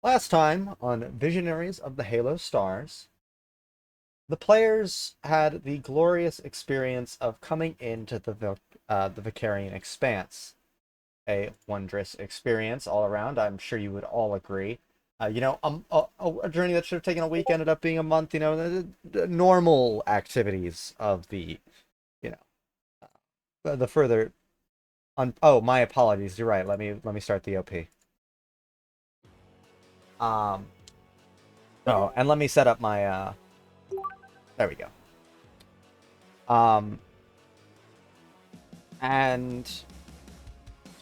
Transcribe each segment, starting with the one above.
Last time on Visionaries of the Halo Stars, the players had the glorious experience of coming into the Vicarian Expanse. A wondrous experience all around. I'm sure you would all agree. A journey that should have taken a week ended up being a month. The normal activities of you the further. Oh, my apologies. You're right. Let me start the OP. Um. Oh, and let me set up my There we go. Um, and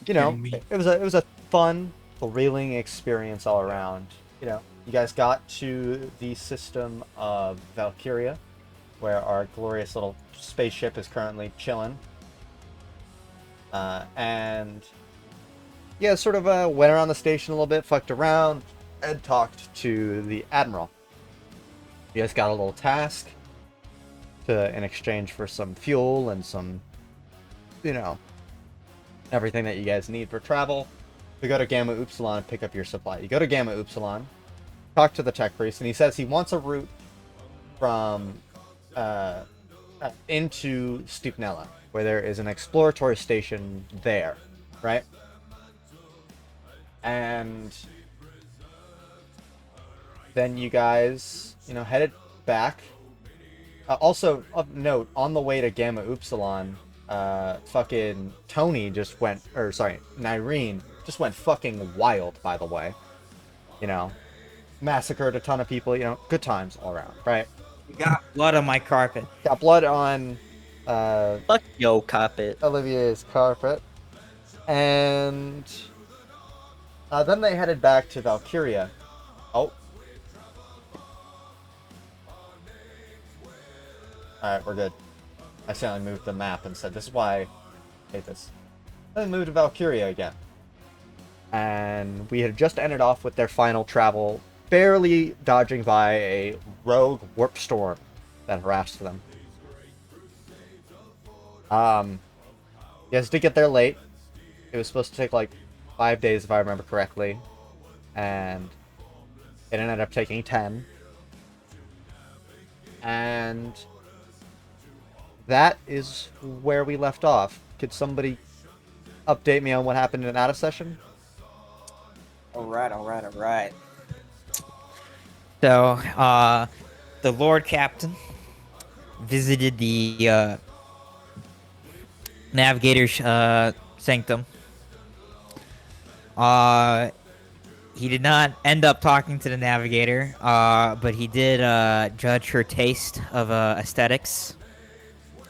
Kidding me. it was a fun, thrilling experience all around. You guys got to the system of Valkyria, where our glorious little spaceship is currently chilling. And yeah, sort of went around the station a little bit, fucked around, and talked to the admiral. You guys got a little task in exchange for some fuel and some, you know, everything that you guys need for travel. To go to Gamma Upsilon and pick up your supply. You go to Gamma Upsilon, talk to the tech priest, and he says he wants a route from into Stupnella, where there is an exploratory station there, right? And then you guys, headed back. Also, of note, on the way to Gamma Upsilon, fucking Tony just went, or sorry, Nyreen just went fucking wild, by the way. You know, massacred a ton of people, good times all around, right? Got blood on my carpet. Got blood on Fuck yo, carpet. Olivier's carpet. And then they headed back to Valkyria. Oh. Alright, we're good. I accidentally moved the map and said, this is why I hate this. Then moved to Valkyria again. And we had just ended off with their final travel, barely dodging by a rogue warp storm that harassed them. You guys did get there late. It was supposed to take like 5 days if I remember correctly. And it ended up taking 10. And that is where we left off. Could somebody update me on what happened in an out of session? Alright. So, the Lord Captain visited the Navigator's sanctum. He did not end up talking to the Navigator, but he did judge her taste of aesthetics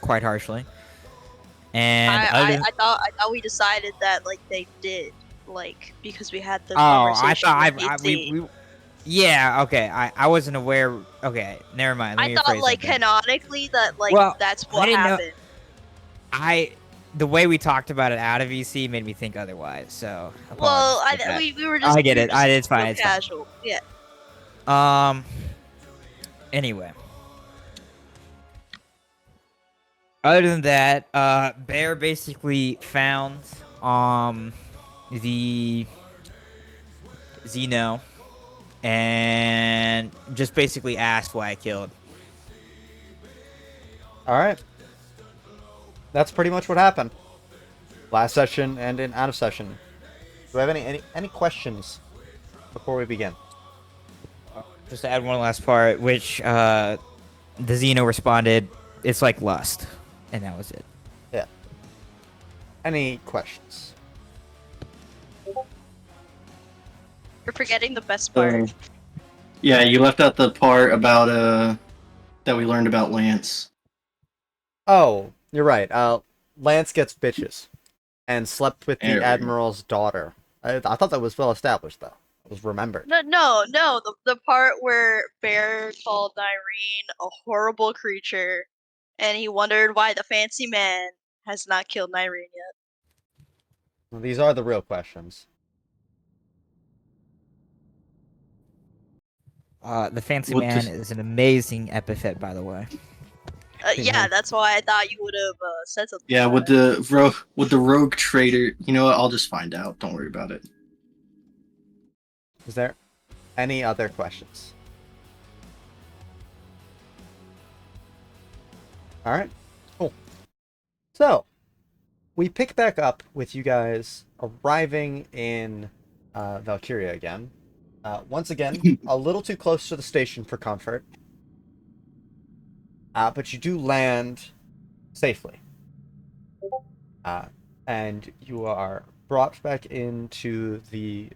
quite harshly. And I thought we decided that like they did, like, because we had the I conversation thought with AC. yeah, okay. I wasn't aware. Okay, never mind. Let I me thought rephrase like that then. canonically that like Well, that's I what didn't know- happened. The way we talked about it out of EC made me think otherwise. So, Well, apologies for that. we were just I get we were it. just It's fine. real It's fine. casual. Yeah. Anyway. Other than that, Bear basically found the Xeno and just basically asked why I killed. Alright. That's pretty much what happened. Last session and in out of session. Do I have any questions before we begin? Just to add one last part, which the Xeno responded, "It's like lust," and that was it. Yeah. Any questions? You're forgetting the best part. Yeah, you left out the part about that we learned about Lance. Oh, you're right. Lance gets bitches and slept with There we the go. Admiral's daughter. I thought that was well established, though. It was remembered. No. The part where Bear called Irene a horrible creature, and he wondered why the fancy man has not killed Irene yet. Well, these are the real questions. The fancy What man does- is an amazing epithet, by the way. Yeah, that's why I thought you would have said something. Yeah, like with the rogue trader. You know what? I'll just find out. Don't worry about it. Is there? Any other questions? All right, cool. So, we pick back up with you guys arriving in Valkyria again. Once again, a little too close to the station for comfort, but you do land safely. And you are brought back into the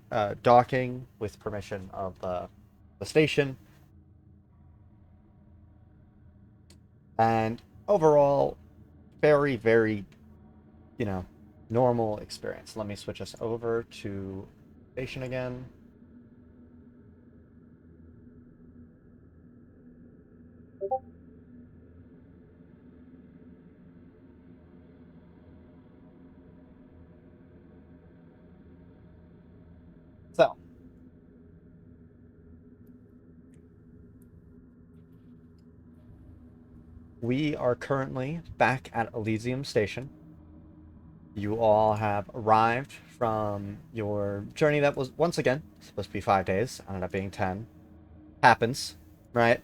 docking with permission of the station. And overall, very, very, normal experience. Let me switch us over to station again. So, we are currently back at Elysium Station. You all have arrived from your journey that was, once again, supposed to be 5 days, ended up being 10. Happens, right?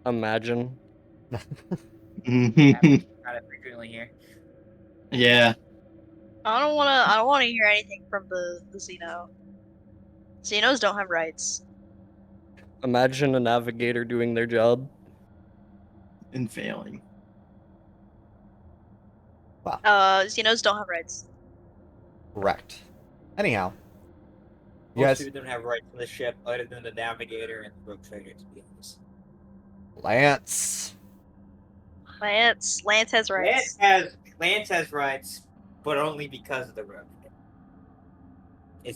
Imagine. Happens kind of frequently here. Yeah. I don't wanna hear anything from the Xeno. Xenos don't have rights. Imagine a navigator doing their job. And failing. Wow, Xenos don't have rights. correct. Anyhow, you Most guys, people don't have rights to the ship other than the navigator and the rogue trader, to be honest. Lance. Lance has rights. Lance has rights, but only because of the rogue.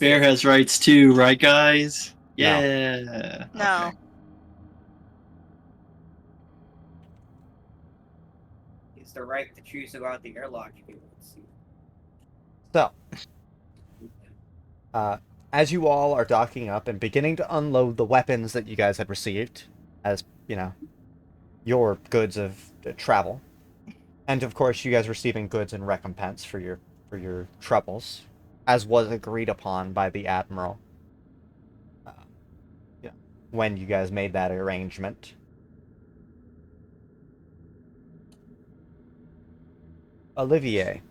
Bear has rights too, right, guys? No. Yeah. No. Okay. It's the right to choose about the airlock if you want to see. So, as you all are docking up and beginning to unload the weapons that you guys had received as, your goods of travel, and of course you guys receiving goods in recompense for your troubles, as was agreed upon by the admiral, uh, yeah, when you guys made that arrangement. Olivier,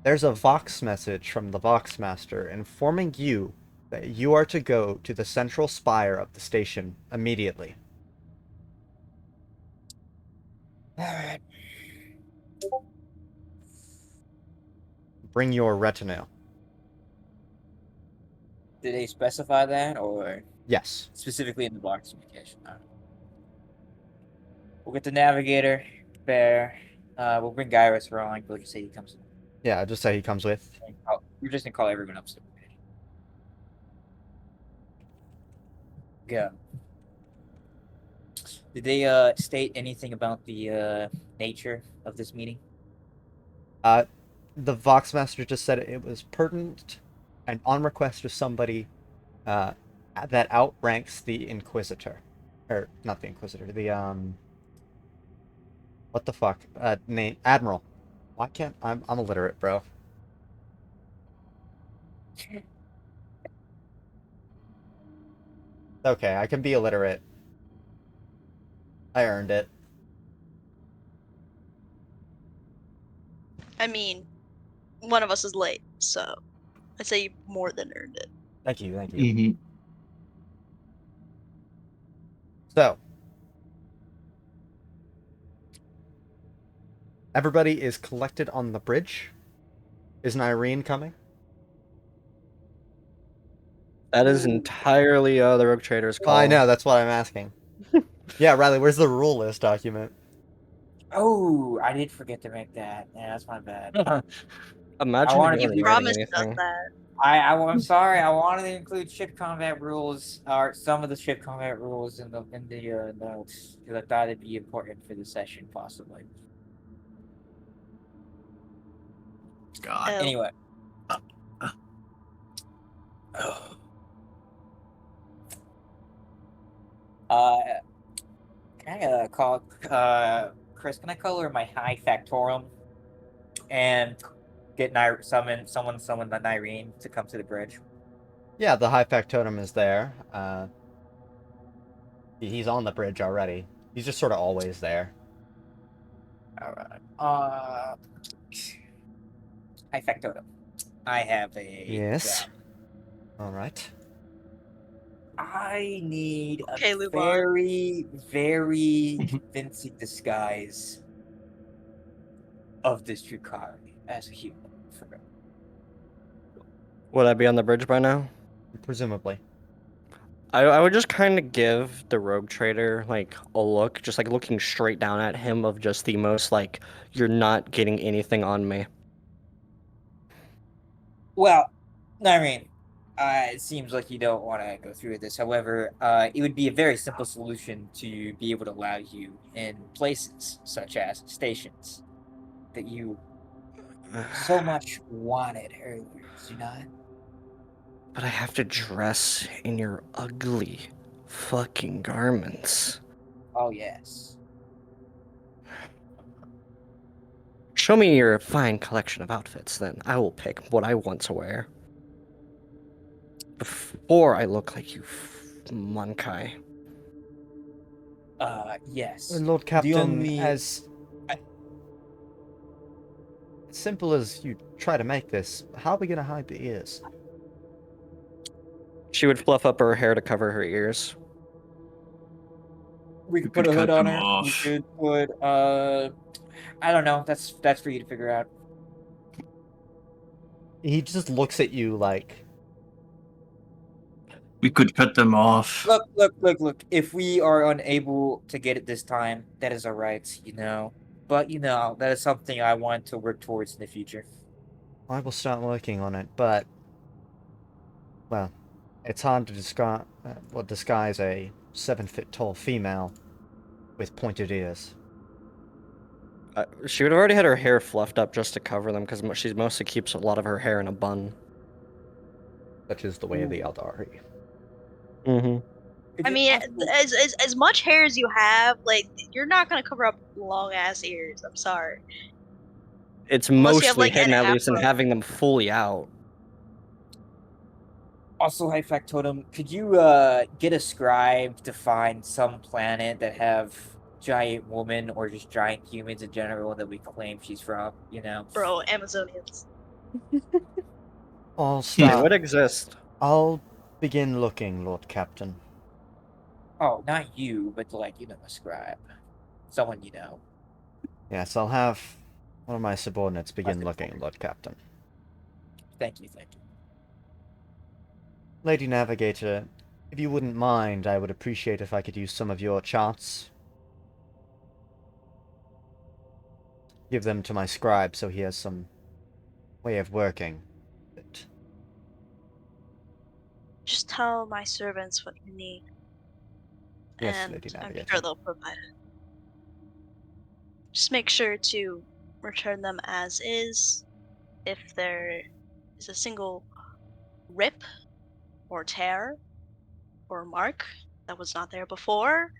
there's a Vox message from the Vox Master informing you that you are to go to the central spire of the station immediately. Alright. Bring your retinue. Did they specify that, or Yes. specifically in the box communication? Alright. We'll get the navigator, Bear. We'll bring Gyros along. We'll just say he comes. Yeah, just say he comes with. We're just gonna call everyone up. Go. Did they state anything about the nature of this meeting? The Vox Master just said it was pertinent and on request of somebody that outranks the Inquisitor. Or, not the Inquisitor, what the fuck? Name, Admiral. Why can't, I'm illiterate, bro. Okay, I can be illiterate. I earned it. I mean, one of us is late, so I'd say you more than earned it. Thank you, thank you. Mm-hmm. So, everybody is collected on the bridge. Isn't Irene coming? That is entirely the rogue trader's call. I know, that's what I'm asking. Yeah, Riley, where's the rule list document? Oh, I did forget to make that. Yeah, that's my bad. Imagine I wanted you to weren't You writing promised us anything. that. I'm sorry. I wanted to include ship combat rules, or some of the ship combat rules in the notes, because I thought it'd be important for the session, possibly. God. Oh. Anyway. Can I call Chris? Can I color my high factorum and get summon the Nyreen to come to the bridge. Yeah, the high factotum is there. He's on the bridge already. He's just sort of always there. All right. High factotum. I have a Yes. job. All right. I need Okay, a Luban. very, very convincing disguise of this Drukari as a human. Would I be on the bridge by now? Presumably. I would just kind of give the rogue trader like a look, just like looking straight down at him of just the most like, you're not getting anything on me. Well, Nyreen, it seems like you don't want to go through with this. However, it would be a very simple solution to be able to allow you in places such as stations that you so much wanted earlier, do you not? But I have to dress in your ugly fucking garments. Oh, yes. Show me your fine collection of outfits, then I will pick what I want to wear. Before I look like you, Mankai. Yes. Lord Captain, only- as simple as you try to make this, how are we gonna hide the ears? She would fluff up her hair to cover her ears. We could could put a hood cut on them her. We off. could put, I don't know. That's for you to figure out. He just looks at you like, We could cut them off. Look. If we are unable to get it this time, that is alright, But, that is something I want to work towards in the future. I will start working on it, but well, it's hard to disguise a 7 foot tall female with pointed ears. She would have already had her hair fluffed up just to cover them because she mostly keeps a lot of her hair in a bun. Such is the way of the Eldari. Mm-hmm. Could I you mean, possibly- as much hair as you have, like you're not gonna cover up long ass ears. I'm sorry. It's Unless you have mostly like an hidden at least, and afro. having them fully out. Also, High Factotum, could you get a scribe to find some planet that have giant woman or just giant humans in general that we claim she's from, Bro, Amazonians. I'll They start. would exist. I'll begin looking, Lord Captain. Oh, not you, but like, a scribe. Someone you know. Yes, I'll have one of my subordinates begin Okay. looking, Lord Captain. Thank you. Lady Navigator, if you wouldn't mind, I would appreciate if I could use some of your charts. Give them to my scribe so he has some way of working it. Just tell my servants what you need, Yes, and Lady I'm Navigator. sure they'll provide it. Just make sure to return them as is. If there is a single rip or tear or mark that was not there before,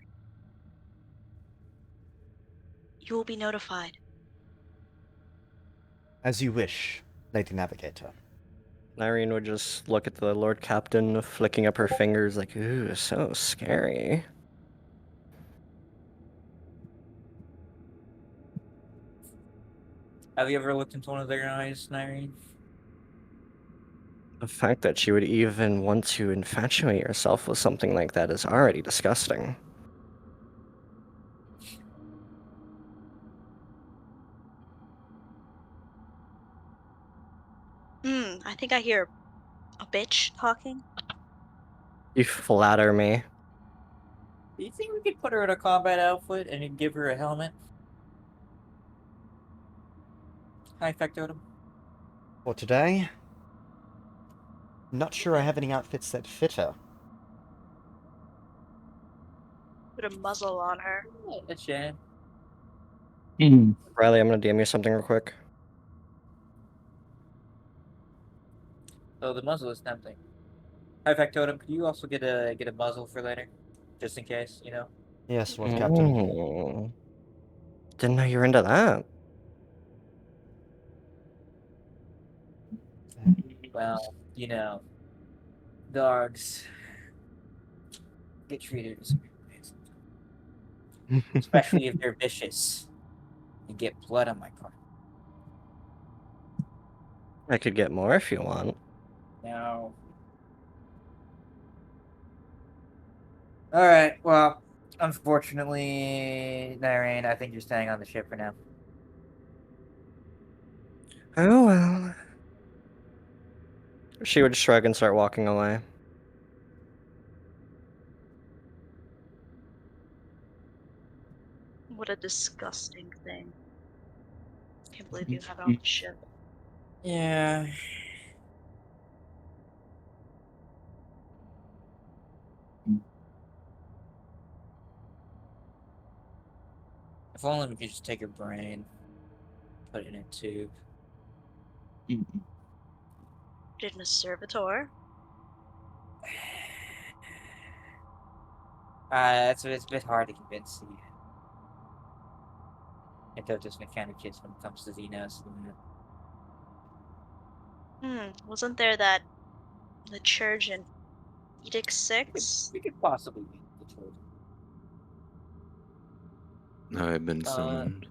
you will be notified. As you wish, Lady Navigator. Irene would just look at the Lord Captain, flicking up her fingers like, ooh, so scary. Have you ever looked into one of their eyes, Nyreen? The fact that she would even want to infatuate herself with something like that is already disgusting. I think I hear a bitch talking. You flatter me. Do you think we could put her in a combat outfit and give her a helmet? High Factotum? For today, not sure I have any outfits that fit her. Put a muzzle on her. A shame. Riley, I'm gonna DM you something real quick. So the muzzle is tempting. High Factotum, could you also get a muzzle for later? Just in case, Yes, Lord Captain. Didn't know you were into that. Well, dogs get treated a certain way sometimes, especially if they're vicious and get blood on my car. I could get more if you want. No. All right. Well, unfortunately, Narane, I think you're staying on the ship for now. Oh well. She would shrug and start walking away. What a disgusting thing. Can't believe you have it on the ship. Yeah. If only we could just take her brain, put it in a tube. Did Miss Servitor? It's a bit hard to convince the Entotus mechanic kids when it comes to Xenos. Wasn't there that the church in Edict 6? We could possibly beat the children. I've been summoned.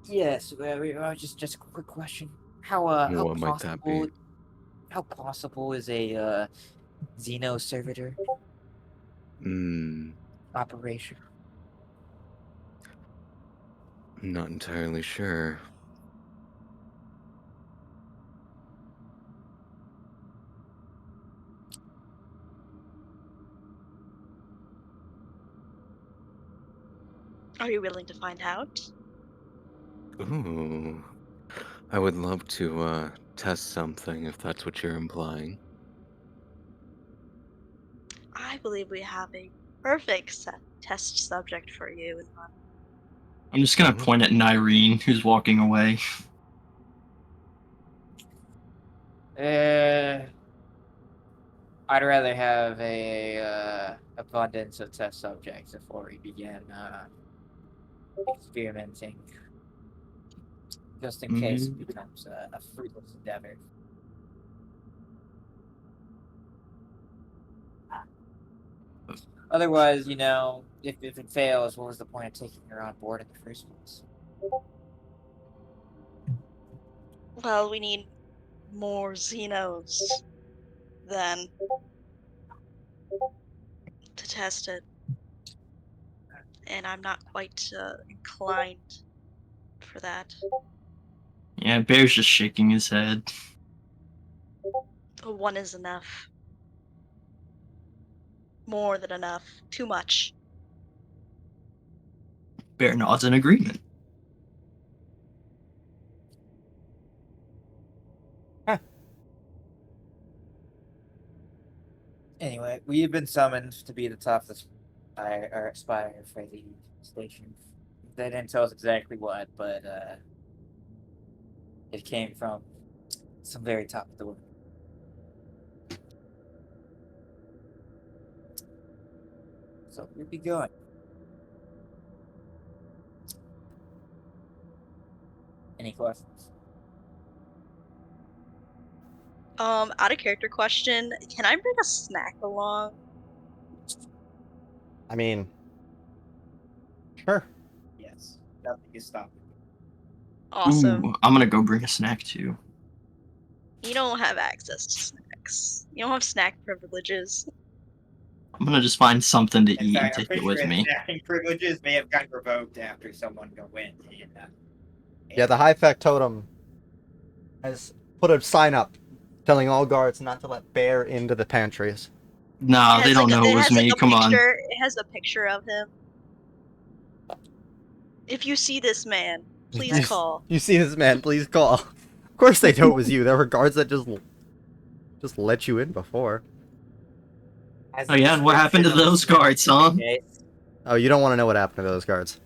Yes, just a quick question. How What might that be? how possible is a Xeno servitor operation? I'm not entirely sure. Are you willing to find out? Ooh. I would love to test something if that's what you're implying. I believe we have a perfect test subject for you. I'm just gonna point at Nyrene, who's walking away. I'd rather have a abundance of test subjects before we begin experimenting, just in case it becomes a fruitless endeavor. Otherwise, if it fails, what was the point of taking her on board in the first place? Well, we need more Xenos than to test it. And I'm not quite inclined for that. Yeah, Bear's just shaking his head. One is enough. More than enough. Too much. Bear nods in agreement. Anyway, we have been summoned to be the top of the spire for the station. They didn't tell us exactly what, but it came from some very top of the world. So we'll be going. Any questions? Out of character question, can I bring a snack along? I mean, sure. Yes. Nothing is stopping. Awesome. Ooh, I'm gonna go bring a snack too. You don't have access to snacks. You don't have snack privileges. I'm gonna just find something to In eat and fact, I'm take pretty it with sure me. snacking privileges may have gotten revoked after someone went in. Yeah, the high factotum has put a sign up telling all guards not to let Bear into the pantries. Nah, they don't know it was me. Come on. It has a picture of him. If you see this man, please call. You see this man, please call. Of course they know it was you. There were guards that just let you in before. Oh yeah, and what happened to those guards, huh? Oh, you don't want to know what happened to those guards.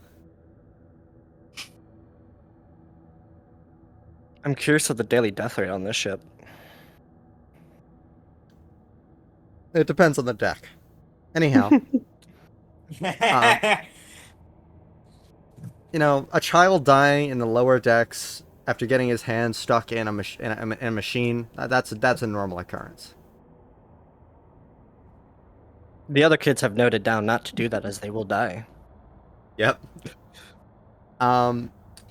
I'm curious of the daily death rate on this ship. It depends on the deck. Anyhow, a child dying in the lower decks after getting his hand stuck in a machine. That's a normal occurrence. The other kids have noted down not to do that as they will die. Yep.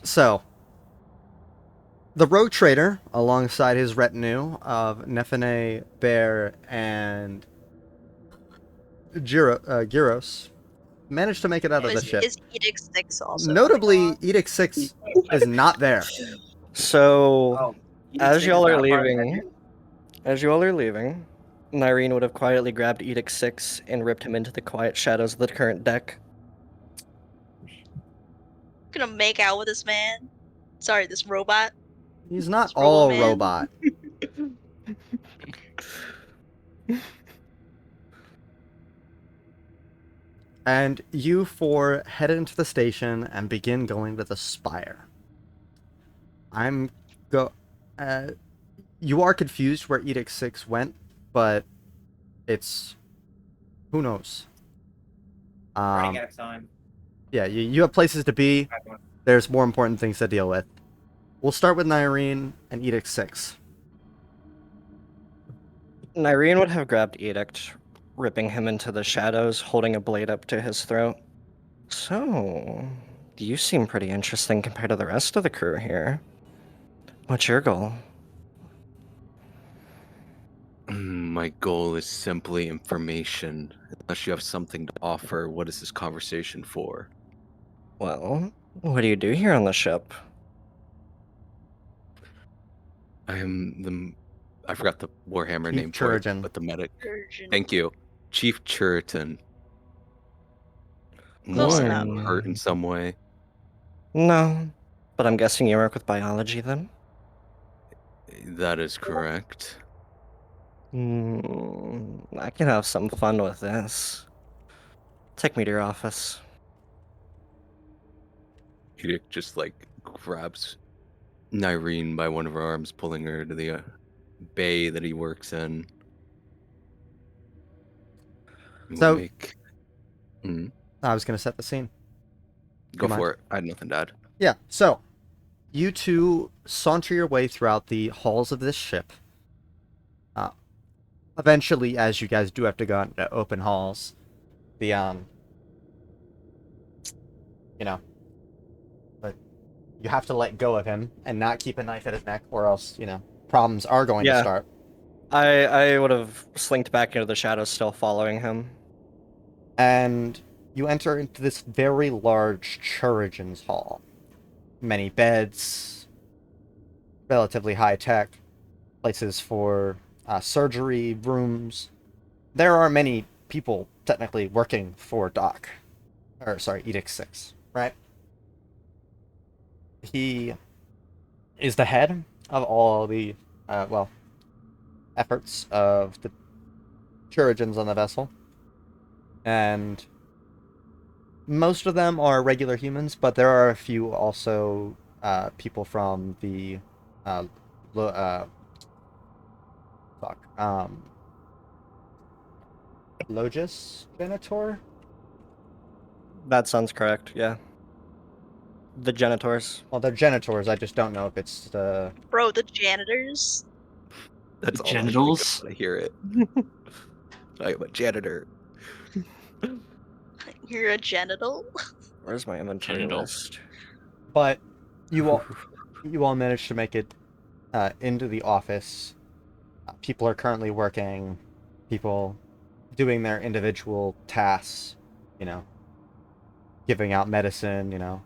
So the rogue trader, alongside his retinue of Nephinae, Bear, and Gyros, managed to make it out of the ship. Is Edict 6 also Notably, coming Edict 6 is not there. So, as Edict y'all is are not part of leaving, Nyreen would have quietly grabbed Edict 6 and ripped him into the quiet shadows of the current deck. gonna make out with this man? Sorry, this robot. He's not It's Robo all Man. robot. And you four head into the station and begin going to the spire. You are confused where Edict 6 went, but it's... who knows? Running out of time. Yeah, you have places to be. There's more important things to deal with. We'll start with Nyreen and Edict 6. Nyreen would have grabbed Edict, ripping him into the shadows, holding a blade up to his throat. So, you seem pretty interesting compared to the rest of the crew here. What's your goal? My goal is simply information. Unless you have something to offer, what is this conversation for? Well, what do you do here on the ship? I am the... I forgot the Warhammer Chief name for it, Chirurgeon. but the medic. Urgent. Thank you. Chief Churiton. Close Why? enough. Hurt in some way? No, but I'm guessing you work with biology then? That is correct. I can have some fun with this. Take me to your office. Edict just like grabs Nyreen by one of her arms, pulling her to the bay that he works in. So- Make... Mhm. I was going to set the scene. Go mind? for it. I had nothing to add. Yeah, so you two saunter your way throughout the halls of this ship. Eventually, as you guys do have to go out into open halls, the but you have to let go of him and not keep a knife at his neck, or else problems are going to Yeah. start. I would have slinked back into the shadows, still following him. And you enter into this very large Chirurgeon's hall. Many beds, relatively high tech, places for surgery rooms. There are many people technically working for Edict 6, right? He is the head of all the, efforts of the Chirurgeons on the vessel. And most of them are regular humans, but there are a few also people from the Logis Genitor? That sounds correct, yeah. The Genitors. Well, they're Genitors, I just don't know if it's the... Bro, the janitors. That's all Genitals? I hear it. I am a janitor. You're a genital. Where's my inventory Genital. list? But you all managed to make it into the office. People are currently working. People doing their individual tasks. Giving out medicine.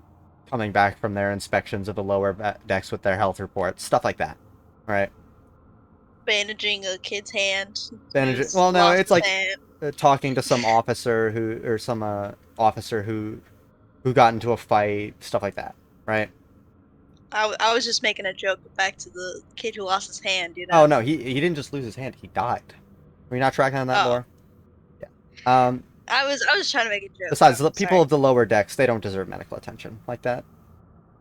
Coming back from their inspections of the lower decks with their health reports, stuff like that. Right? Bandaging a kid's hand. Bandage. who's Well, no, lost it's his like hand. talking to some officer who got into a fight, stuff like that. Right? I was just making a joke back to the kid who lost his hand, you know? Oh no, he didn't just lose his hand; he died. Were you not tracking on that Oh. lore? Yeah. I was trying to make a joke. Besides, the people Sorry. of the lower decks, they don't deserve medical attention like that.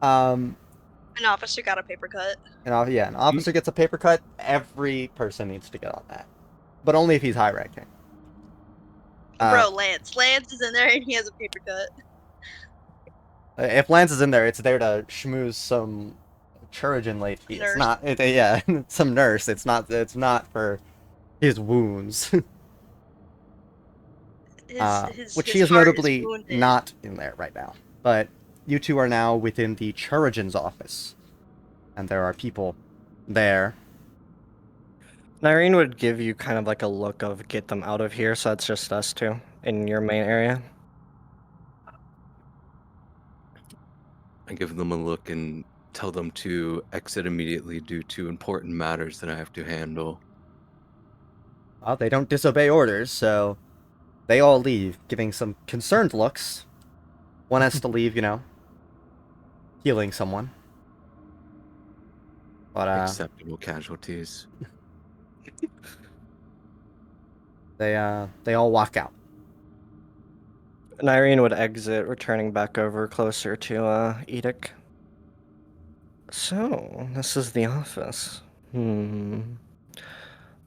An officer got a paper cut. An officer gets a paper cut. Every person needs to get on that, but only if he's high ranking. Bro, Lance is in there and he has a paper cut. If Lance is in there, it's there to schmooze some Chirurgeon lady. It's Nurse. not. Yeah, some nurse. It's not. It's not for his wounds. Which he his is heart notably wounded. not in there right now. But you two are now within the Chirurgeon's office, and there are people there. Nyreen would give you kind of like a look of get them out of here, so it's just us two in your main area. I give them a look and tell them to exit immediately due to important matters that I have to handle. Well, they don't disobey orders, so they all leave, giving some concerned looks. One has to leave, healing someone. But Acceptable casualties. they all walk out. Nyreen would exit, returning back over closer to Edic. So, this is the office. I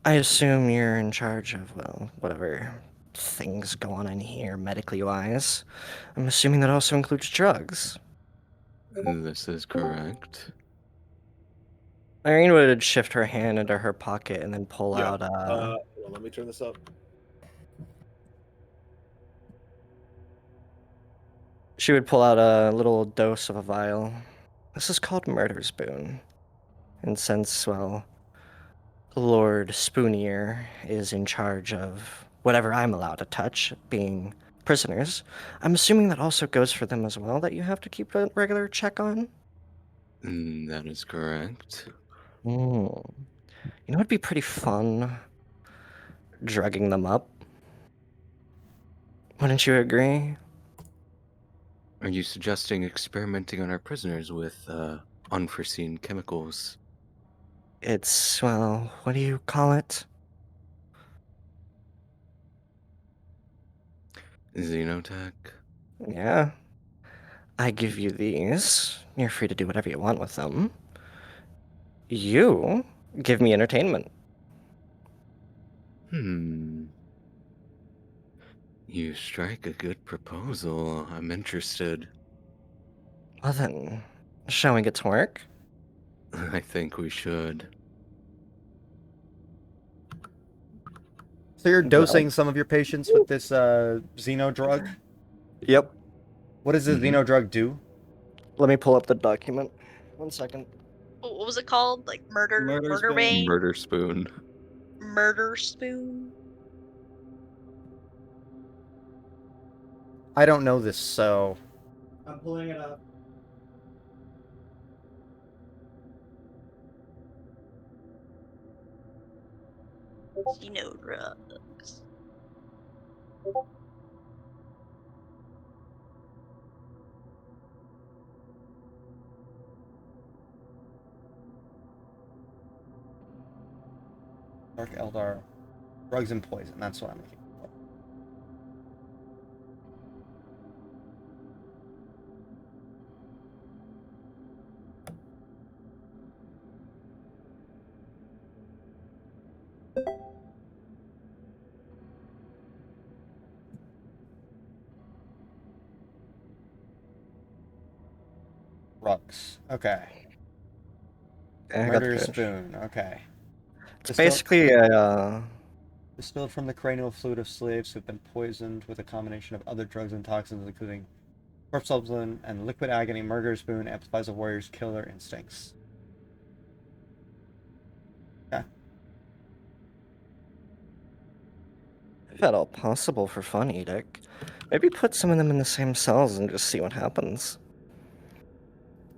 assume you're in charge of, well, whatever things go on in here medically wise. I'm assuming that also includes drugs. This is correct. Irene would shift her hand into her pocket and then pull out Hold on, let me turn this up. She would pull out a little dose of a vial. This is called Murder's Boon. And since, well, Lord Spoonier is in charge of whatever I'm allowed to touch, being prisoners, I'm assuming that also goes for them as well, that you have to keep a regular check on? That is correct. You know, it'd be pretty fun drugging them up. Wouldn't you agree? Are you suggesting experimenting on our prisoners with unforeseen chemicals? It's, well, what do you call it? Xenotech? Yeah. I give you these. You're free to do whatever you want with them. You give me entertainment. You strike a good proposal. I'm interested. Well then, shall we get to work? I think we should. So you're dosing some of your patients with this Xeno drug? Yep. What does the Xeno drug do? Let me pull up the document. 1 second. What was it called? Like murder vein? Murder spoon. Murder spoon? I don't know this, so I'm pulling it up. Xeno drugs. Dark Eldar, drugs and poison. That's what I'm looking for. Drugs. Okay. I got the Murder page. spoon. Okay. It's basically a Distilled from the cranial fluid of slaves who've been poisoned with a combination of other drugs and toxins, including corpse substance and liquid agony. Murder spoon amplifies a warrior's killer instincts. Okay. if at all possible for fun, Edic. Maybe put some of them in the same cells and just see what happens.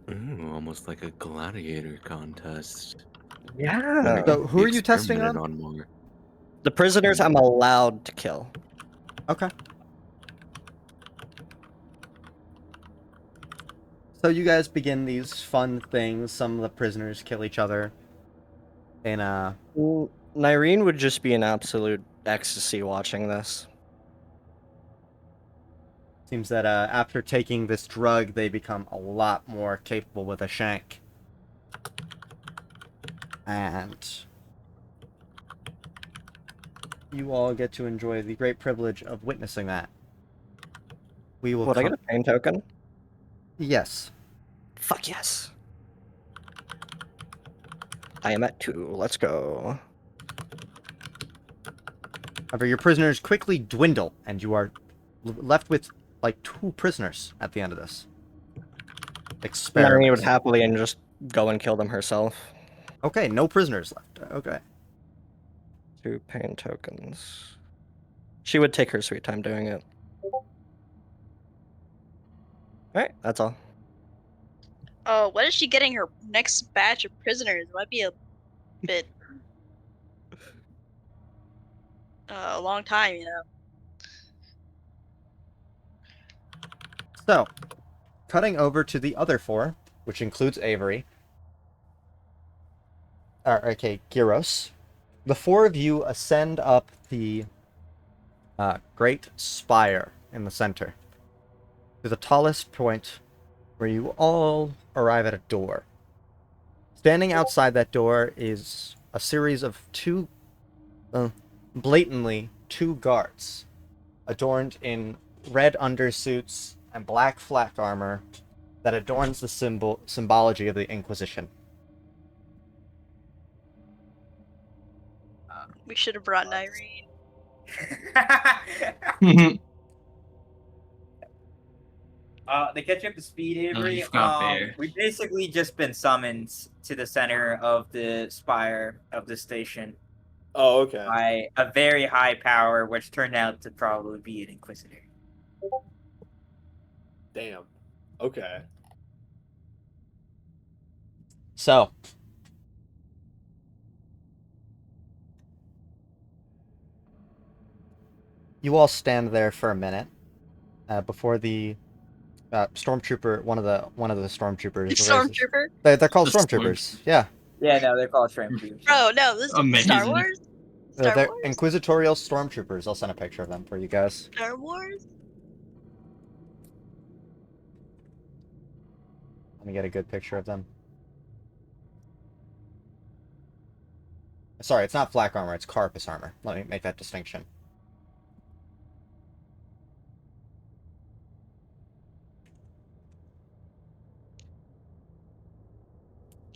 Ooh, almost like a gladiator contest. Yeah. So who are you testing Experimented on? more. The prisoners I'm allowed to kill. Okay. So you guys begin these fun things. Some of the prisoners kill each other. And Nyreen would just be in absolute ecstasy watching this. seems that after taking this drug, they become a lot more capable with a shank. And you all get to enjoy the great privilege of witnessing that. We will. Would I get a pain token? Yes. Fuck yes. I am at 2. Let's go. However, your prisoners quickly dwindle, and you are left with like 2 prisoners at the end of this Naomi would experiment. happily and just go and kill them herself. Okay, no prisoners left. Okay. 2 pain tokens. She would take her sweet time doing it. Alright, that's all. Oh, when is she getting her next batch of prisoners? It might be a bit a long time, you know. So, cutting over to the other 4, which includes Avery. Okay, Gyros. The 4 of you ascend up the great spire in the center to the tallest point, where you all arrive at a door. Standing outside that door is a series of 2, blatantly 2 guards, adorned in red undersuits and black flak armor that adorns the symbology of the Inquisition. We should have brought Nyreen. They catch you up to speed, Avery. you forgot Bear. We've basically just been summoned to the center of the spire of the station Oh, okay. by a very high power, which turned out to probably be an Inquisitor. Damn. Okay. So, you all stand there for a minute before the stormtrooper, one of the stormtroopers. raises- Stormtrooper? They're called The stormtroopers. Yeah, Yeah, no, they're called Shrimp. Bro, no, this is Star Amazing. Wars? Star they're Wars? inquisitorial stormtroopers. I'll send a picture of them for you guys. Star Wars? Let me get a good picture of them. Sorry, it's not flak armor, it's carapace armor. Let me make that distinction.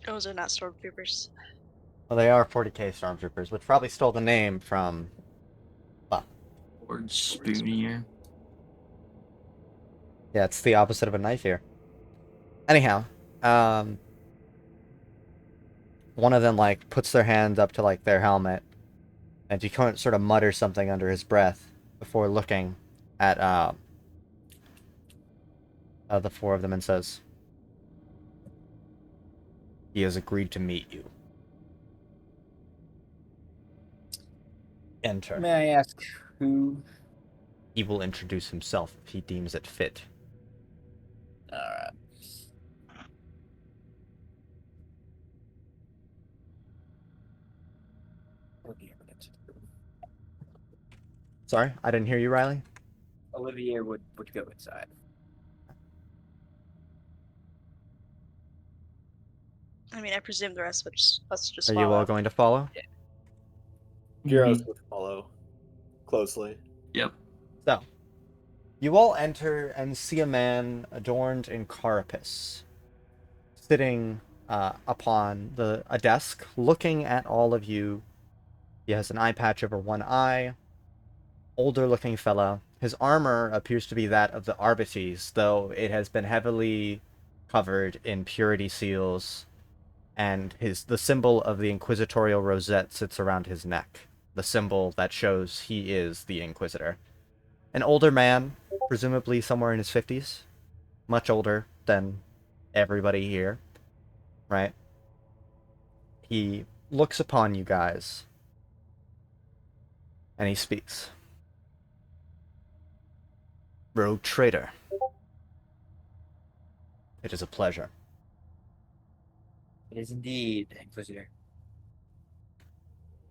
Those are not stormtroopers. Well, they are 40k stormtroopers, which probably stole the name from... Or spoonier. Yeah, it's the opposite of a knife here. Anyhow, one of them, like, puts their hand up to, like, their helmet, and he sort of mutters something under his breath before looking at, the 4 of them and says, "He has agreed to meet you. Enter. May I ask who? He will introduce himself if he deems it fit." Alright. Sorry, I didn't hear you, Riley. Olivier would go inside. I mean, I presume the rest of us just Are follow. you all going to follow? Gyros would follow closely. Yep. So, you all enter and see a man adorned in carapace, sitting upon a desk, looking at all of you. He has an eye patch over one eye. Older-looking fellow. His armor appears to be that of the Arbites, though it has been heavily covered in purity seals, and the symbol of the inquisitorial rosette sits around his neck, the symbol that shows he is the Inquisitor. An older man, presumably somewhere in his 50s, much older than everybody here, right? He looks upon you guys, and he speaks. "Rogue traitor, it is a pleasure. It is indeed, Inquisitor.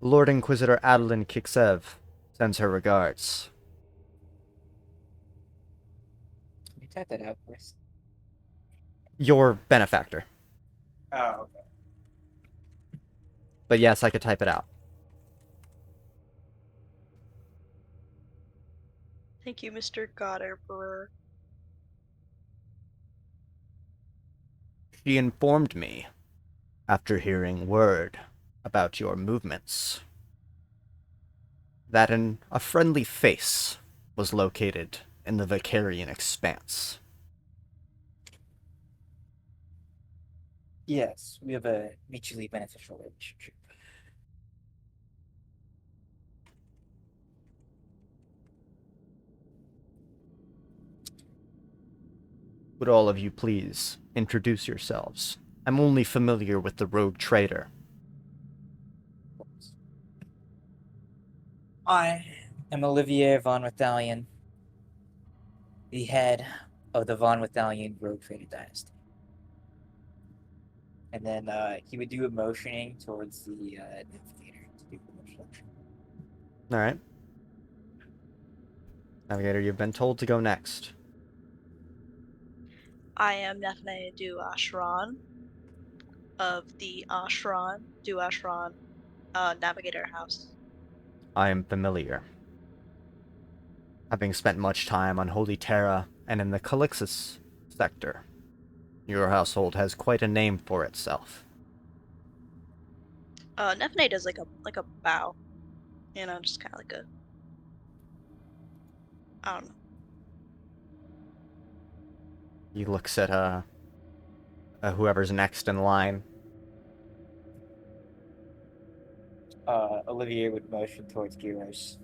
Lord Inquisitor Adeline Kiksev sends her regards." Can you type that out for us? Your benefactor. Oh, okay. But yes, I could type it out. Thank you, Mr. God Emperor. She informed me after hearing word about your movements, that a friendly face was located in the Vicarian expanse. Yes, we have a mutually beneficial relationship. Would all of you please introduce yourselves? I'm only familiar with the rogue trader. I am Olivier von Wythalian, the head of the von Wythalian rogue trader dynasty. And then he would do a motioning towards the navigator to do the introduction. All right. Navigator, you've been told to go next. I am Nephinae du Ashran of the Ashran Navigator House. I am familiar. Having spent much time on Holy Terra and in the Calixis sector, your household has quite a name for itself. Nephinae does like a bow, just kind of like a, I don't know. He looks at whoever's next in line. Olivier would motion towards Gyros.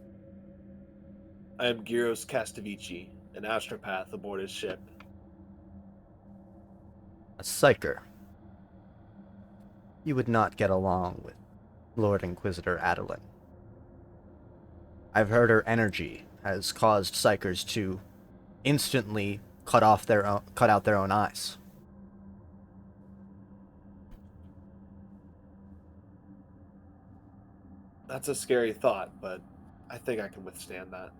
I am Gyros Castivici, an astropath aboard his ship. A psyker. You would not get along with Lord Inquisitor Adeline. I've heard her energy has caused psykers to instantly cut out their own eyes. That's a scary thought, but I think I can withstand that.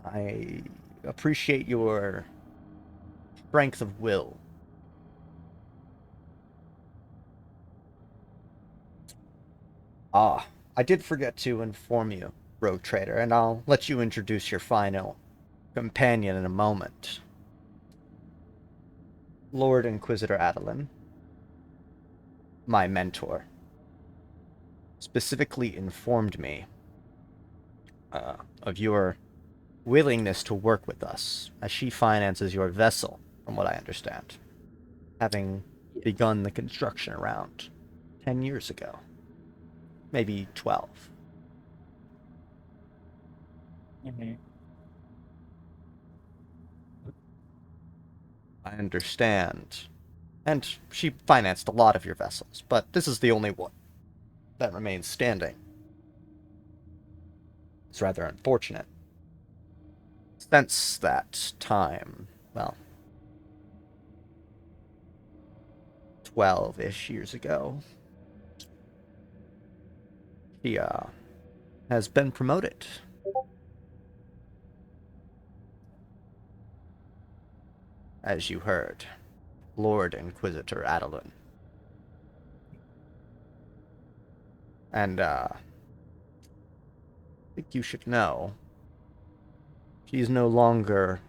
I appreciate your strength of will. I did forget to inform you, Rogue Trader, and I'll let you introduce your final companion in a moment. Lord Inquisitor Adeline, my mentor, specifically informed me of your willingness to work with us, as she finances your vessel, from what I understand, having begun the construction around 10 years ago. Maybe 12. Mm-hmm. I understand. And she financed a lot of your vessels, but this is the only one that remains standing. It's rather unfortunate. Since that time, well, 12-ish years ago, she, has been promoted. As you heard, Lord Inquisitor Adeline. And, I think you should know, she's no longer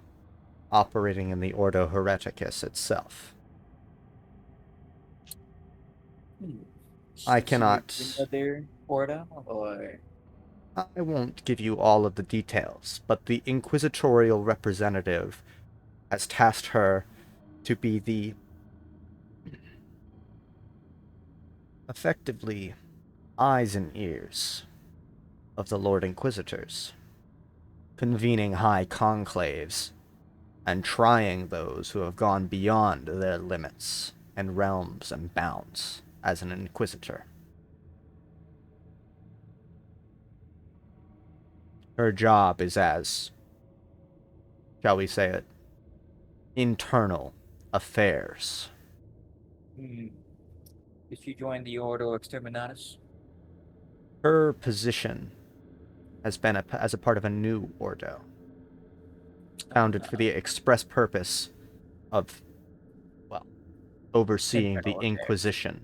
operating in the Ordo Hereticus itself. I cannot... Another Ordo, or... I won't give you all of the details, but the inquisitorial representative has tasked her to be the effectively eyes and ears of the Lord Inquisitors, convening high conclaves and trying those who have gone beyond their limits and realms and bounds as an Inquisitor. Her job is as, shall we say it, internal affairs. Did she join the Ordo Exterminatus? Her position has been as a part of a new Ordo, founded for the express purpose of, well, overseeing the Internal affairs. Inquisition,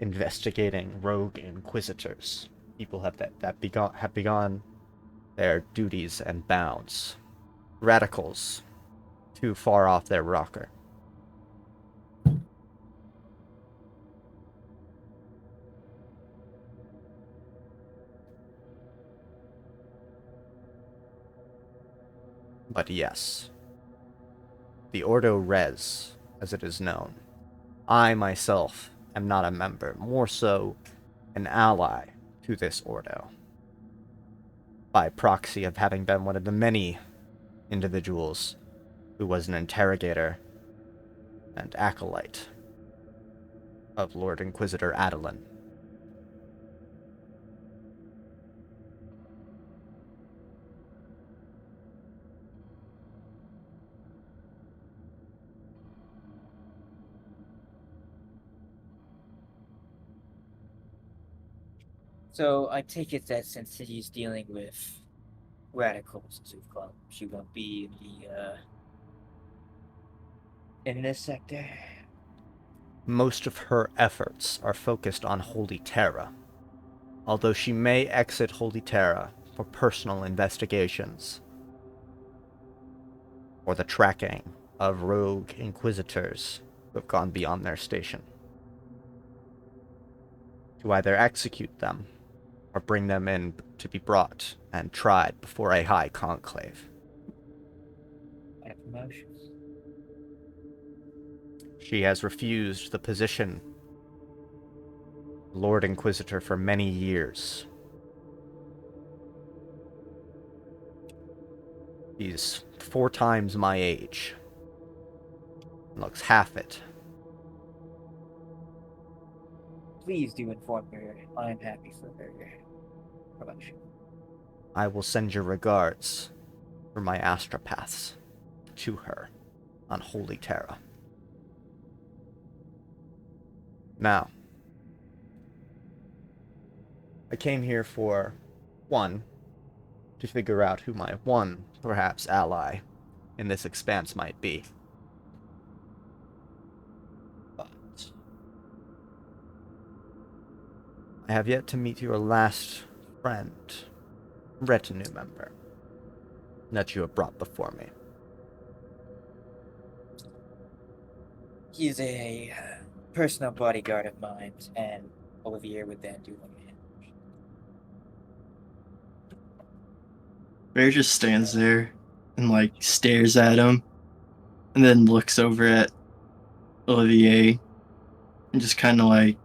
investigating rogue Inquisitors, people have begun their duties and bounds, radicals too far off their rocker. But yes, the Ordo Res, as it is known, I myself am not a member, more so an ally to this Ordo, by proxy of having been one of the many individuals who was an interrogator and acolyte of Lord Inquisitor Adelan. So I take it that since he's dealing with radicals, as we've called them, she won't be in this sector. Most of her efforts are focused on Holy Terra, although she may exit Holy Terra for personal investigations or the tracking of rogue inquisitors who have gone beyond their station, to either execute them or bring them in to be brought and tried before a high conclave. And promotions. She has refused the position Lord Inquisitor for many years. He's 4 times my age. Looks half it. Please do inform her. I'm happy for her promotion. I will send your regards for my astropaths to her on Holy Terra. Now, I came here for, one, to figure out who my one, perhaps, ally in this expanse might be. But I have yet to meet your last friend, retinue member, that you have brought before me. He's a personal bodyguard of mine, and Olivier would then do one of him. Bear just stands there and like stares at him, and then looks over at Olivier and just kind of like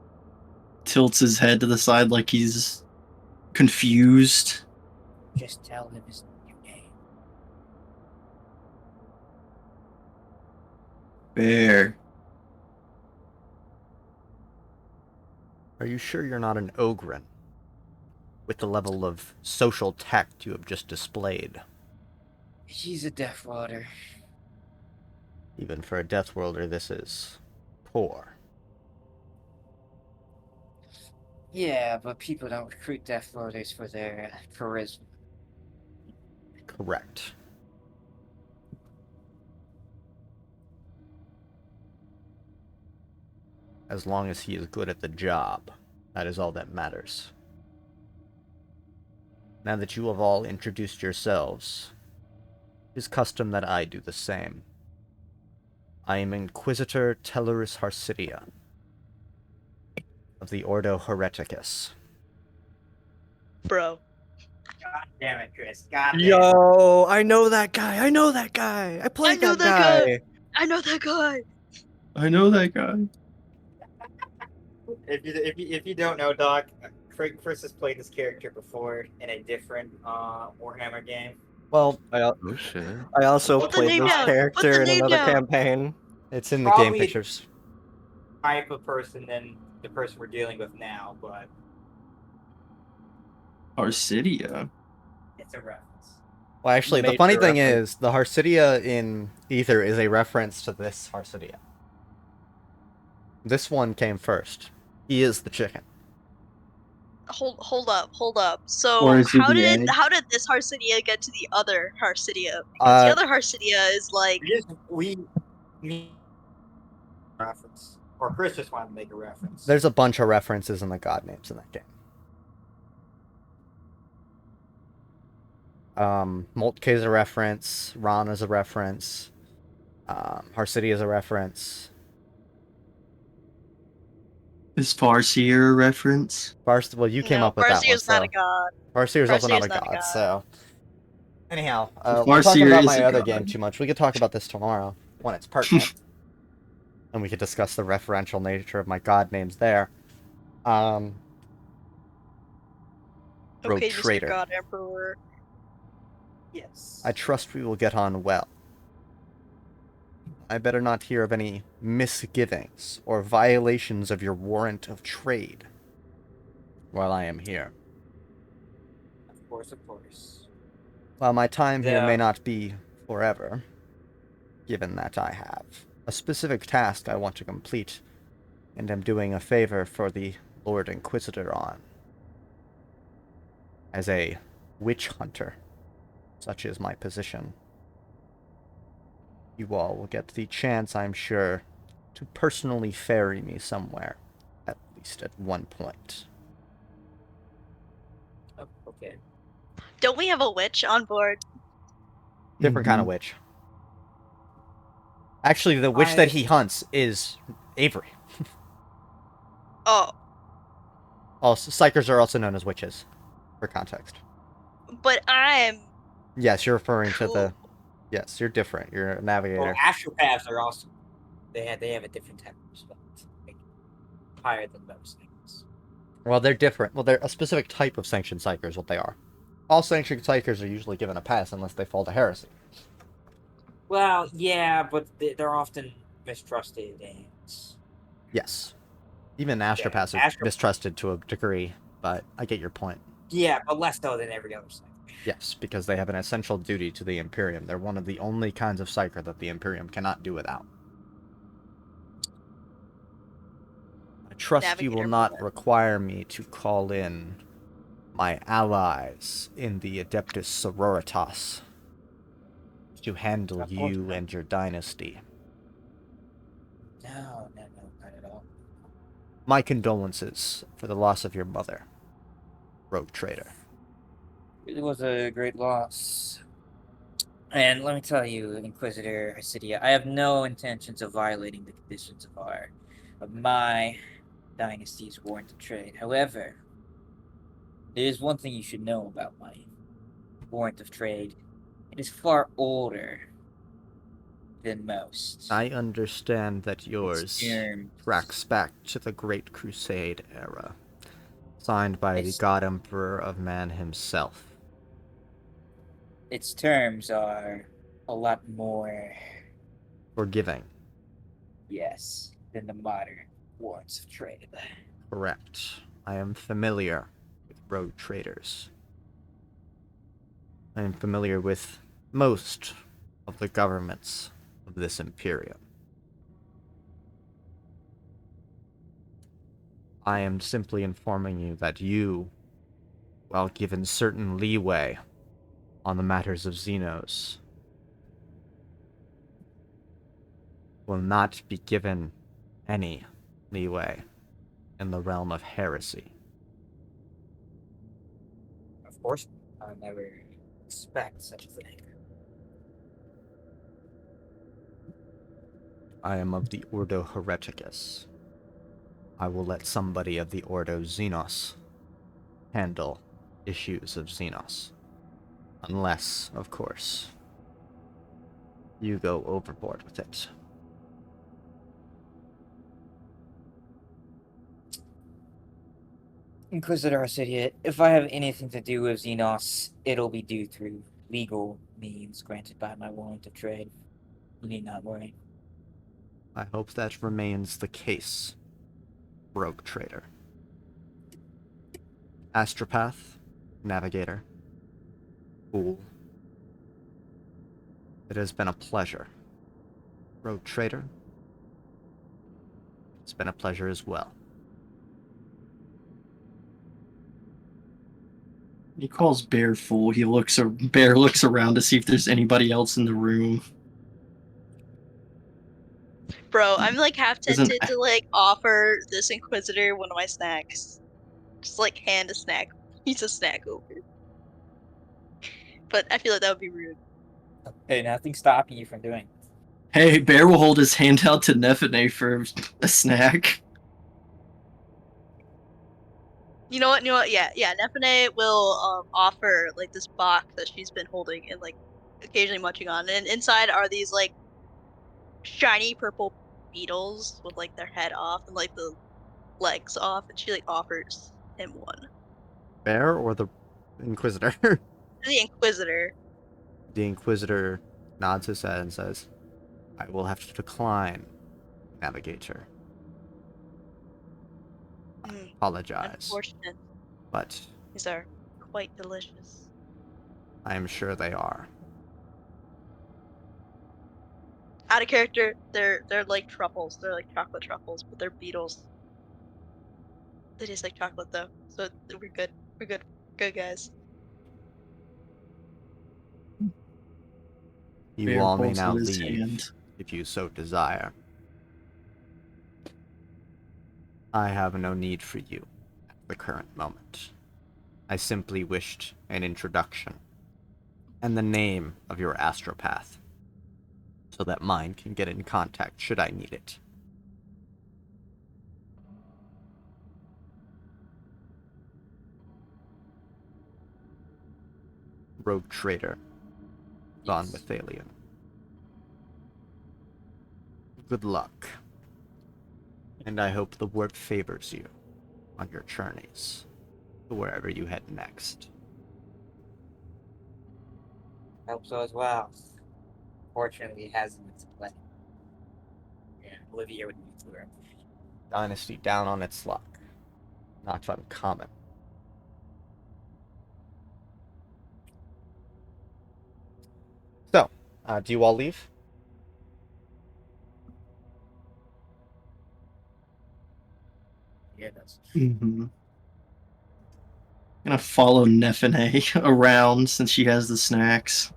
tilts his head to the side like he's confused. Just tell him his new name. Bear. Are you sure you're not an Ogren? With the level of social tact you have just displayed. He's a Death Water. Even for a Death Worlder, this is poor. Yeah, but people don't recruit Death Warders for their charisma. Correct. As long as he is good at the job, that is all that matters. Now that you have all introduced yourselves, it is custom that I do the same. I am Inquisitor Tellerus Harsidia, of the Ordo Hereticus. Bro. God damn it, Chris. God damn it. Yo, I know that guy. I know that guy. I played know that that guy. guy. I know that guy. I know that guy. If you don't know, Doc, Chris has played this character before in a different Warhammer game. Well, Oh shit. I also Put the played name this down. Put the character in name another down. campaign. it's in the game Probably- pictures. Type of person than the person we're dealing with now, but Arsidia. it's a reference. Well, actually, the Major funny thing reference. is, the Harsidia in Ether is a reference to this Harsidia. This one came first. He is the chicken. Hold up. So Or is he how the did egg? how did this Harsidia get to the other Harsidia? Because the other Harsidia is like We reference, or Chris just wanted to make a reference. There's a bunch of references in the god names in that game. Moltke is a reference. Ron is a reference. Harsidia is a reference. Is Farseer a reference? Well, you came no, up with that one. Farseer's not So. a god. Farseer is also not Farseer's a not a god, god. so Anyhow, So we're far, talking Seer about is my a other god. game too much. We could talk about this tomorrow when it's pertinent. And we could discuss the referential nature of my god names there. Rogue Okay, Mr. Traitor. God Emperor. Yes. I trust we will get on well. I better not hear of any misgivings or violations of your warrant of trade while I am here. Of course, of course. While my time here may The- not be forever, given that I have a specific task I want to complete, and am doing a favor for the Lord Inquisitor on. As a witch hunter, such is my position. You all will get the chance, I'm sure, to personally ferry me somewhere, at least at one point. Oh, okay. Don't we have a witch on board? Different kind of Mhm. witch. Actually, the witch that he hunts is Avery. Oh, Also, psychers are also known as witches, for context. but I'm Yes, you're referring to cool. the... Yes, you're different. You're a Well, navigator. astropaths are also they have a different type of respect, like, higher than most things. Well, they're different. Well, they're a specific type of sanctioned psyker is what they are. All sanctioned psykers are usually given a pass unless they fall to heresy. Well, yeah, but they're often mistrusted and Yes. Even astropaths are Astro- mistrusted to a degree, but I get your point. yeah, but less so than every other site. Yes, because they have an essential duty to the Imperium. They're one of the only kinds of psyker that the Imperium cannot do without. I trust you will Navigator not movement. require me to call in my allies in the Adeptus Sororitas to handle Of course you not. and your dynasty. No, not at all. My condolences for the loss of your mother, rogue traitor. It was a great loss. And let me tell you, Inquisitor Hasidia, I have no intentions of violating the conditions of my dynasty's warrant of trade. However, there is one thing you should know about my warrant of trade. It is far older than most. I understand that yours terms- tracks back to the Great Crusade era, signed by the It's- God Emperor of Man himself. Its terms are a lot more, Forgiving. yes, than the modern warrants of trade. Correct. I am familiar with rogue traders. I am familiar with most of the governments of this Imperium. I am simply informing you that you, while given certain leeway on the matters of Xenos, will not be given any leeway in the realm of heresy. Of course, I never expect such a thing. I am of the Ordo Hereticus. I will let somebody of the Ordo Xenos handle issues of Xenos. Unless, of course, you go overboard with it. Inquisitor Arcidia, if I have anything to do with Xenos, it'll be due through legal means granted by my warrant of trade. You need not worry. I hope that remains the case, rogue trader. Astropath, navigator, fool. It has been a pleasure. Rogue trader, it's been a pleasure as well. He calls Bear fool. Bear looks around to see if there's anybody else in the room. Bro, I'm like half Isn't- tempted to like offer this Inquisitor one of my snacks. Just like hand a snack. He's a snack over. But I feel like that would be rude. Hey, nothing's stopping you from doing it. Hey, Bear will hold his hand out to Nephinae for a snack. You know what? You know what? Yeah, yeah. Nephinae will offer like this box that she's been holding and like occasionally munching on, and inside are these like shiny purple beetles with like their head off and like the legs off, and she like offers him one. Bear or the Inquisitor? The Inquisitor. The Inquisitor nods his head and says, I will have to decline, Navigator. Apologize. Unfortunate. But These are quite delicious. I am sure they are. Out of character, they're like truffles. They're like chocolate truffles, but they're beetles. They taste like chocolate though, so we're good. We're good. Good guys. You Bear all may holds now out his leave, hand. if you so desire. I have no need for you at the current moment. I simply wished an introduction and the name of your astropath, so that mine can get in contact should I need it. Rogue Trader, Von Wythalian. Good luck, and I hope the warp favors you on your journeys to wherever you head next. Hope so as well. Fortunately, it hasn't been play. Yeah, Olivier would be through. Dynasty down on its luck. Not uncommon. So, do you all leave? Yeah, that's. Mm-hmm. Gonna follow Nephinae around since she has the snacks.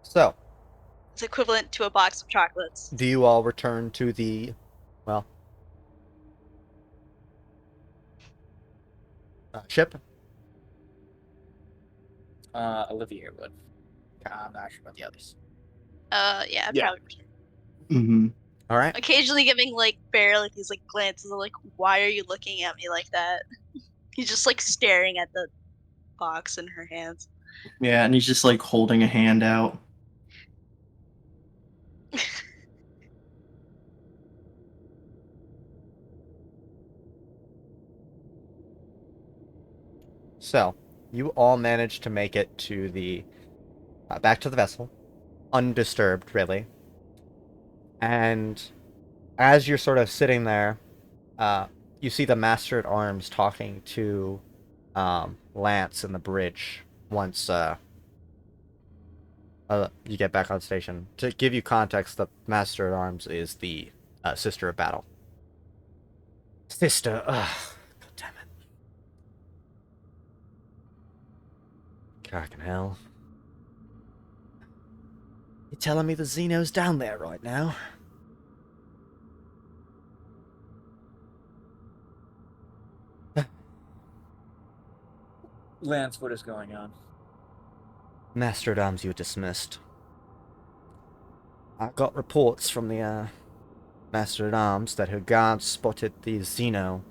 So, It's equivalent to a box of chocolates. do you all return to the, well, ship? Olivier would. I'm not sure about the others. Yeah, I'd Yeah. probably return. Mm-hmm. All right. Occasionally giving like Bear like these like glances of like, why are you looking at me like that? He's just like staring at the box in her hands. Yeah, and he's just like holding a hand out. So, you all managed to make it to the, back to the vessel, undisturbed, really. And as you're sort of sitting there, you see the Master at Arms talking to Lance in the bridge once you get back on station. To give you context, the Master at Arms is the Sister of Battle. Sister, ugh, god damn it. Fucking hell. You telling me the Xeno's down there right now? Lance, what is going on? Master at Arms, you were dismissed. I got reports from the Master at Arms that her guards spotted the Xeno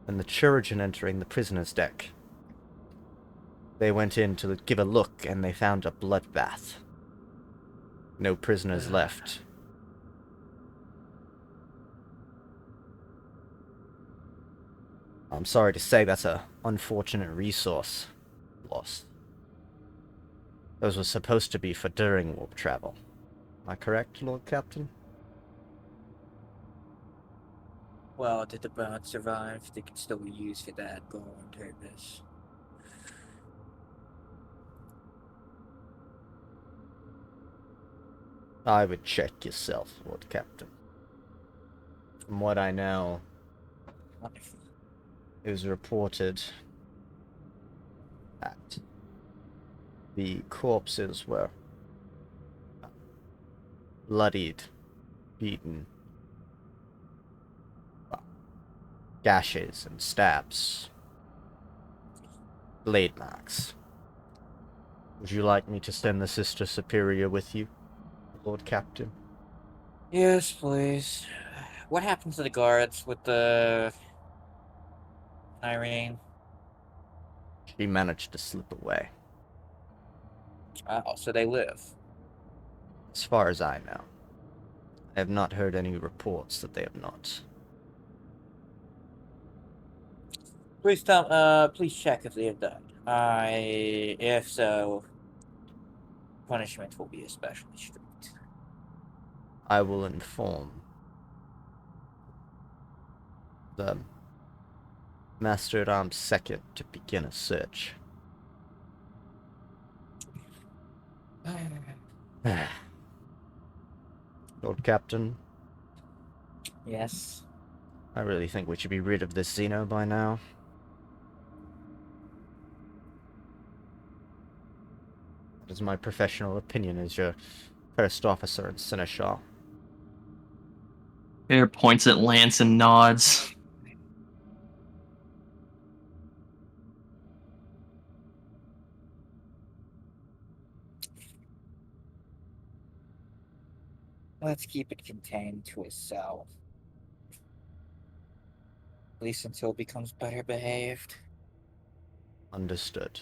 and the Chirurgeon entering the prisoner's deck. They went in to give a look and they found a bloodbath. No prisoners left. I'm sorry to say that's a unfortunate resource lost. Those were supposed to be for during warp travel. Am I correct, Lord Captain? Well, did the bones survive? They can still be used for that goal and purpose. I would check yourself, Lord Captain. From what I know, Wonderful. it was reported that the corpses were bloodied, beaten, gashes and stabs, blade marks. Would you like me to send the Sister Superior with you, Lord Captain? Yes, please. What happened to the guards with the Irene. She managed to slip away, Oh, so they live. as far as I know. I have not heard any reports that they have not. Please please check if they have died. If so, punishment will be especially strict. I will inform the Master at Arms Second to begin a search. Lord Captain, Yes. I really think we should be rid of this Xeno by now. That is my professional opinion as your first officer and seneschal. Bear points at Lance and nods. Let's keep it contained to a cell. At least until it becomes better behaved. Understood.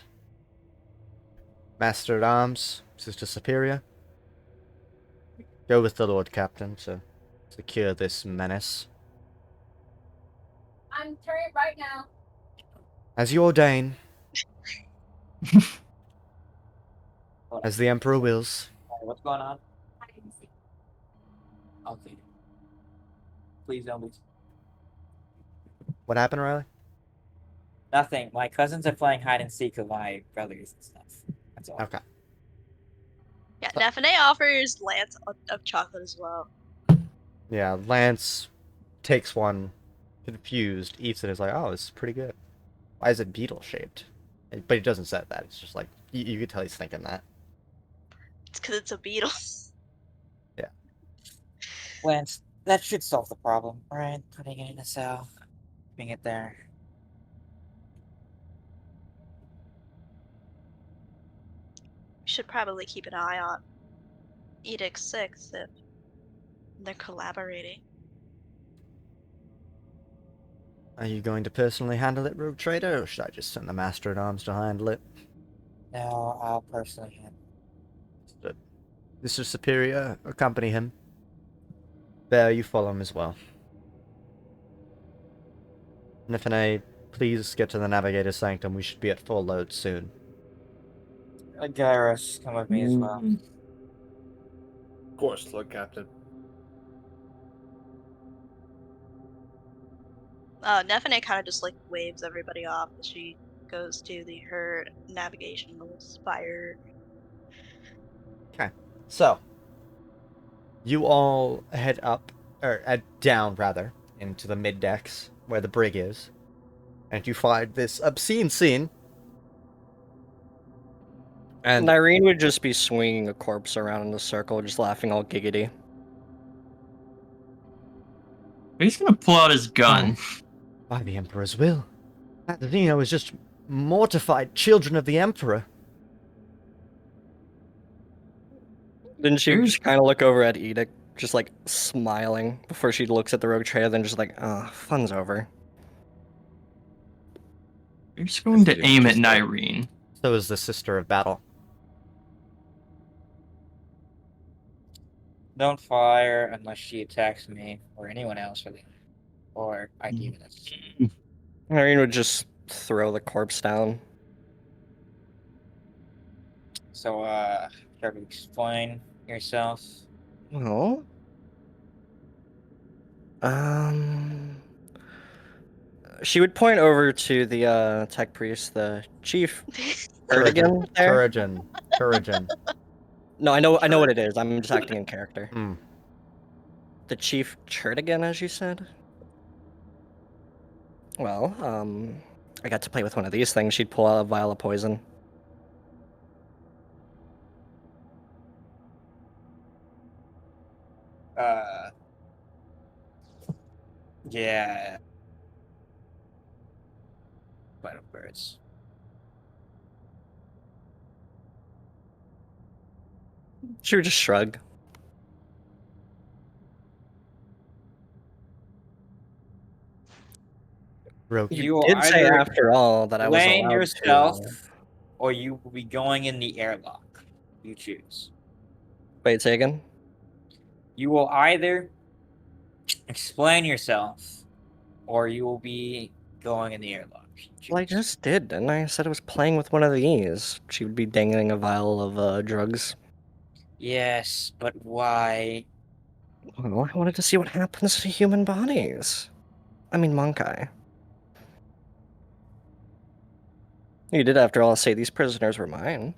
Master at Arms, Sister Superior, go with the Lord Captain to secure this menace. I'm turning right now. As you ordain, as the Emperor wills. What's going on? Okay. Please don't be. What happened, Riley? Nothing. My cousins are playing hide and seek with my brothers and stuff. That's all. Okay. Yeah, Nephinae offers Lance of chocolate as well. Yeah, Lance takes one, confused, eats it, and is like, oh, this is pretty good. Why is it beetle shaped? But he doesn't say that. It's just like, you can tell he's thinking that. It's because it's a beetle. Yeah. Lance, that should solve the problem, right? Putting it in a cell, keeping it there. We should probably keep an eye on Edict 6 if they're collaborating. Are you going to personally handle it, Rogue Trader, or should I just send the Master at Arms to handle it? No, I'll personally handle Good. Mr. Superior, accompany him. There, you follow him as well. Nephinae, please get to the Navigator's Sanctum. We should be at full load soon. Gyros, come with me as well. Of course, Lord Captain. Nephinae kind of just like waves everybody off as she goes to her navigational spire. Okay, so you all head up, or down rather, into the mid decks where the brig is, and you find this obscene scene. And Irene would just be swinging a corpse around in a circle, just laughing all giggity. He's gonna pull out his gun. by the Emperor's will, that Xeno is just mortified children of the Emperor. Then she just kind of look over at Edict, just like smiling before she looks at the rogue trader, then just like, fun's over. You're just going to Dude, aim at just like- Nyreen. So is the Sister of Battle. Don't fire unless she attacks me or anyone else, really. Or I give it. Irene would just throw the corpse down. So, care to explain yourself? Well, she would point over to the tech priest, the chief. Erdogan there? Couragean. No, I know what it is. I'm just acting in character. Hmm. The chief Chertigan, as you said. Well, I got to play with one of these things. She'd pull out a vial of poison. Yeah. But of birds. She would just shrug. Rogue. You will did say either after all that I was explain allowed yourself, to. or you will be going in the airlock. You choose. Wait, say again? You will either explain yourself, or you will be going in the airlock. You Well, I choose. just did, didn't I? I said I was playing with one of these. She would be dangling a vial of drugs. Yes, but why? Well, I wanted to see what happens to human bodies. I mean, Monkai. You did, after all, say these prisoners were mine.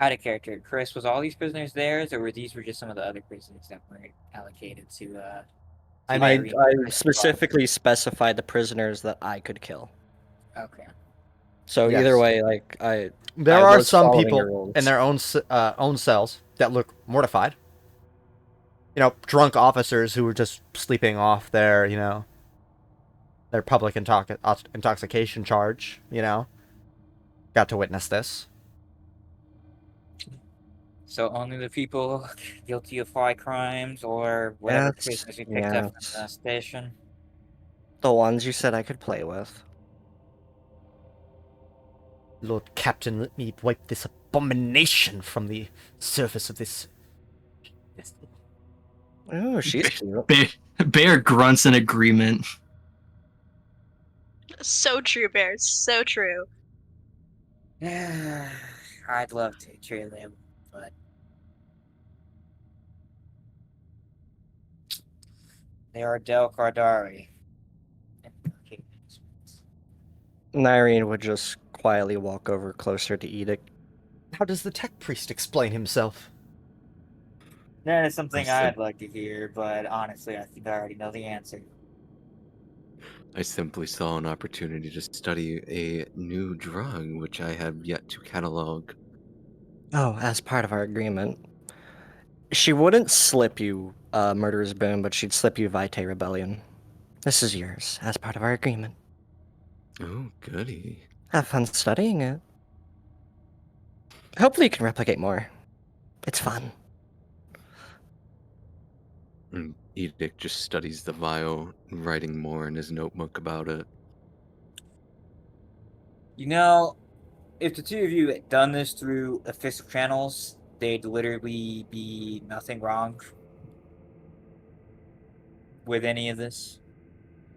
Out of character, Chris, was all these prisoners theirs, or were these just some of the other prisoners that were allocated to I I, mean, I specifically specified the prisoners that I could kill. Okay. So Yes. either way, like there I are was some following your people rules. in their own cells that look mortified. You know, drunk officers who were just sleeping off their, you know, their public intoxication charge. You know, got to witness this. So only the people guilty of high crimes or whatever Yes, prisoners we picked up from yes. the station. The ones you said I could play with. Lord Captain, let me wipe this abomination from the surface of this. Oh, she's cute. Bear grunts in agreement. So true, Bear. So true. I'd love to truly, but they are Del Cardari. Nyrene would just quietly walk over closer to Edict. How does the tech priest explain himself? That is something I I'd like to hear, but honestly, I think I already know the answer. I simply saw an opportunity to study a new drug which I have yet to catalog. Oh, as part of our agreement. She wouldn't slip you Murderer's Boon, but she'd slip you Vitae Rebellion. This is yours, as part of our agreement. Oh, goody. Have fun studying it. Hopefully you can replicate more. It's fun. And Edict just studies the vial, writing more in his notebook about it. You know, if the two of you had done this through official channels, they'd literally be nothing wrong with any of this.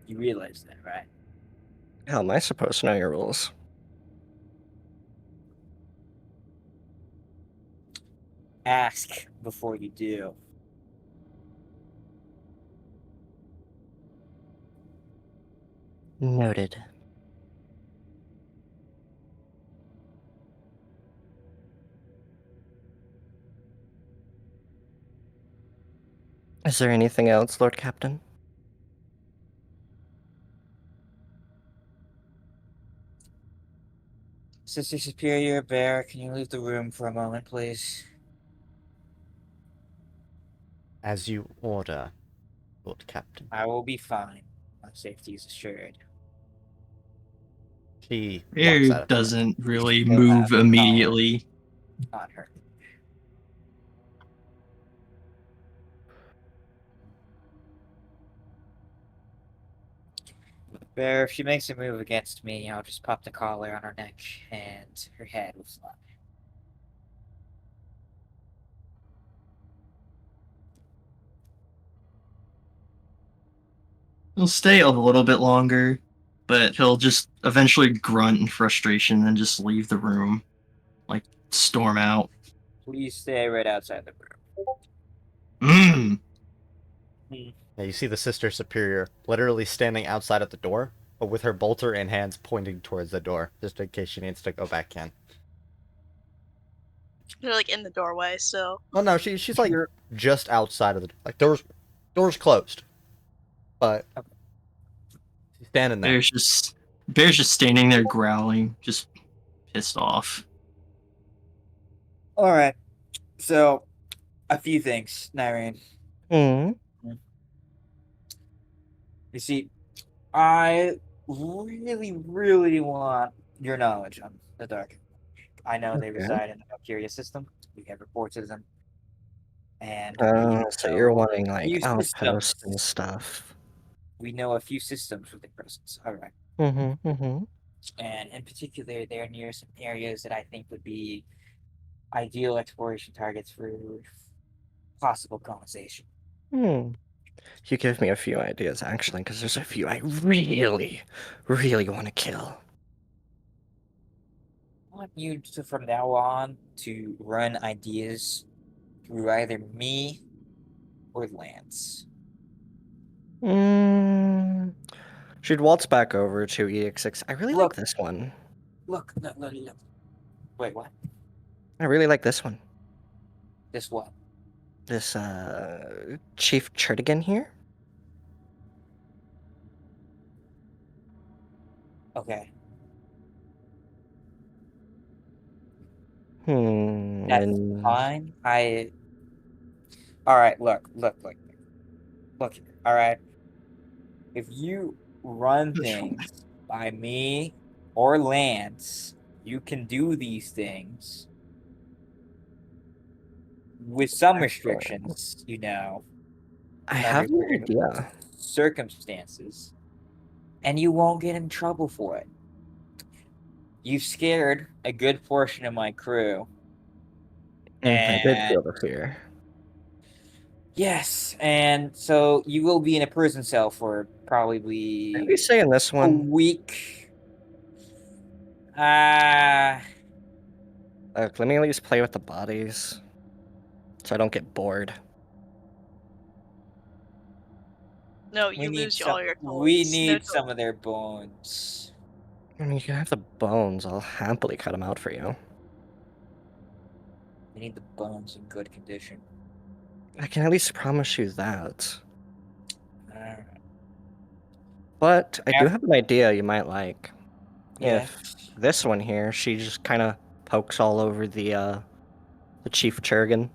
You realize that, right? How am I supposed to know your rules? Ask before you do. Noted. Is there anything else, Lord Captain? Sister Superior, Bear, can you leave the room for a moment, please? As you order, Lord Captain. I will be fine. My safety is assured. She walks Bear out of the room. doesn't really Still move have the immediately. Not her. Bear, if she makes a move against me, I'll just pop the collar on her neck and her head will fly. He'll stay a little bit longer, but he'll just eventually grunt in frustration and just leave the room. Like, storm out. Please stay right outside the room. Mmm. Yeah, you see the Sister Superior literally standing outside at the door, but with her bolter in hands pointing towards the door, just in case she needs to go back in. They're like in the doorway, so Well, no, she's like You're- just outside of the like doors closed, but she's standing there. Bear's just standing there growling, just pissed off. All right. So, a few things, Nyrene. Hmm. You see, I really, really want your knowledge on the Dark. I know they Okay. reside in the Valkyria system. We have reports of them. And So you're wanting few like outposts and systems. stuff. We know a few systems with their presence. All right. Mm-hmm. And in particular, they're near some areas that I think would be ideal exploration targets for possible colonization. You give me a few ideas actually, because there's a few I really, really want to kill. I want you to, from now on, to run ideas through either me or Lance. She'd waltz back over to EX6. I really like Look. this one. Look. Wait, what? I really like this one. This what? This Chief Chertigan here. Okay. That's And fine. All right. Look. Here. All right. If you run things by me or Lance, you can do these things with some restrictions, I have under an certain idea. circumstances, and you won't get in trouble for it. You've scared a good portion of my crew. I did And feel the fear. yes, and so you will be in a prison cell for Are probably we saying this a one? week. Let me at least play with the bodies, so I don't get bored. No, we you need lose some. all your We toys. No need some of their bones. I mean, you can have the bones. I'll happily cut them out for you. We need the bones in good condition. I can at least promise you that. Alright. But I do Yeah. have an idea you might like. Yeah. If this one here, she just kind of pokes all over the Chief Churgan.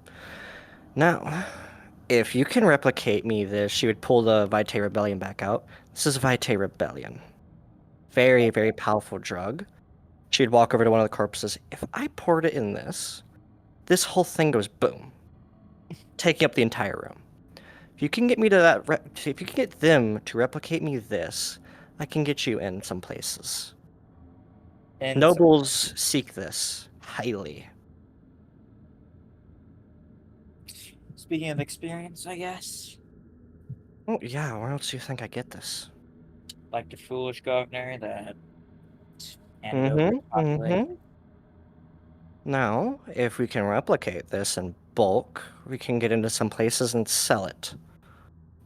Now, if you can replicate me this, she would pull the Vitae Rebellion back out. This is Vitae Rebellion. Very, very powerful drug. She'd walk over to one of the corpses. If I poured it in this whole thing goes boom, taking up the entire room. If you can get me to that, if you can get them to replicate me this, I can get you in some places. And Nobles seek this highly. speaking of experience, I guess, Oh yeah, where else do you think I get this? like the foolish governor that handed over the population. Now, if we can replicate this in bulk, we can get into some places and sell it.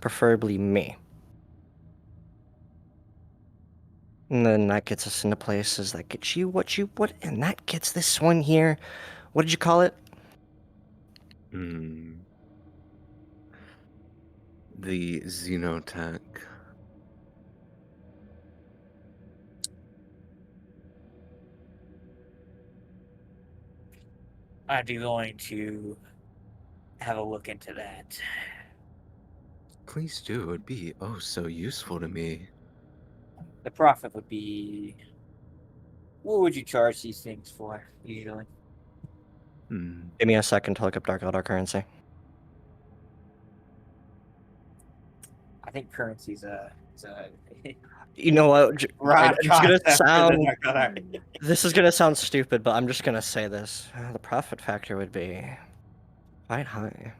Preferably me. And then that gets us into places that get you what, and that gets this one here. What did you call it? The Xenotech. I'd be willing to have a look into that. Please do. It'd be oh so useful to me. The profit would be. What would you charge these things for usually? Give me a second to look up Dark Eldar currency. I think currency's a You know what? It's gonna sound. sound. This is gonna sound stupid, but I'm just gonna say this. The profit factor would be quite high.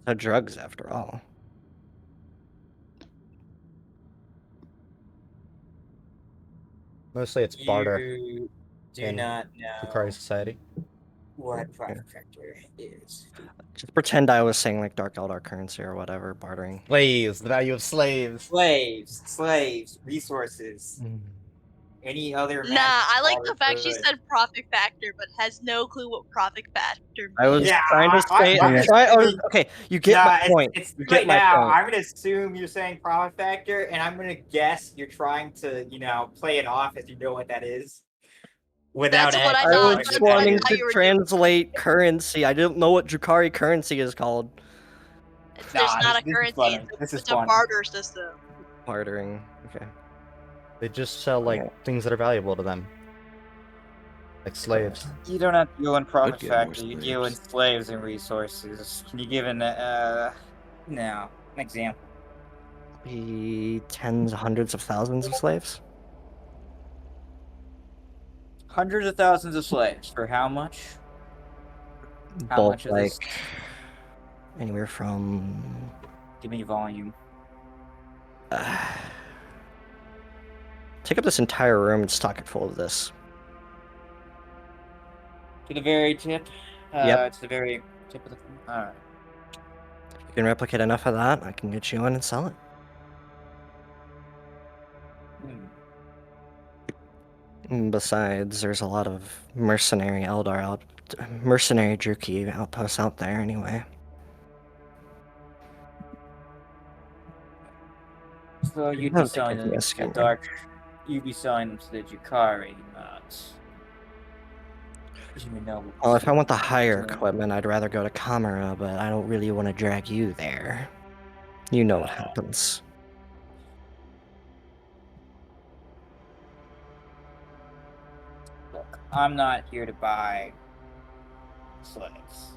They're drugs, after all. Mostly it's barter You do in not know Drukhari society. what profit factor is. Just pretend I was saying like Dark Eldar currency or whatever, bartering. Slaves, the value of slaves. Slaves, resources. Any other Nah, I like the matter fact she good. said profit factor, but has no clue what profit factor means. I was Yeah, trying to say. I'm Okay, you get my point. It's You right get my now. point. I'm gonna assume you're saying profit factor, and I'm gonna guess you're trying to, play it off as you know what that is. Without That's what I I thought. was That's what I wanting thought to you were doing. translate currency. I didn't know what Drukhari currency is called. There's not a this is currency. funny. This is It's a funny. barter system. Bartering. Okay. They just sell like Yeah. things that are valuable to them. Like slaves. You don't have to deal in profit get more factor. You deal in slaves. slaves and resources. Can you give an no an example? Be tens, hundreds of thousands of slaves. Hundreds of thousands of slaves for how much? How Bulk much of like this? anywhere from Give me volume. take up this entire room and stock it full of this. To the very tip. Yep. To the very tip of the. All right. If you can replicate enough of that, I can get you in and sell it. Besides, there's a lot of mercenary mercenary Druki outposts out there anyway. So you'd be Have to selling give me them a to the skimmer. dark. You'd be selling them to the Jukari, not. Well, if I want the higher equipment, I'd rather go to Kamara, but I don't really want to drag you there. You know what happens. Look, I'm not here to buy slaves.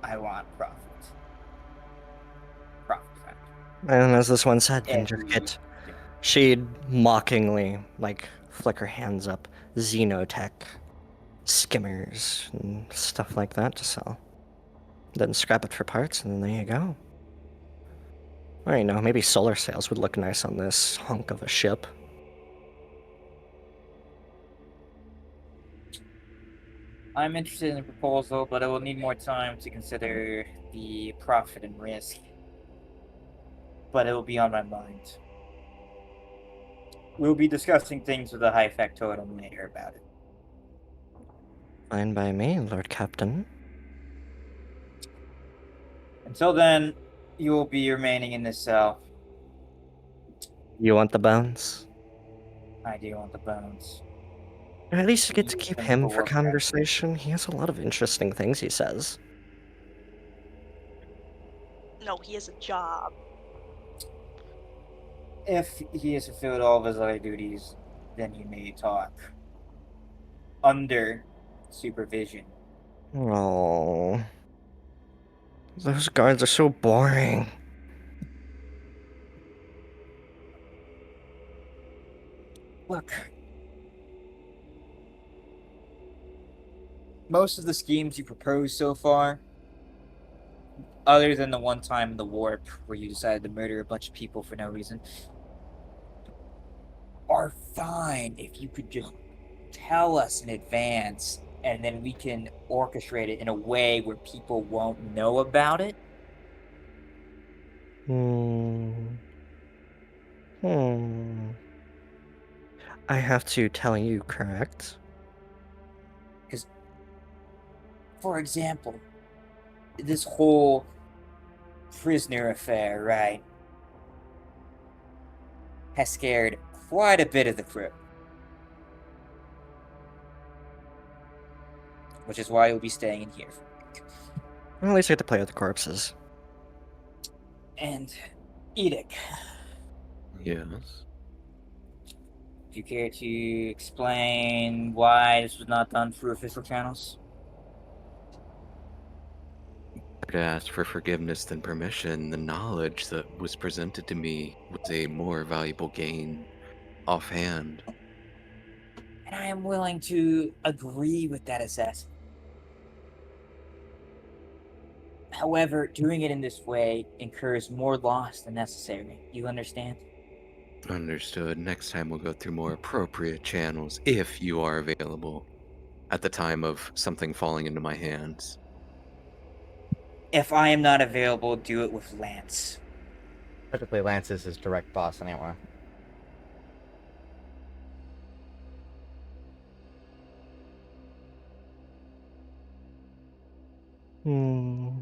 I want profit. Profit factor. And as this one said, then just Every- get. She'd mockingly, like, flick her hands up. Xenotech, skimmers, and stuff like that to sell. Then scrap it for parts, and then there you go. I don't know, maybe solar sails would look nice on this hunk of a ship. I'm interested in the proposal, but I will need more time to consider the profit and risk. But it will be on my mind. We'll be discussing things with a high factotum later about it. Fine by me, Lord Captain. Until then, you will be remaining in this cell. You want the bones? I do want the bones. Or at least you get Use to keep them him for for work conversation. He has a lot of interesting things he says. No, he has a job. If he has fulfilled all of his other duties, then he may talk. Under supervision. Oh, those guards are so boring. Look. Most of the schemes you proposed so far, other than the one time in the warp where you decided to murder a bunch of people for no reason, are fine if you could just tell us in advance and then we can orchestrate it in a way where people won't know about it. I have to tell you, correct? Because, for example, this whole prisoner affair, right, has scared quite a bit of the crew. Which is why you'll be staying in here. Well, at least I get to play with the corpses. And Edic, Yes. do you care to explain why this was not done through official channels? I'd ask for forgiveness than permission. The knowledge that was presented to me was a more valuable gain offhand. And I am willing to agree with that assessment. However, doing it in this way incurs more loss than necessary. You understand? Understood. Next time we'll go through more appropriate channels if you are available at the time of something falling into my hands. If I am not available, do it with Lance. Typically, Lance is his direct boss anyway. Hmm.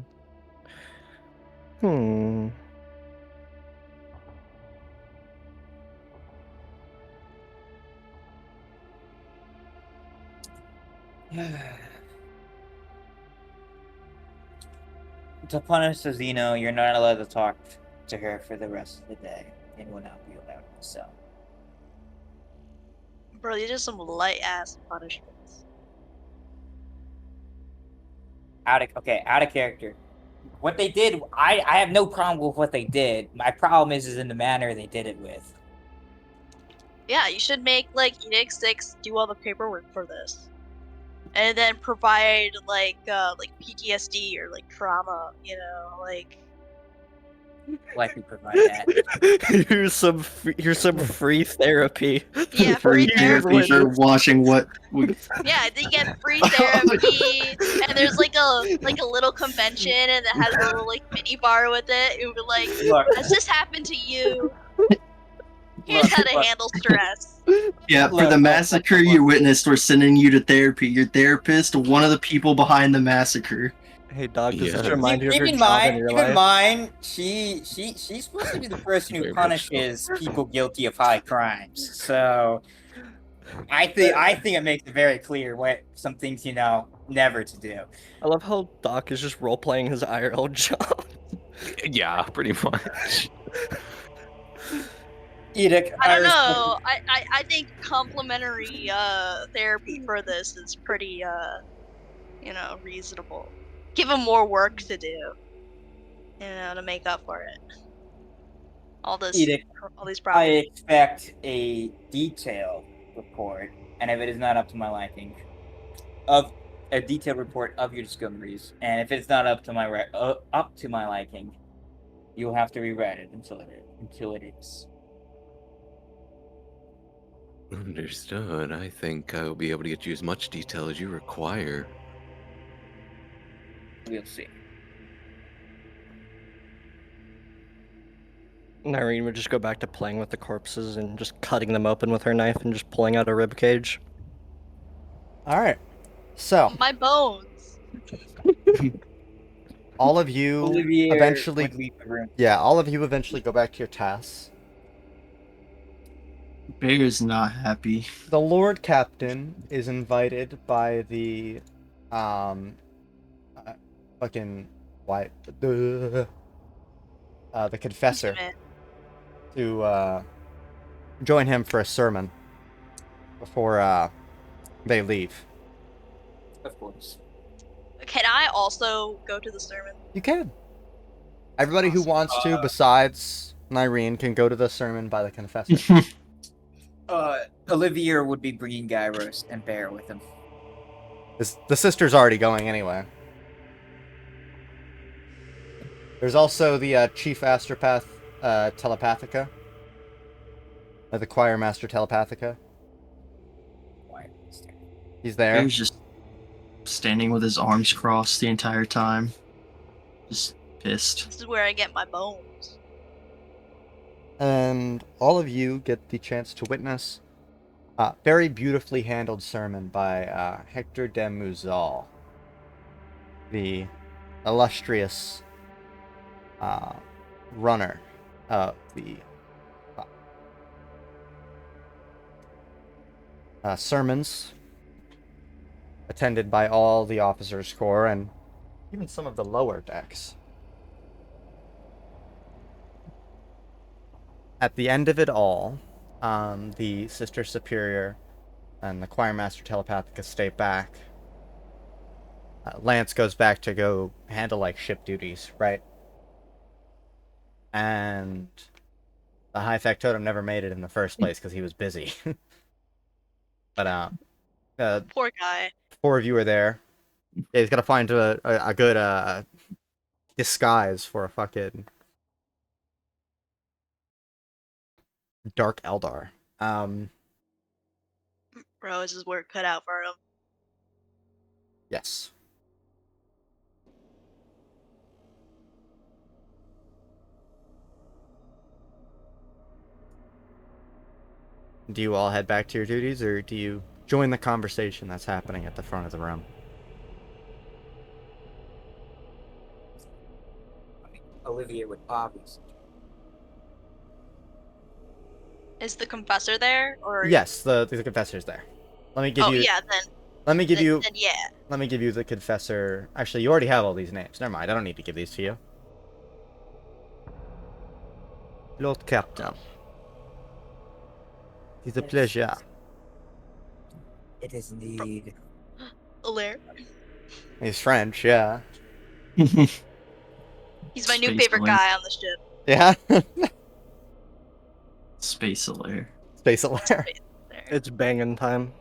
Hmm. To punish Zeno, you're not allowed to talk to her for the rest of the day and will not be allowed in the cell. Bro, these are some light ass punishments. out of character. What they did, I have no problem with what they did. My problem is in the manner they did it with. Yeah, you should make like Edict 6 do all the paperwork for this. And then provide like PTSD or like trauma, you know, like Likely provide that. here's some free therapy. Yeah, for free you Therapy for witness. watching what we. yeah, they get free therapy and there's like a little convention and it has a little like mini bar with it. It would be like, Look, has this happened to you? Here's how to look. handle stress. Yeah, for Look, the look, massacre look. you witnessed, we're sending you to therapy. Your therapist, one of the people behind the massacre. Hey dog, does this Yeah. remind you of Keep your in job in mind, your keep in life? mind, she's supposed to be the person who Very much so. punishes people guilty of high crimes. So I think it makes it very clear what some things never to do. I love how Doc is just role playing his IRL job. Yeah, pretty much. Edict, I don't respect- know. I think complimentary therapy for this is pretty reasonable. Give him more work to do, to make up for it. All Edict, these I problems. expect a detailed report, and if it is not up to my liking, of a detailed report of your discoveries, and if it's not up to my liking, you'll have to rewrite it until it is. Understood. I think I will be able to get you as much detail as you require. We'll see. And Irene would just go back to playing with the corpses and just cutting them open with her knife and just pulling out a rib cage. All right. So My bones. all of you Olivier eventually, would leave the room. all of you eventually go back to your tasks. Bear's not happy. The Lord Captain is invited by the, fucking why the confessor to join him for a sermon before they leave. Of course. Can I also go to the sermon? You can. Everybody who wants to, besides Nyreen, can go to the sermon by the confessor. Olivier would be bringing Gyros and Bear with him. The sister's already going anyway. There's also the chief astropath telepathica. The choir master telepathica. He's there. Bear's just standing with his arms crossed the entire time. Just pissed. This is where I get my bones. And all of you get the chance to witness a very beautifully handled sermon by Hector de Muzal, the illustrious runner of the sermons, attended by all the officers' corps and even some of the lower decks. At the end of it all, the Sister Superior and the Choir Master Telepathica stay back. Lance goes back to go handle, like, ship duties, right? And the High Factotum never made it in the first place because he was busy. But, Poor guy. 4 of you are there. Yeah, he's got to find a good disguise for a fucking Dark Eldar. Bro, is his work cut out for him? Yes. Do you all head back to your duties, or do you join the conversation that's happening at the front of the room? Olivier would obviously. Is the confessor there, or? Yes, the confessor's there. Let me give Oh you. yeah, then. Let me give you. Then yeah. Let me give you the confessor. Actually, you already have all these names. Never mind. I don't need to give these to you. Lord Captain. It's a pleasure. It is indeed. Alaire. He's French, yeah. He's my new Space favorite alert. guy on the ship. Yeah. Space alert. Space alert. There. It's banging time.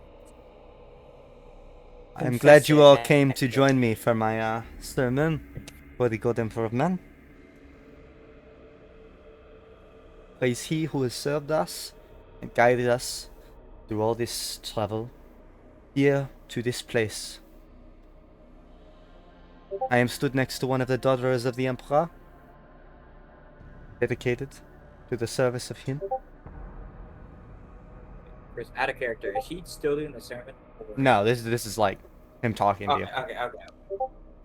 I'm glad you all Confessor came to Hector. join me for my sermon for the good Emperor of Men. Praise He who has served us and guided us through all this travel here to this place. I am stood next to one of the daughters of the Emperor, dedicated to the service of him. Chris, out of character. Is he still doing the sermon? Or- No, this is like him talking to you. Okay.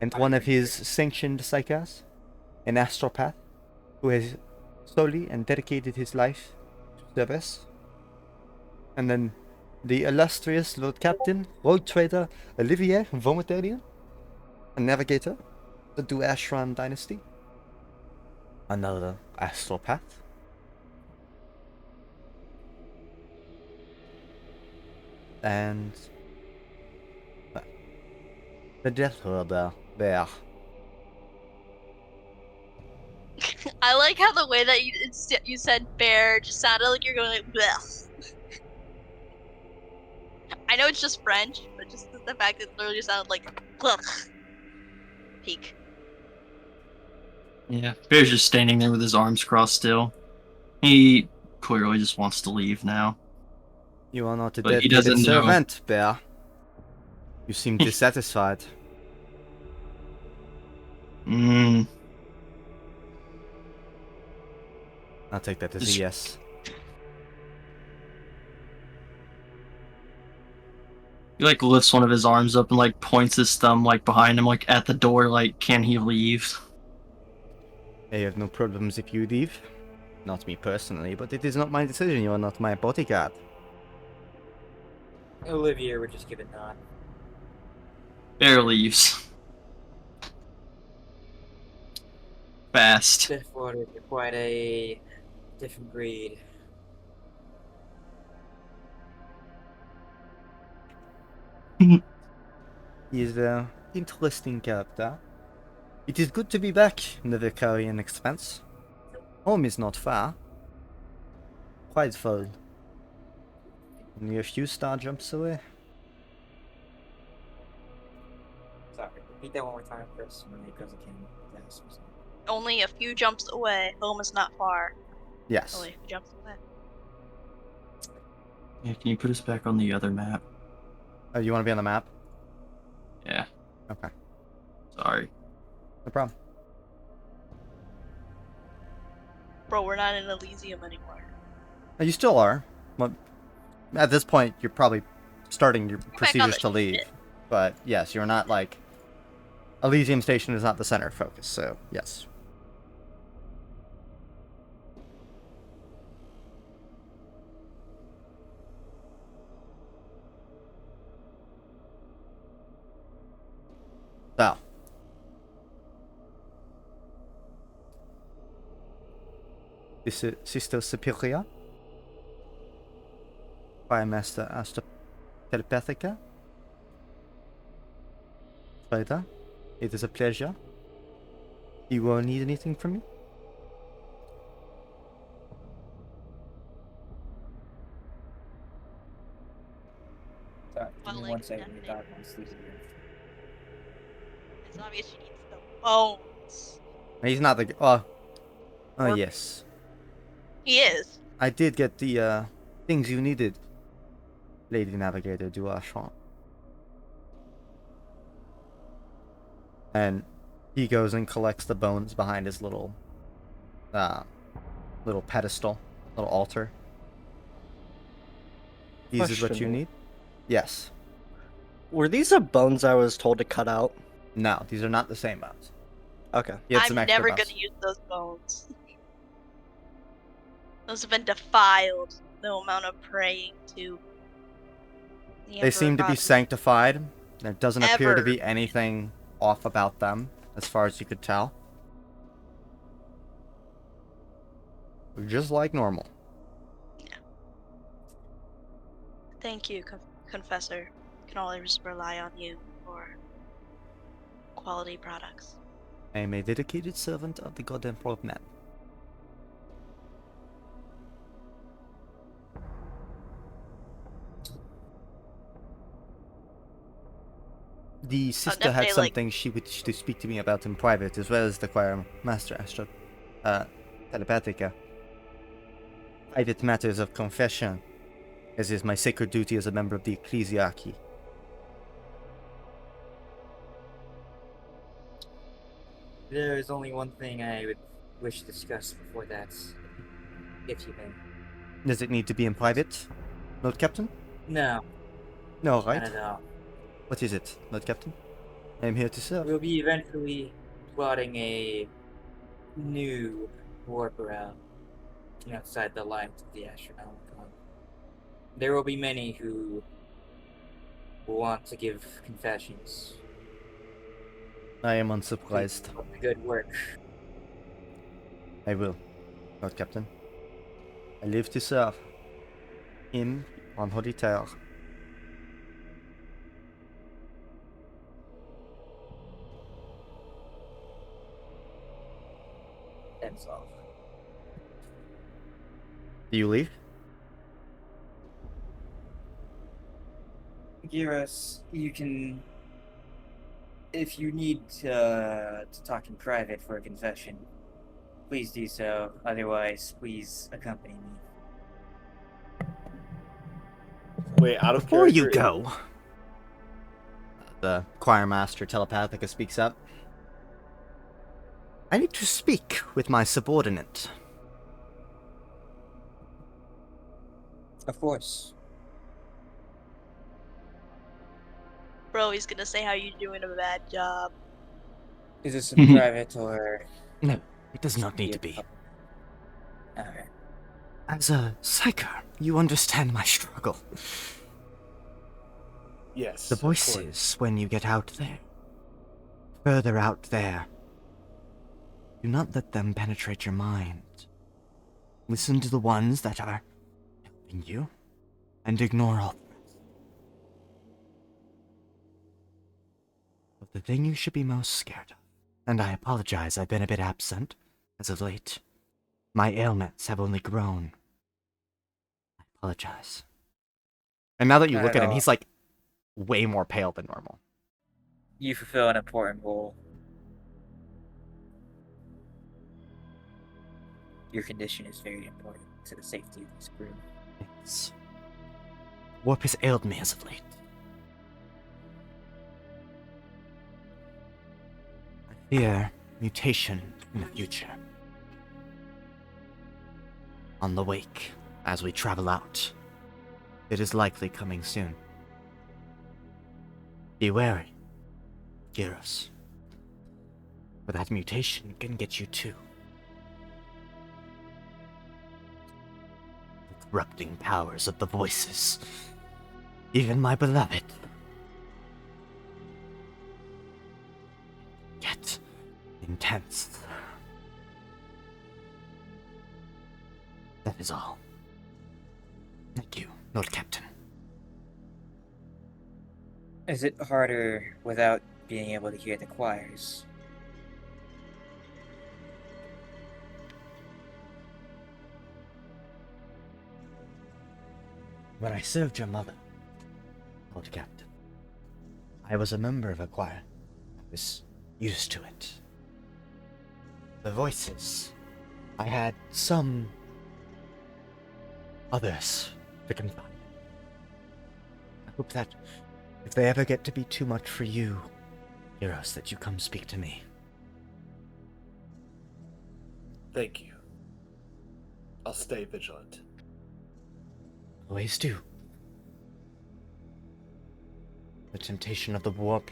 And one of his sanctioned psychers, an astropath, who has solely and dedicated his life to service. And then the illustrious Lord Captain, Rogue Trader Olivier Wythalian, a navigator of the Ashran dynasty. Another astropath. And the Death Herder there. I like how the way that you said bear just sounded like you're going like bleh. I know it's just French, but just the fact that it literally sounded like bleh. Peak. Yeah, Bear's just standing there with his arms crossed still. He clearly just wants to leave now. You are not a But he dedicated doesn't know. servant, Bear. You seem dissatisfied. Mm, I'll take that as a Just- yes. he like lifts one of his arms up and like points his thumb like behind him, like at the door, like can he leave? I have no problems if you leave. Not me personally, but it is not my decision. You are not my bodyguard. Olivier would just give a nod. Bear leaves. Fast. Therefore, you're quite a different breed. He is an interesting character. It is good to be back in the Vicarian Expanse. Home is not far. Quite far. Only a few star jumps away. Sorry, repeat that one more time, Chris, because it came. Only a few jumps away. Home is not far. Yes. Only a few jumps away. Yeah, can you put us back on the other map? Oh, you want to be on the map? Yeah. Okay. Sorry. No problem. Bro, we're not in Elysium anymore. You still are. Well, at this point, you're probably starting your back on procedures the to leave. ship. But yes, you're not like... Elysium Station is not the center of focus, so yes. So. This is Sister Superior. Fire Master Astra Telepathica. Trader, it is a pleasure. You won't need anything from me? Sorry, give me Well, one like, second. The definitely. dog wants to sleep again. It's obvious she needs the bones. He's not the... Oh, Or- yes. He is. I did get the things you needed, Lady Navigator du Ashran. And he goes and collects the bones behind his little pedestal, little altar. These is what you Question. need? Yes. Were these the bones I was told to cut out? No, these are not the same bones. Okay. He had I'm some extra never bones. gonna use those bones. Those have been defiled. No amount of praying to. The They Emperor seem to be God. sanctified. There doesn't appear to Ever. be anything off about them, as far as you could tell. Just like normal. Thank you, Confessor. Can always rely on you for quality products. I am a dedicated servant of the God Emperor of Men. The sister had Nephinae, something she wished to speak to me about in private, as well as the choir master Ashran. Telepathica. Private matters of confession, as is my sacred duty as a member of the ecclesiarchy. There is only one thing I would wish to discuss before that, if you may. Does it need to be in private, Lord Captain? No, No, not right? at all. What is it, Lord Captain? I am here to serve. We'll be eventually plotting a new warp around outside the lines of the Ashran. There will be many who will want to give confessions I am unsurprised. of the good work. I will, Lord Captain. I live to serve. In on Holy Terre. That's all. Do you leave? Gyros, you can, if you need to talk in private for a confession, please do so. Otherwise, please accompany me. Wait, out of Before you character. go, the choir master Telepathica speaks up. I need to speak with my subordinate. Of course. Bro, he's gonna say how you doing a bad job. Is this in private or? No, it does not need to be. Alright. As a psyker, you understand my struggle. Yes. The of course. voices when you get out there. Further out there. Do not let them penetrate your mind. Listen to the ones that are helping you, and ignore all the rest. But the thing you should be most scared of, and I apologize, I've been a bit absent as of late. My ailments have only grown. I apologize. And now that you Not look at at him, all. he's like way more pale than normal. You fulfill an important role. Your condition is very important to the safety of this group. Yes. Warp has ailed me as of late. I fear mutation in the future. On the wake, as we travel out. It is likely coming soon. Be wary, Gyros. For that mutation can get you too. The corrupting powers of the voices. Even my beloved. Yet intense. That is all. Thank you, Lord Captain. Is it harder without being able to hear the choirs? When I served your mother, Lord Captain, I was a member of a choir. I was used to it. The voices. I had some others to confide in. I hope that if they ever get to be too much for you, Gyros, that you come speak to me. Thank you. I'll stay vigilant. Always do. The temptation of the warp.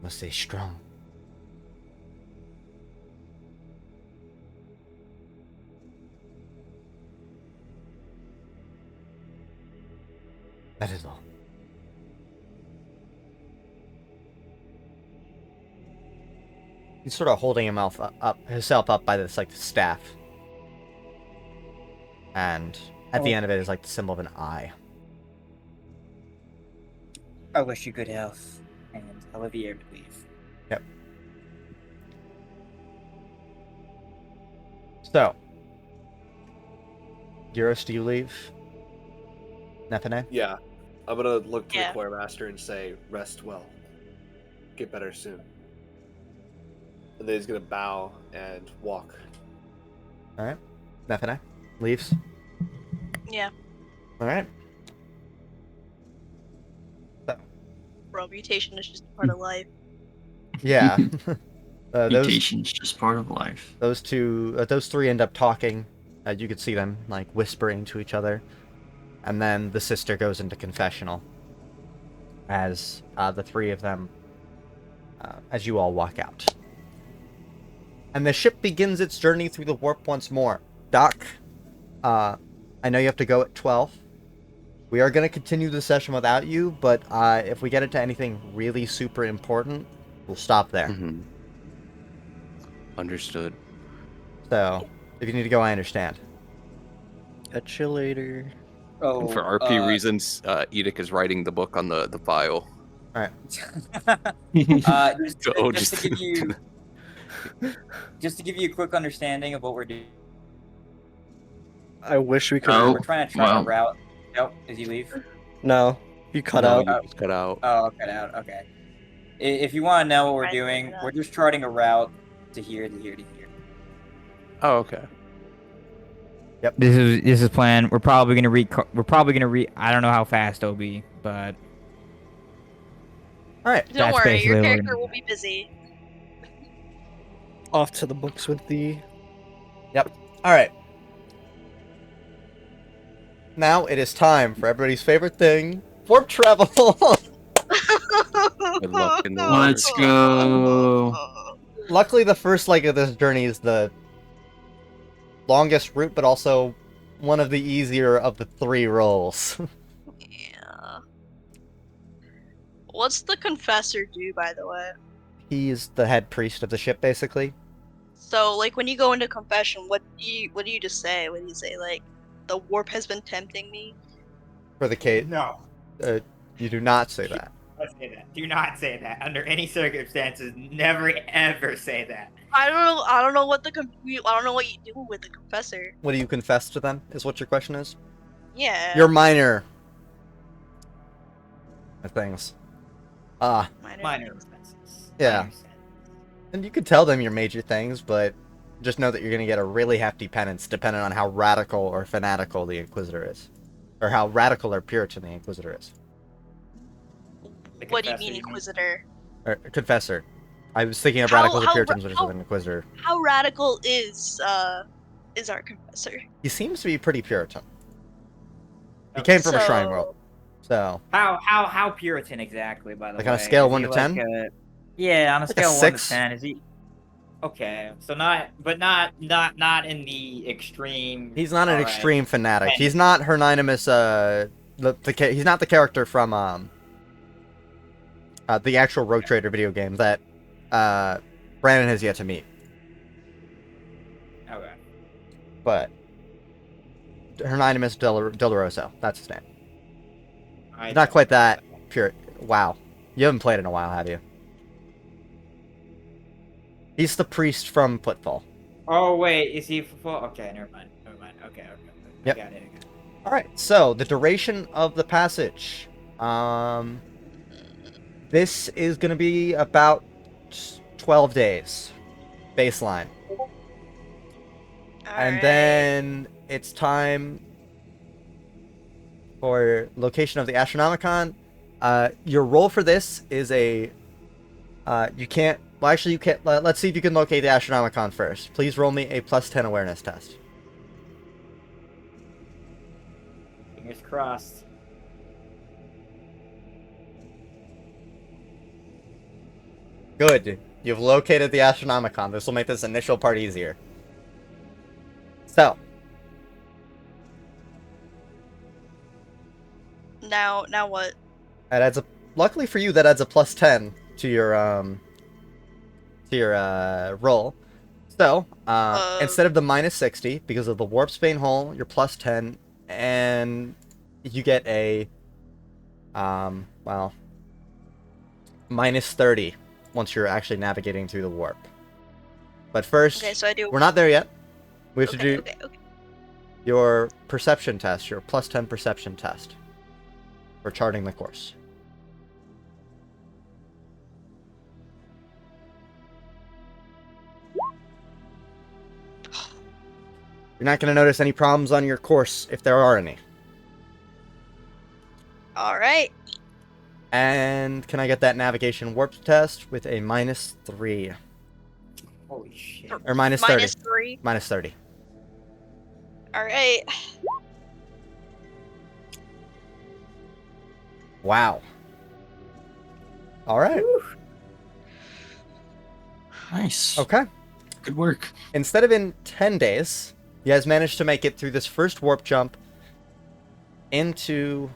Must stay strong. That is all. He's sort of holding himself up by this like staff, and at the end of it is like the symbol of an eye. I wish you good health, and Olivier would leave. Yep. So, Gyros, do you leave? Nephinae? Yeah. I'm gonna look to Yeah. the quartermaster and say, "Rest well. Get better soon." And then he's gonna bow and walk. All right. Nephinae leaves. Yeah. All right. So, Bro, mutation is just part of life. yeah. those Mutation's just part of life. those three end up talking. You could see them like whispering to each other, and then the sister goes into confessional. As the three of them, as you all walk out, and the ship begins its journey through the warp once more. Doc, I know you have to go at 12. We are going to continue the session without you, but if we get into anything really super important, we'll stop there. Mm-hmm. Understood. So, if you need to go, I understand. Catch you later. Oh, And for RP reasons, Edic is writing the book on the file. All right. just, So just to give you, just to give you a quick understanding of what we're doing. I wish we could. Oh. We're trying to chart wow. a route. Oh, did you leave? No, you cut No, out. you just cut out. Oh, cut out. Okay. If you want to know what we're Right, doing, yeah. we're just charting a route to here, to here, to here. Oh, okay. This is plan. We're probably gonna I don't know how fast it'll be, but All right. Don't That's worry, basically your what we're character gonna will do. be busy. Off to the books with the. Yep. All right. Now it is time for everybody's favorite thing: warp travel. Good luck in the water. Let's go. Luckily, the first leg of this journey is the longest route, but also one of the easier of the 3 rolls. Yeah. What's the confessor do, by the way? He's the head priest of the ship, basically. So, like, when you go into confession, what do you just say? What do you say? Like, the warp has been tempting me. For the case, No. you do not say that. Let's say that. Do not say that. Under any circumstances, never ever say that. I don't know what I don't know what you do with the confessor. What do you confess to them? Is what your question is? Yeah. Your minor things. Minor expenses. Yeah. Minor sins. And you could tell them your major things, but just know that you're going to get a really hefty penance depending on how radical or fanatical the Inquisitor is. Or how radical or Puritan the Inquisitor is. The What do you confessor, mean, mean? Inquisitor? Or Confessor. I was thinking of How- radicals or how- Puritans, which is how- an Inquisitor. How radical is our confessor? He seems to be pretty Puritan. He Okay. came from a shrine world. So, How Puritan exactly? By the Like way, on a scale of Is 1 he to 10? Yeah, on a Like a scale of 1 to 6. 10, is he? Okay, so not in the extreme. he's not an Alright. extreme fanatic. And- He's not Hieronymus, he's not the character from, the actual Rogue Trader video game that, Brandon has yet to meet. Okay. But Hieronymus Doloroso, that's his name. I He's not don't- quite that pure. Wow. You haven't played in a while, have you? He's the priest from Footfall. Oh wait, is he full? Okay, never mind. Okay. Yep. I got it. Alright, so the duration of the passage. This is going to be about 12 days. Baseline. And Alright. then it's time for location of the Astronomicon. Your roll for this is a... you can't... Well, actually, you can't... Let's see if you can locate the Astronomicon first. Please roll me a +10 awareness test. Fingers crossed. Good. You've located the Astronomicon. This will make this initial part easier. So, Now what? that adds a... Luckily for you, that adds a +10 to your roll. So, instead of the -60, because of the warp Spain hole, you're +10, and you get a, well, minus 30 once you're actually navigating through the warp. But first, Okay, so I do. we're not there yet. We have to Okay, do okay, okay. your perception test, your plus 10 perception test for charting the course. You're not going to notice any problems on your course if there are any. All right. And can I get that navigation warp test with a minus 3? Holy shit. Or minus 30. Minus 3. Minus 30. All right. Wow. All right. Nice. Okay. Good work. Instead of in 10 days, you guys managed to make it through this first warp jump into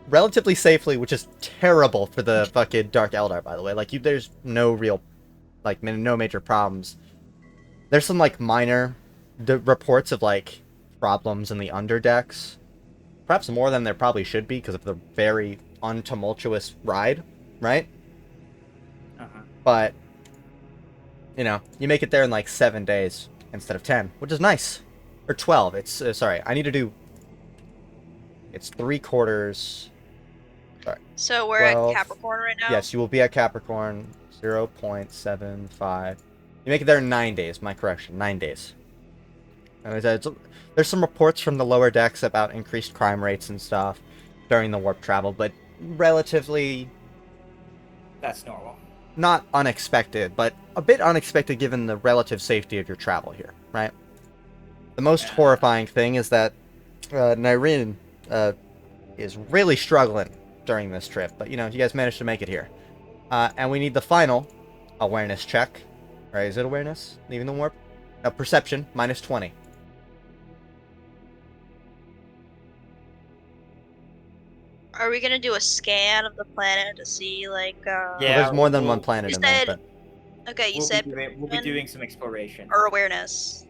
relatively safely, which is terrible for the fucking Dark Eldar, by the way. Like, there's no real, like, no major problems. There's some, like, minor reports of, like, problems in the underdecks. Perhaps more than there probably should be because of the very untumultuous ride, right? Uh-huh. But, you know, you make it there in, like, 7 days instead of 10, which is nice. Or 12. It's, sorry, I need to do... It's 3/4... Sorry. So we're 12. at Capricorn right now? Yes, you will be at Capricorn, 0.75. You make it there in 9 days, my correction, 9 days. And there's some reports from the lower decks about increased crime rates and stuff during the warp travel, but relatively That's normal. not unexpected, but a bit unexpected given the relative safety of your travel here, right? The most horrifying thing is that Nyreen is really struggling during this trip, but, you know, you guys managed to make it here. And we need the final awareness check. Right, is it awareness? Leaving the warp? No, perception, minus 20. Are we gonna do a scan of the planet to see, like, Well, there's more than one planet You in there, said- but Okay, you said We'll be perception doing some exploration. or awareness.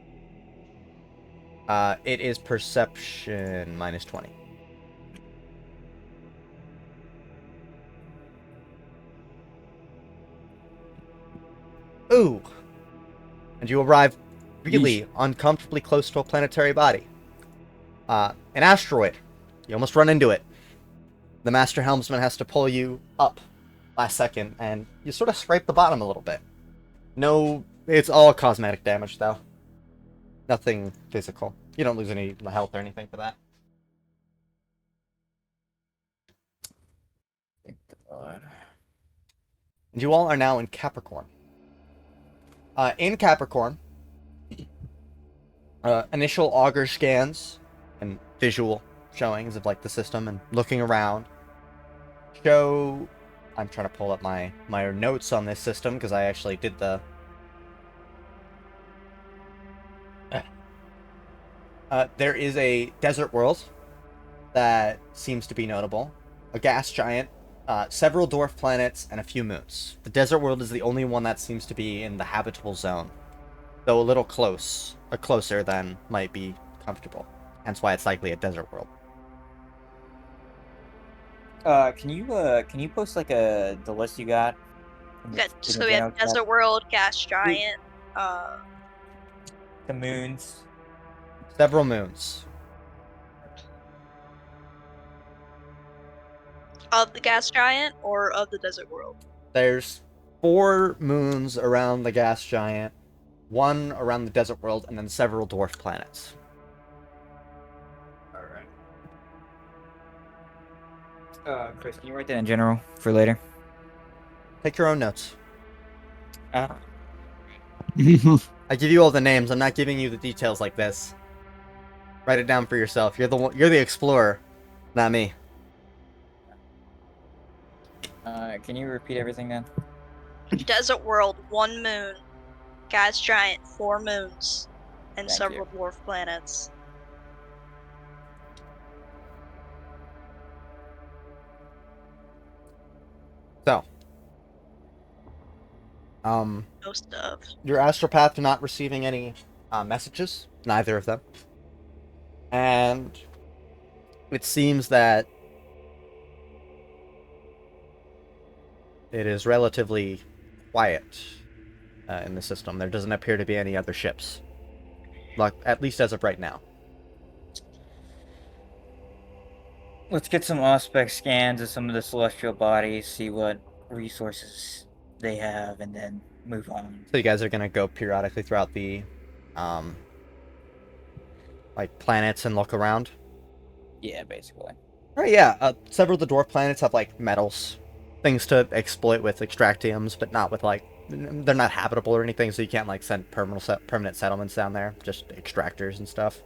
it is perception minus 20. Ooh. And you arrive really uncomfortably close to a planetary body. An asteroid. You almost run into it. The Master Helmsman has to pull you up last second, and you sort of scrape the bottom a little bit. No, it's all cosmetic damage, though. Nothing physical. You don't lose any health or anything for that. And you all are now in Capricorn. In Capricorn, initial auger scans and visual showings of, like, the system and looking around show... I'm trying to pull up my notes on this system because I actually did the... there is a desert world that seems to be notable. A gas giant, several dwarf planets, and a few moons. The desert world is the only one that seems to be in the habitable zone, though a little closer than might be comfortable. Hence why it's likely a desert world. Can you post like the list you got? Okay, In so the we general have chat? Desert World, Gas Giant, The moons. Several moons. of the Gas Giant or of the Desert World? There's 4 moons around the gas giant, 1 around the desert world, and then several dwarf planets. Chris, can you write that in general for later? Take your own notes. Uh, I give you all the names. I'm not giving you the details like this. Write it down for yourself. You're the explorer, not me. can you repeat everything then? Desert World, 1 moon. Gas Giant, 4 moons. And Thank several dwarf planets. So, Most of. your astropath not receiving any messages, neither of them, and it seems that it is relatively quiet in the system. There doesn't appear to be any other ships, like at least as of right now. Let's get some aspect scans of some of the celestial bodies, see what resources they have, and then move on. So you guys are gonna go periodically throughout the, like planets and look around. Yeah, basically. All right, yeah. Several of the dwarf planets have like metals, things to exploit with extractiums, but not with like they're not habitable or anything, so you can't like send permanent settlements down there. Just extractors and stuff.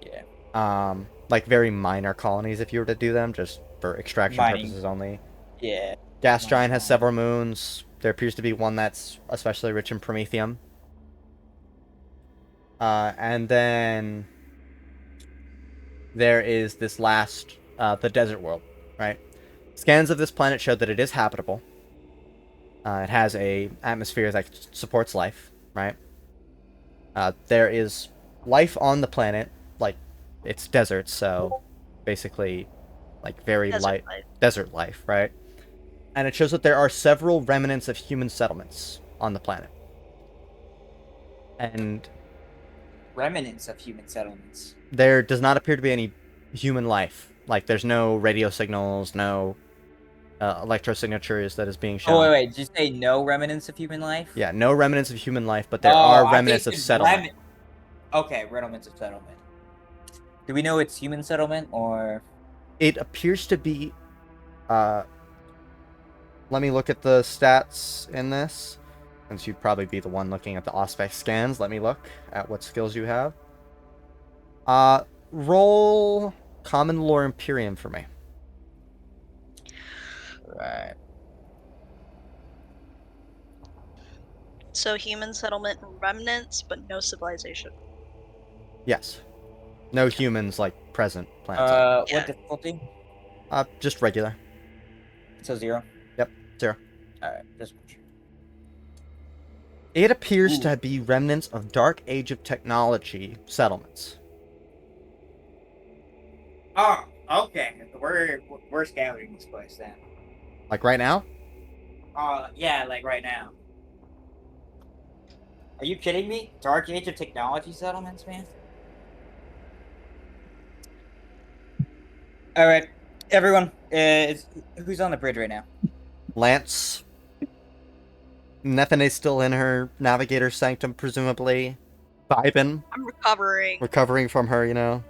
Yeah. Like very minor colonies if you were to do them, just for extraction Mining. purposes only. Yeah. Gas Mining Giant has colony. several moons. There appears to be one that's especially rich in promethium. And then there is this last, the desert world, right? Scans of this planet show that it is habitable. It has a atmosphere that supports life, right? There is life on the planet, like it's desert, so basically, like very light desert life, right? And it shows that there are several remnants of human settlements on the planet. And Remnants of human settlements. there does not appear to be any human life. Like, there's no radio signals, no electro signatures that is being shown. Oh, wait. Did you say no remnants of human life? Yeah, no remnants of human life, but there are remnants of settlement. Okay, remnants of settlement. Do we know it's human settlement, or...? It appears to be... let me look at the stats in this. Since you'd probably be the one looking at the aspect scans, let me look at what skills you have. Roll Common Lore Imperium for me. Right. So human settlement remnants, but no civilization. Yes. No humans, like, present planet. Yeah. What difficulty? Just regular. So 0? Yep, 0. Alright, just... It appears to be remnants of Dark Age of Technology settlements. Oh, okay. We're scouting this place then. Like right now? Yeah, like right now. Are you kidding me? Dark Age of Technology settlements, man? Alright, everyone, who's on the bridge right now? Lance. Nephinae's still in her navigator sanctum, presumably. Vibin. I'm recovering. Recovering from her, you know,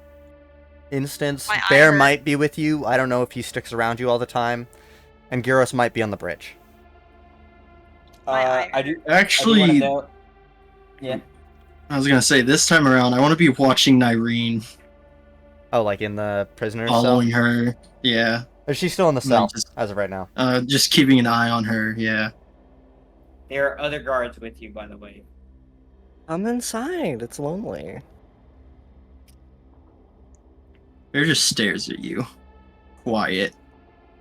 instance. My Bear iron. might be with you. I don't know if he sticks around you all the time. And Gyros might be on the bridge. I do Actually, wanna know... Yeah. I was gonna say this time around, I want to be watching Nyreen, Oh, like in the prisoner cell? following her. Yeah, Or she's still in the No, cell, just- as of right now. just keeping an eye on her. Yeah. There are other guards with you, by the way. I'm inside. It's lonely. Bear just stares at you. Quiet.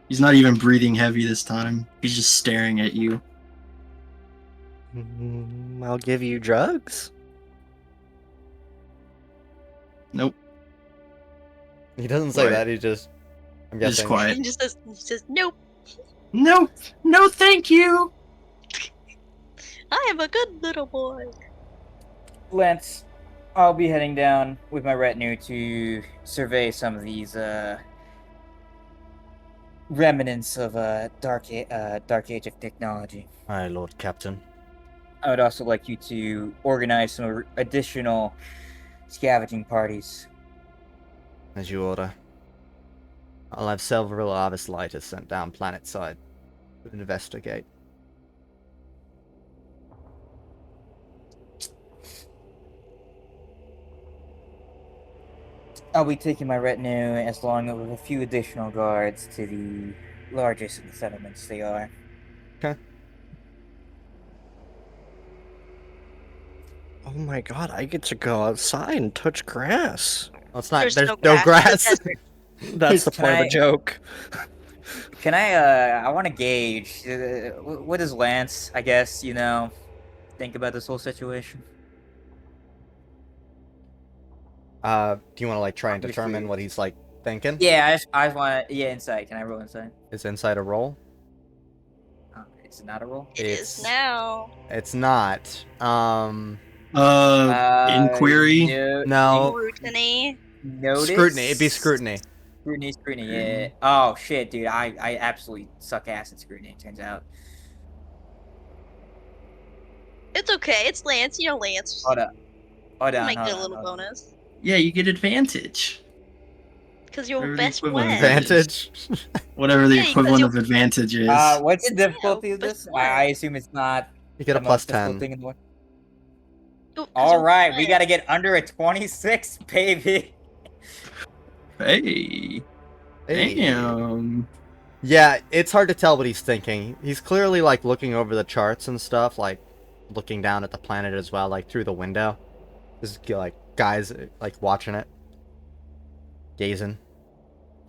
He's not even breathing heavy this time. He's just staring at you. I'll give you drugs. Nope. He doesn't say Quiet. that, he just... I'm Just guessing... quiet. He just says, nope. No, no, thank you. I am a good little boy. Lance, I'll be heading down with my retinue to survey some of these remnants of Dark Age of Technology. Aye, Lord Captain. I would also like you to organize some additional scavenging parties. As you order. I'll have several Avis lighters sent down planet side to investigate. I'll be taking my retinue as long as with a few additional guards to the largest of the settlements they are. Okay. Oh my god, I get to go outside and touch grass. Well, it's not... There's There's no no grass. grass. That's the Can point of I- the joke. Can I want to gauge, what does Lance, I guess, you know, think about this whole situation? Do you want to, like, try and Obviously. determine what he's, like, thinking? Yeah, I just want to, insight. Can I roll insight? Is insight a roll? Okay. Is it not a roll? It is now. It's not. Inquiry. No. Scrutiny. Notice. Scrutiny. It'd be scrutiny. Scrutiny. Yeah. Oh shit, dude. I absolutely suck ass at scrutiny. It turns out. It's okay. It's Lance. You know Lance. Hold up. Hold on. Make Hold it a on, little hold on. bonus. Yeah, you get advantage. Because you're Whatever the best equivalent friend. Advantage. Whatever the Yeah, 'cause equivalent you- of advantage is. What's the difficulty of but this? what? I assume it's not You get the a plus most difficult 10. thing in the world. Oh, 'cause All you're right, we friends. got to get under a 26, baby. Hey. Hey. Damn. Yeah, it's hard to tell what he's thinking. He's clearly like looking over the charts and stuff, like looking down at the planet as well, like through the window. This is like guys like watching it, gazing,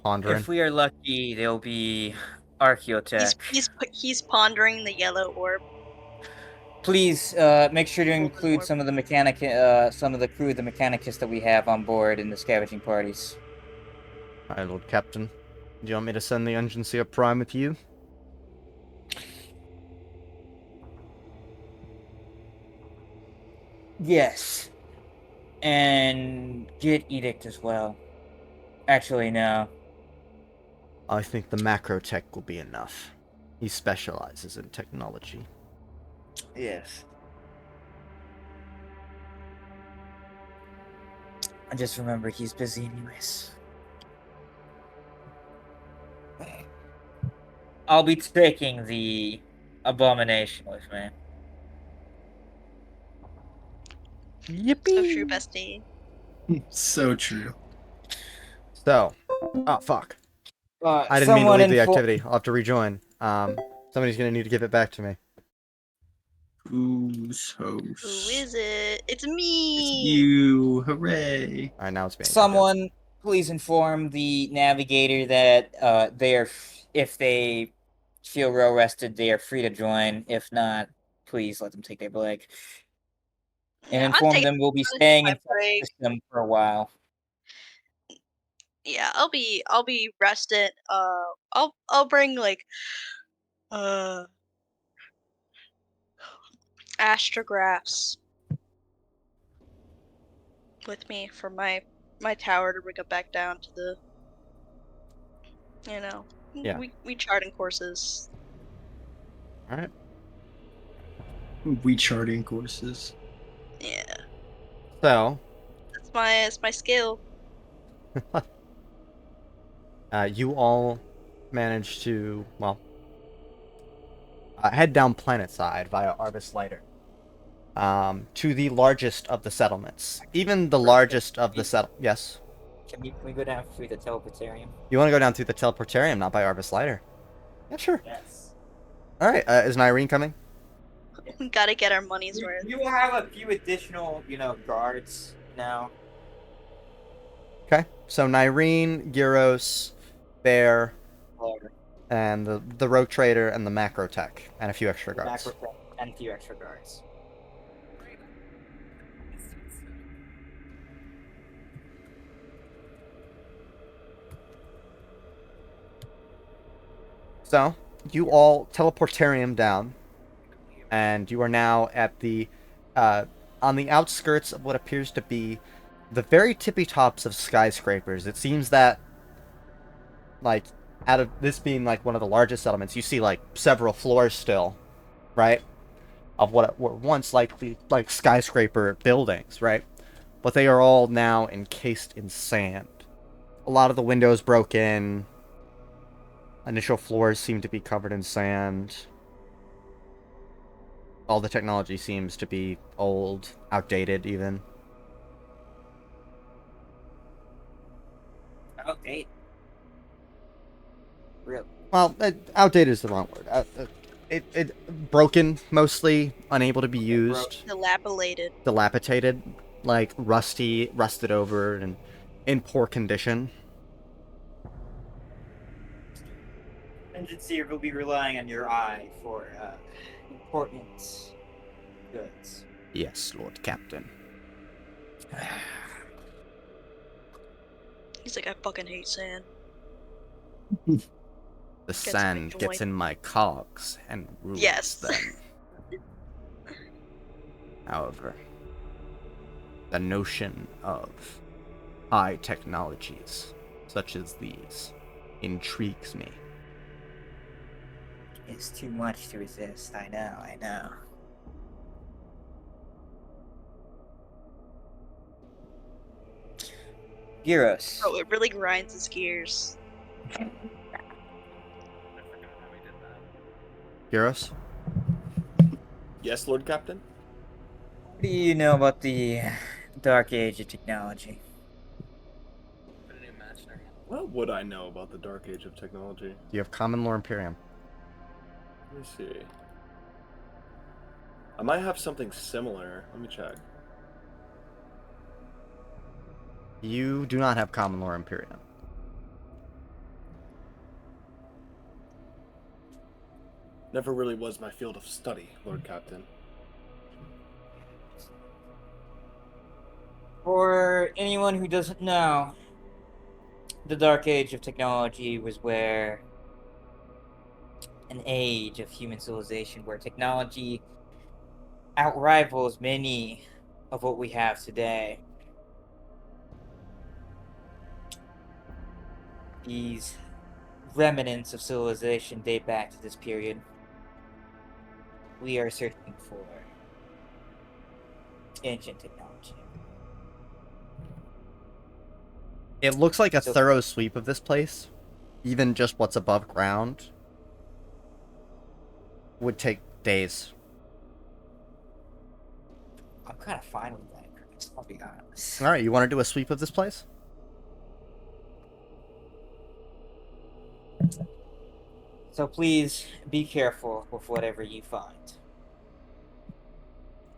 pondering. If we are lucky, there'll be archaeotech. He's pondering the yellow orb. Please make sure to Golden include orb. some of the crew of the Mechanicus that we have on board in the scavenging parties. All right, Lord Captain. Do you want me to send the Engine Seer Prime with you? Yes. And get Edict as well. Actually, no. I think the Macrotech will be enough. He specializes in technology. Yes. I just remember he's busy anyways. I'll be taking the abomination with me. So true, bestie. So true. So, oh fuck. I didn't mean to Someone leave the info- activity. I'll have to rejoin. Somebody's gonna need to give it back to me. Who's host? Who is it? It's It's me. you. Hooray. All right, now it's me. Someone please inform the navigator that if they feel real rested, they are free to join. If not, please let them take their break. And Yeah, I'm inform taking them we'll be my staying in break. the system for a while. Yeah, I'll be rested. I'll bring like astrographs with me for my tower to bring it back down to the Yeah. we charting courses. All right. We charting courses. Yeah, So, that's my skill. you all managed to head down planet side via Arbus Lighter. To the largest of the settlements. Even the largest of the Yes. Can we go down through the teleportarium? You want to go down through the teleportarium, not by Arbus Lighter? Yeah, sure. Yes. All right. Is Nyreen coming? We gotta get our money's worth. You will have a few additional, guards now. Okay. So Nyreen, Gyros, Bear, Or and the Rogue Trader and the Macrotech, and a few extra guards. and a few extra guards. So you all teleportarium down, and you are now at the on the outskirts of what appears to be the very tippy tops of skyscrapers. It seems that, like, out of this being like one of the largest settlements, you see like several floors still, right, of what were once like skyscraper buildings, right? But they are all now encased in sand. A lot of the windows broke in. Initial floors seem to be covered in sand. All the technology seems to be old, outdated even. Outdated. Really? Well, outdated is the wrong word. It broken, mostly unable to be used. Dilapidated, like rusted over, and in poor condition. Engine Seer will be relying on your eye for important goods. Yes, Lord Captain. He's like, I fucking hate sand. The Gets sand annoyed. gets in my cogs and ruins Yes. them. However, the notion of high technologies such as these intrigues me. It's too much to resist. I know. Gyros. Oh, it really grinds his gears. Gyros? Yes, Lord Captain? What do you know about the dark age of technology? What would I know about the Dark Age of technology? Do you have common lore Imperium? Let me see. I might have something similar. Let me check. You do not have common lore Imperium. Never really was my field of study, Lord Captain. For anyone who doesn't know, the dark age of technology was where an age of human civilization where technology outrivals many of what we have today. These remnants of civilization date back to this period. We are searching for ancient technology. It looks like a So- thorough sweep of this place, even just what's above ground, would take days. I'm kind of fine with that, Chris. I'll be honest. All right, you want to do a sweep of this place? So please be careful with whatever you find.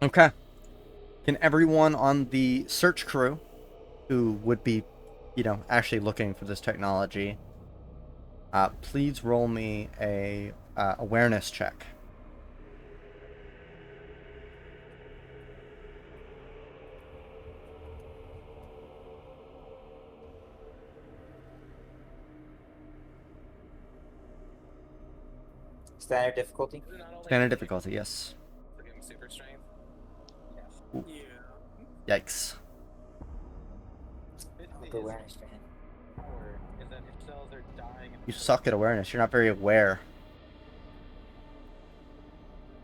Okay. Can everyone on the search crew who would be, actually looking for this technology, please roll me a awareness check. Standard difficulty? Standard difficulty, yes. Ooh. Yikes. I'll go awareness, man. You suck at awareness. You're not very aware.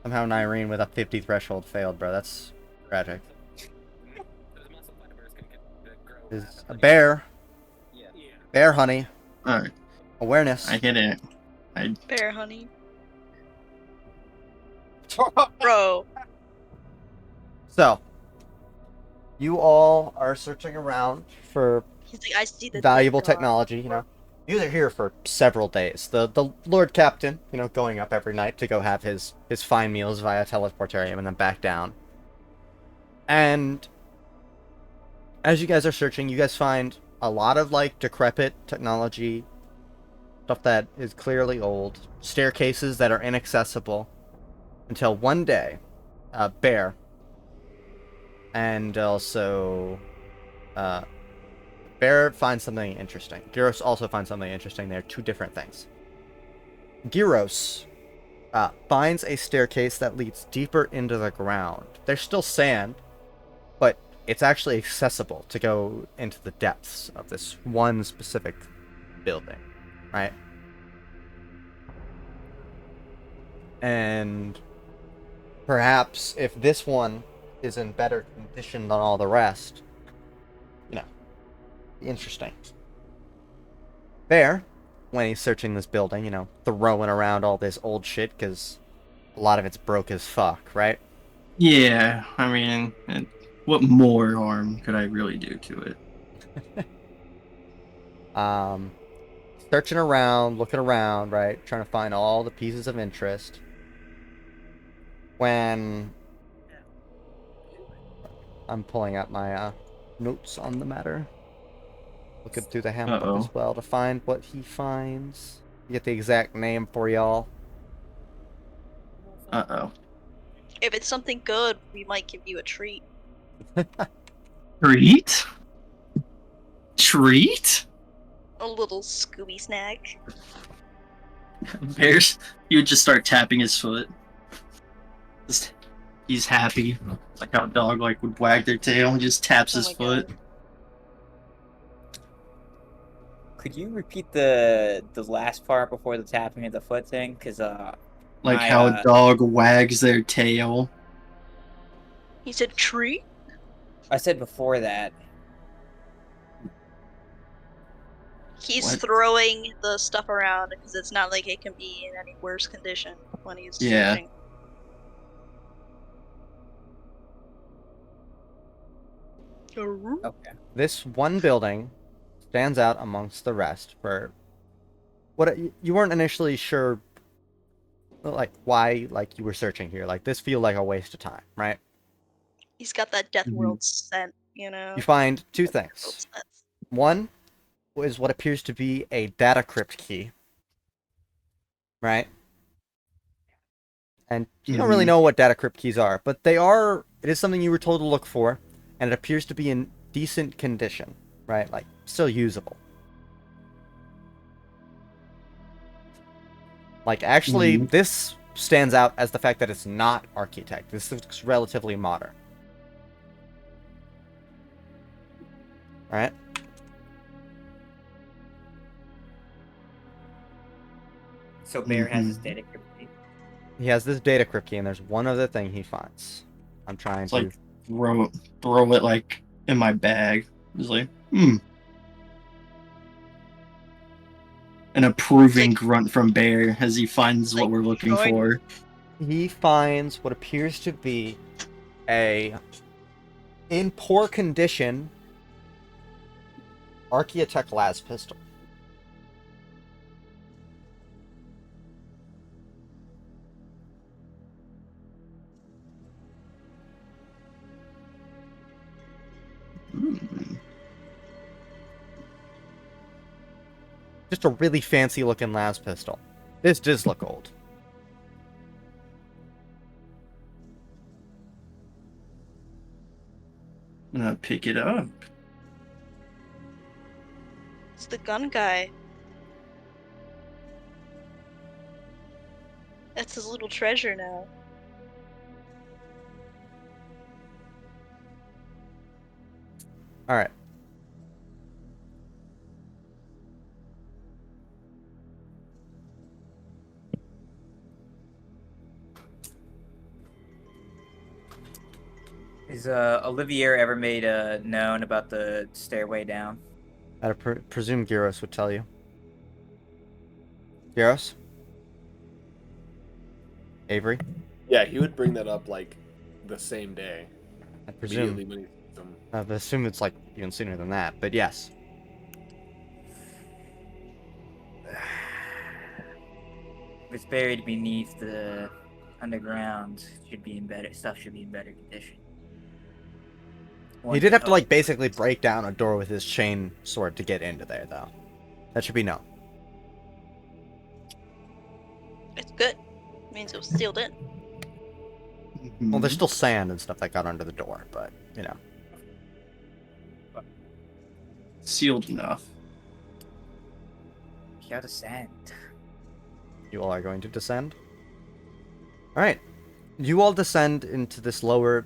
Somehow Nyrene with a 50 threshold failed, bro. That's tragic. Is a bear. Bear, honey. Alright, Awareness. I get it. Bear honey. Bro. So, you all are searching around for He's like, I see the valuable thing, dog. technology, You guys are here for several days. The Lord Captain, going up every night to go have his fine meals via teleportarium and then back down. And as you guys are searching, you guys find a lot of decrepit technology, stuff that is clearly old, staircases that are inaccessible, until one day, Bear, and also Bear finds something interesting. Gyros also finds something interesting. They're two different things. Gyros finds a staircase that leads deeper into the ground. There's still sand, but it's actually accessible to go into the depths of this one specific building, right? And perhaps if this one is in better condition than all the rest, interesting. Bear, when he's searching this building, throwing around all this old shit, because a lot of it's broke as fuck, right? Yeah, I mean, what more harm could I really do to it? Searching around, looking around, right? Trying to find all the pieces of interest. When I'm pulling out my notes on the matter. Looking through the handbook Uh-oh. as well to find what he finds. Get the exact name for y'all. Uh-oh. If it's something good, we might give you a treat. Treat? Treat? A little Scooby snack. Bears, he would just start tapping his foot. Just, he's happy. Like how a dog would wag their tail and just taps Oh his my foot. God. Could you repeat the last part before the tapping of the foot thing? Because Like my how a dog wags their tail. He said tree? I said before that. He's What? throwing the stuff around because it's not like it can be in any worse condition when he's Yeah. searching. Okay. This one building stands out amongst the rest for what you weren't initially sure, like why you were searching here. Like this feel like a waste of time, right? He's got that Death Mhm. World scent, you know? You find two Death World things. scent. One is what appears to be a data crypt key, right? And you don't really Mhm. know what data crypt keys are, but they are. It is something you were told to look for, and it appears to be in decent condition, right? Like still usable. Like actually, Mhm. this stands out as the fact that it's not architect. This looks relatively modern. Right? So Bear has his Mhm. data crypt key. He has this data crypt key, and there's one other thing he finds. I'm trying It's to. like throw it like in my bag. It's like, An approving Like- grunt from Bear as he finds what like, we're looking join- for. He finds what appears to be a, in poor condition, Archaeotech las pistol. Hmm. Just a really fancy looking las pistol. This does look old. I'm gonna pick it up. It's the gun guy. That's his little treasure now. All right. Is Olivier ever made known about the stairway down? I'd presume Gyros would tell you. Gyros? Avery? Yeah, he would bring that up like the same day. I presume. Immediately when he sees them. I assume it's like even sooner than that, but yes. If it's buried beneath the underground, should be in better stuff. Should be in better condition. He did have to like basically break down a door with his chain sword to get into there, though. That should be known. It's good. Means it was sealed in. Well, there's still sand and stuff that got under the door, but you know. Sealed enough. Gotta sand. You all are going to descend. All right, you all descend into these lower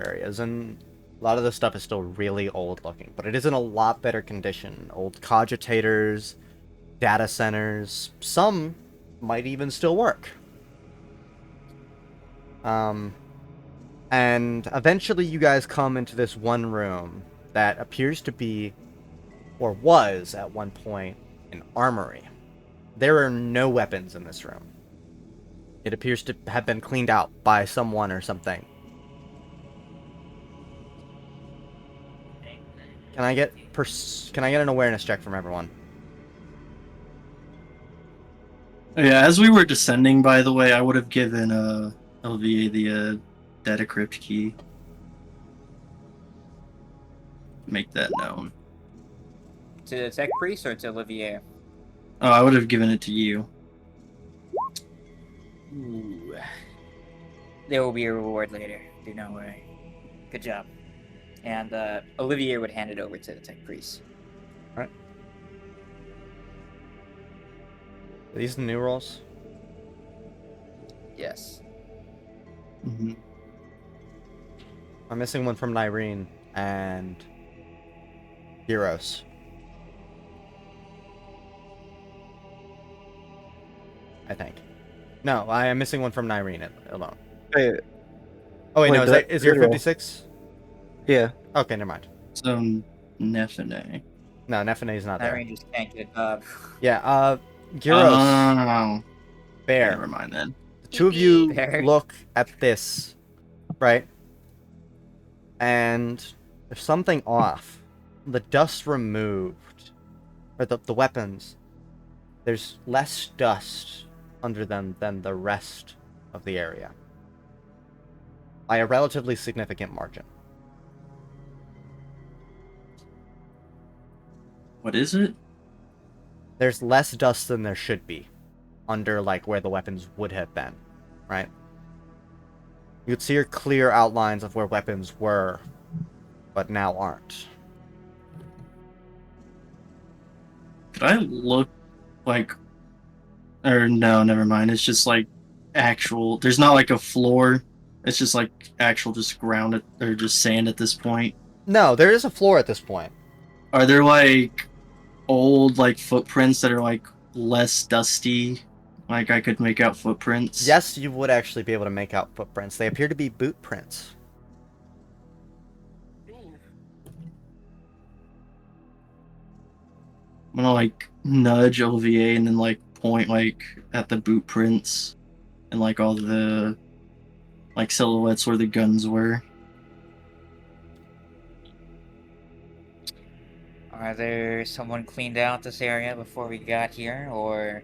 areas, and a lot of the stuff is still really old looking, but it is in a lot better condition. Old cogitators, data centers, some might even still work. And eventually you guys come into this one room that appears to be, or was at one point, an armory. There are no weapons in this room. It appears to have been cleaned out by someone or something. Can I get an awareness check from everyone? Yeah, as we were descending, by the way, I would have given Olivier the data crypt key. Make that known. To the tech priest or to Olivier? Oh, I would have given it to you. Ooh. There will be a reward later. Do not worry. Good job. And Olivier would hand it over to the tech priest. Alright. Are these the new rolls? Yes. Mm-hmm. I'm missing one from Nyreen and Gyros. I think. No, I am missing one from Nyreen alone. Wait, Oh wait, Wait, no, did I- is there did I roll? 56? yeah. Okay, never mind. So, Nephinae. No, Nephinae's not there. Irene just can't get up. Yeah, Gyros, Oh. Bear. Never mind then. The two of you Bear. look at this, right? And there's something off. The dust removed, or the weapons. There's less dust under them than the rest of the area, by a relatively significant margin. What is it? There's less dust than there should be under like where the weapons would have been, right? You could see clear outlines of where weapons were, but now aren't. Could I look like, or no, never mind. It's just like actual. There's not like a floor. It's just like actual, just ground or just sand at this point. No, there is a floor at this point. Are there like old like footprints that are like less dusty? Like I could make out footprints. Yes, you would actually be able to make out footprints. They appear to be boot prints. I'm gonna like nudge Olivier and then like point like at the boot prints and like all the like silhouettes where the guns were. Are there someone cleaned out this area before we got here, or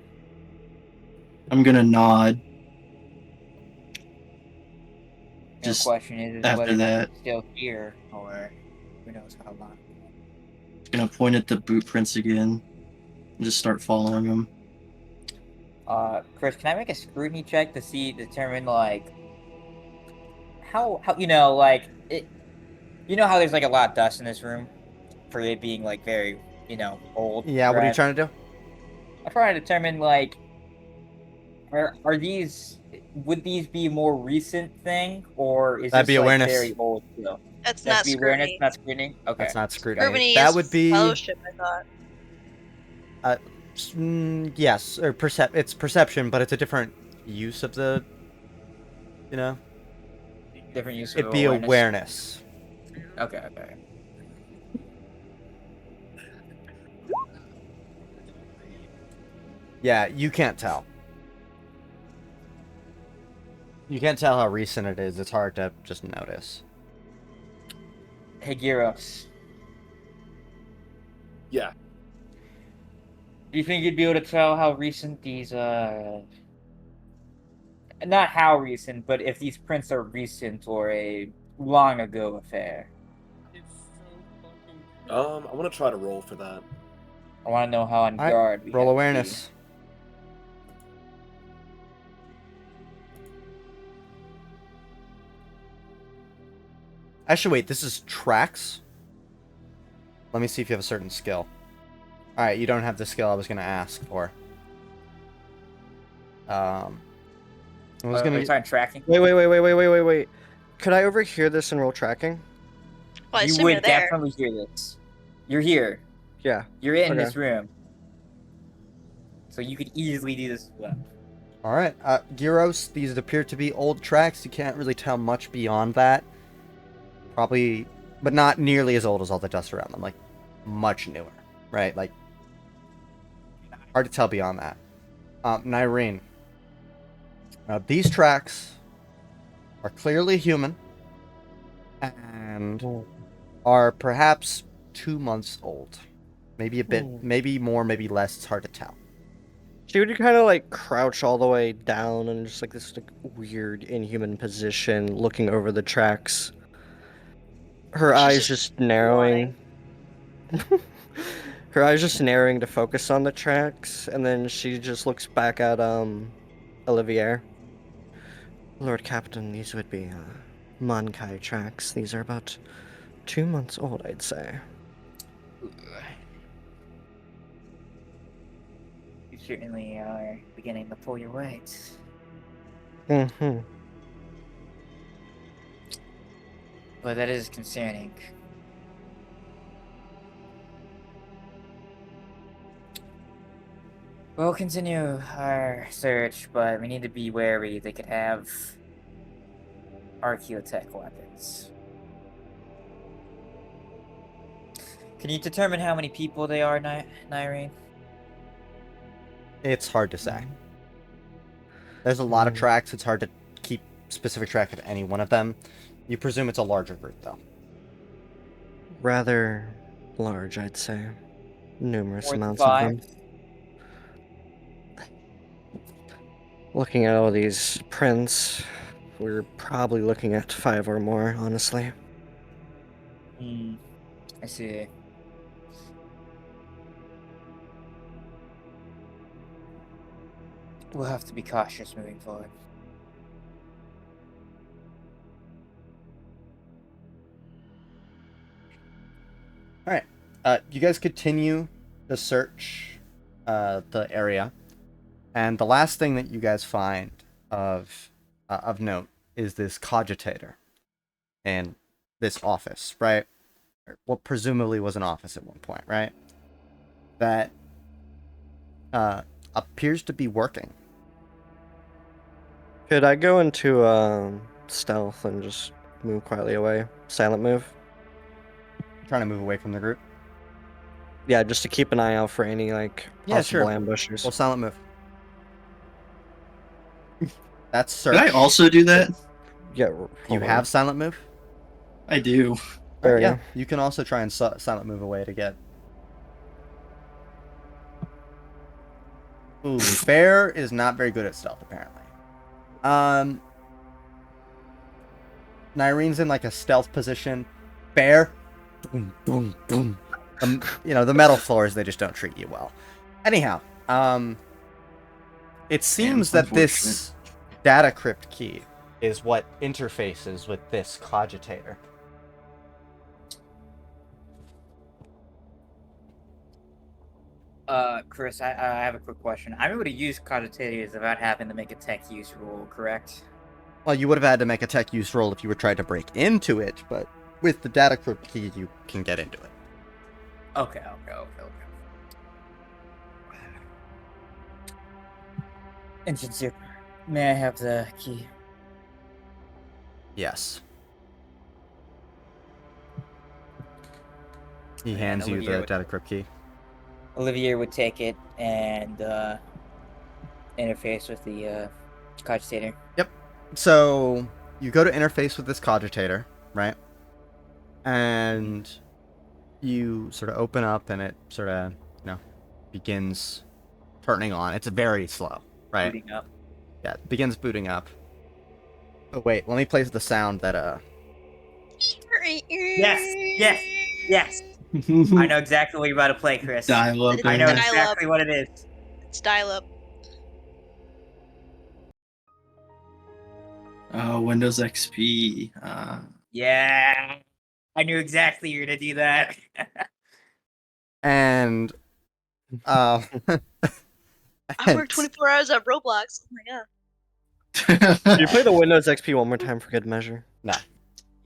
I'm gonna nod. the Just question is after whether or not that. it's still here, or who knows how long? Gonna point at the boot prints again and just start following them. Chris, can I make a scrutiny check to determine like how you know like it? You know how there's like a lot of dust in this room for it being like very old. Yeah, what are you right? trying to do? I'm trying to determine like are these would these be a more recent thing, or is That'd this be like awareness. very old still? That's That'd not be awareness, scrutiny. not screening. Okay. That's not scrutiny. Scrutiny That is would be fellowship, I thought. yes, or it's perception, but it's a different use of the, Different use of it'd be awareness. Okay, okay. Yeah, you can't tell. You can't tell how recent it is. It's hard to just notice. Hey, Gyros. Yeah. Do you think you'd be able to tell how recent these not how recent, but if these prints are recent or a long ago affair? I want to try to roll for that. I want to know how on All right, guard we roll have to be. awareness. Actually, wait, this is tracks? Let me see if you have a certain skill. Alright, you don't have the skill I was going to ask for. I was Are going you talking tracking? Wait. Could I overhear this and roll tracking? Well, I You assume you're would there. definitely hear this. You're here. Yeah. You're in Okay. this room. So you could easily do this as well. Alright, Gyros, these appear to be old tracks. You can't really tell much beyond that. Probably, but not nearly as old as all the dust around them. Like, much newer, right? Like, hard to tell beyond that. Nyreen, these tracks are clearly human and are perhaps 2 months old. Maybe a bit, maybe more, maybe less. It's hard to tell. She would kind of like crouch all the way down and just like this like weird inhuman position, looking over the tracks. Her She's eyes just just narrowing. Her eyes just narrowing to focus on the tracks, and then she just looks back at Olivier. Lord Captain, these would be Mankai tracks. These are about 2 months old, I'd say. You certainly are beginning to pull your weight. Mm-hmm. But that is concerning. We'll continue our search, but we need to be wary. They could have archaeotech weapons. Can you determine how many people they are, Nyrene? It's hard to say. There's a lot of tracks. It's hard to keep specific track of any one of them. You presume it's a larger group, though. Rather large, I'd say. Numerous More than amounts of 5? them. Looking at all these prints, we're probably looking at 5 or more, honestly. I see. We'll have to be cautious moving forward. All right. You guys continue to search the area, and the last thing that you guys find of note is this cogitator in this office, right? What presumably was an office at one point, right? That appears to be working. Could I go into stealth and just move quietly away? Silent move? Trying to move away from the group. Yeah, just to keep an eye out for any, like, possible sure. ambushers. Well, silent move. That's Did search. I also do that? Yeah, You hold on. have silent move? I do. There we Yeah. go. You can also try and silent move away to get. Ooh, Bear is not very good at stealth, apparently. Nyrene's in like a stealth position. Bear, boom, boom, boom. The metal floors, they just don't treat you well. Anyhow, it seems that this data crypt key is what interfaces with this cogitator. Chris, I have a quick question. I'm able to use cogitators without having to make a tech use roll, correct? Well, you would have had to make a tech use roll if you were trying to break into it, but with the data crypt key, you can get into it. Okay. Insincere. May I have the key? Yes. He And hands you Olivier the would- data crypt key. Olivier would take it and interface with the cogitator. So you go to interface with this cogitator, right? And you sort of open up, and it sort of, begins turning on. It's very slow, right? Booting up. Yeah, it begins booting up. Oh wait, let me play the sound that Yes. I know exactly what you're about to play, Chris. Dial up. I know there. Dial exactly up. what it is. It's dial up. Windows XP. Yeah. I knew exactly you were gonna do that. and I work 24 hours at Roblox. Oh my god. Can you play the Windows XP one more time for good measure? Yeah.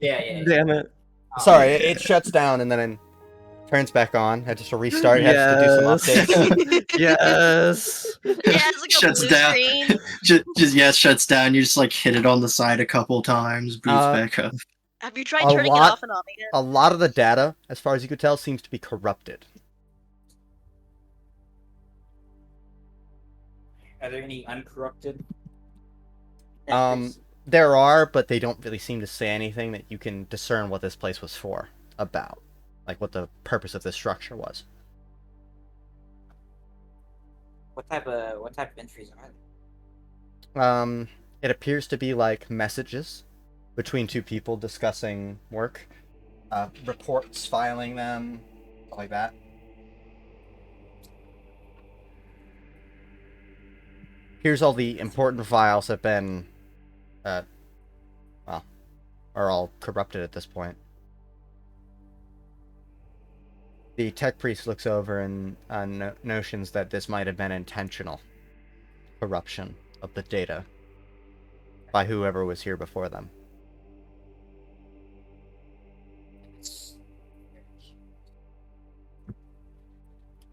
Damn it. Sorry, it shuts down and then turns back on. Had to restart. It has to do some updates. Yes. Yeah, it's like Shuts a blue down. screen. just shuts down. You just like hit it on the side a couple times, boots back up. Have you tried A turning lot- it off and on again? A lot of the data, as far as you could tell, seems to be corrupted. Are there any uncorrupted? There are, but they don't really seem to say anything that you can discern what this place was for, about, like what the purpose of this structure was. What type of entries are there? It appears to be like messages between two people discussing work, reports, filing them, stuff like that. Here's all the important files have been, are all corrupted at this point. The tech priest looks over and notions that this might have been intentional corruption of the data by whoever was here before them.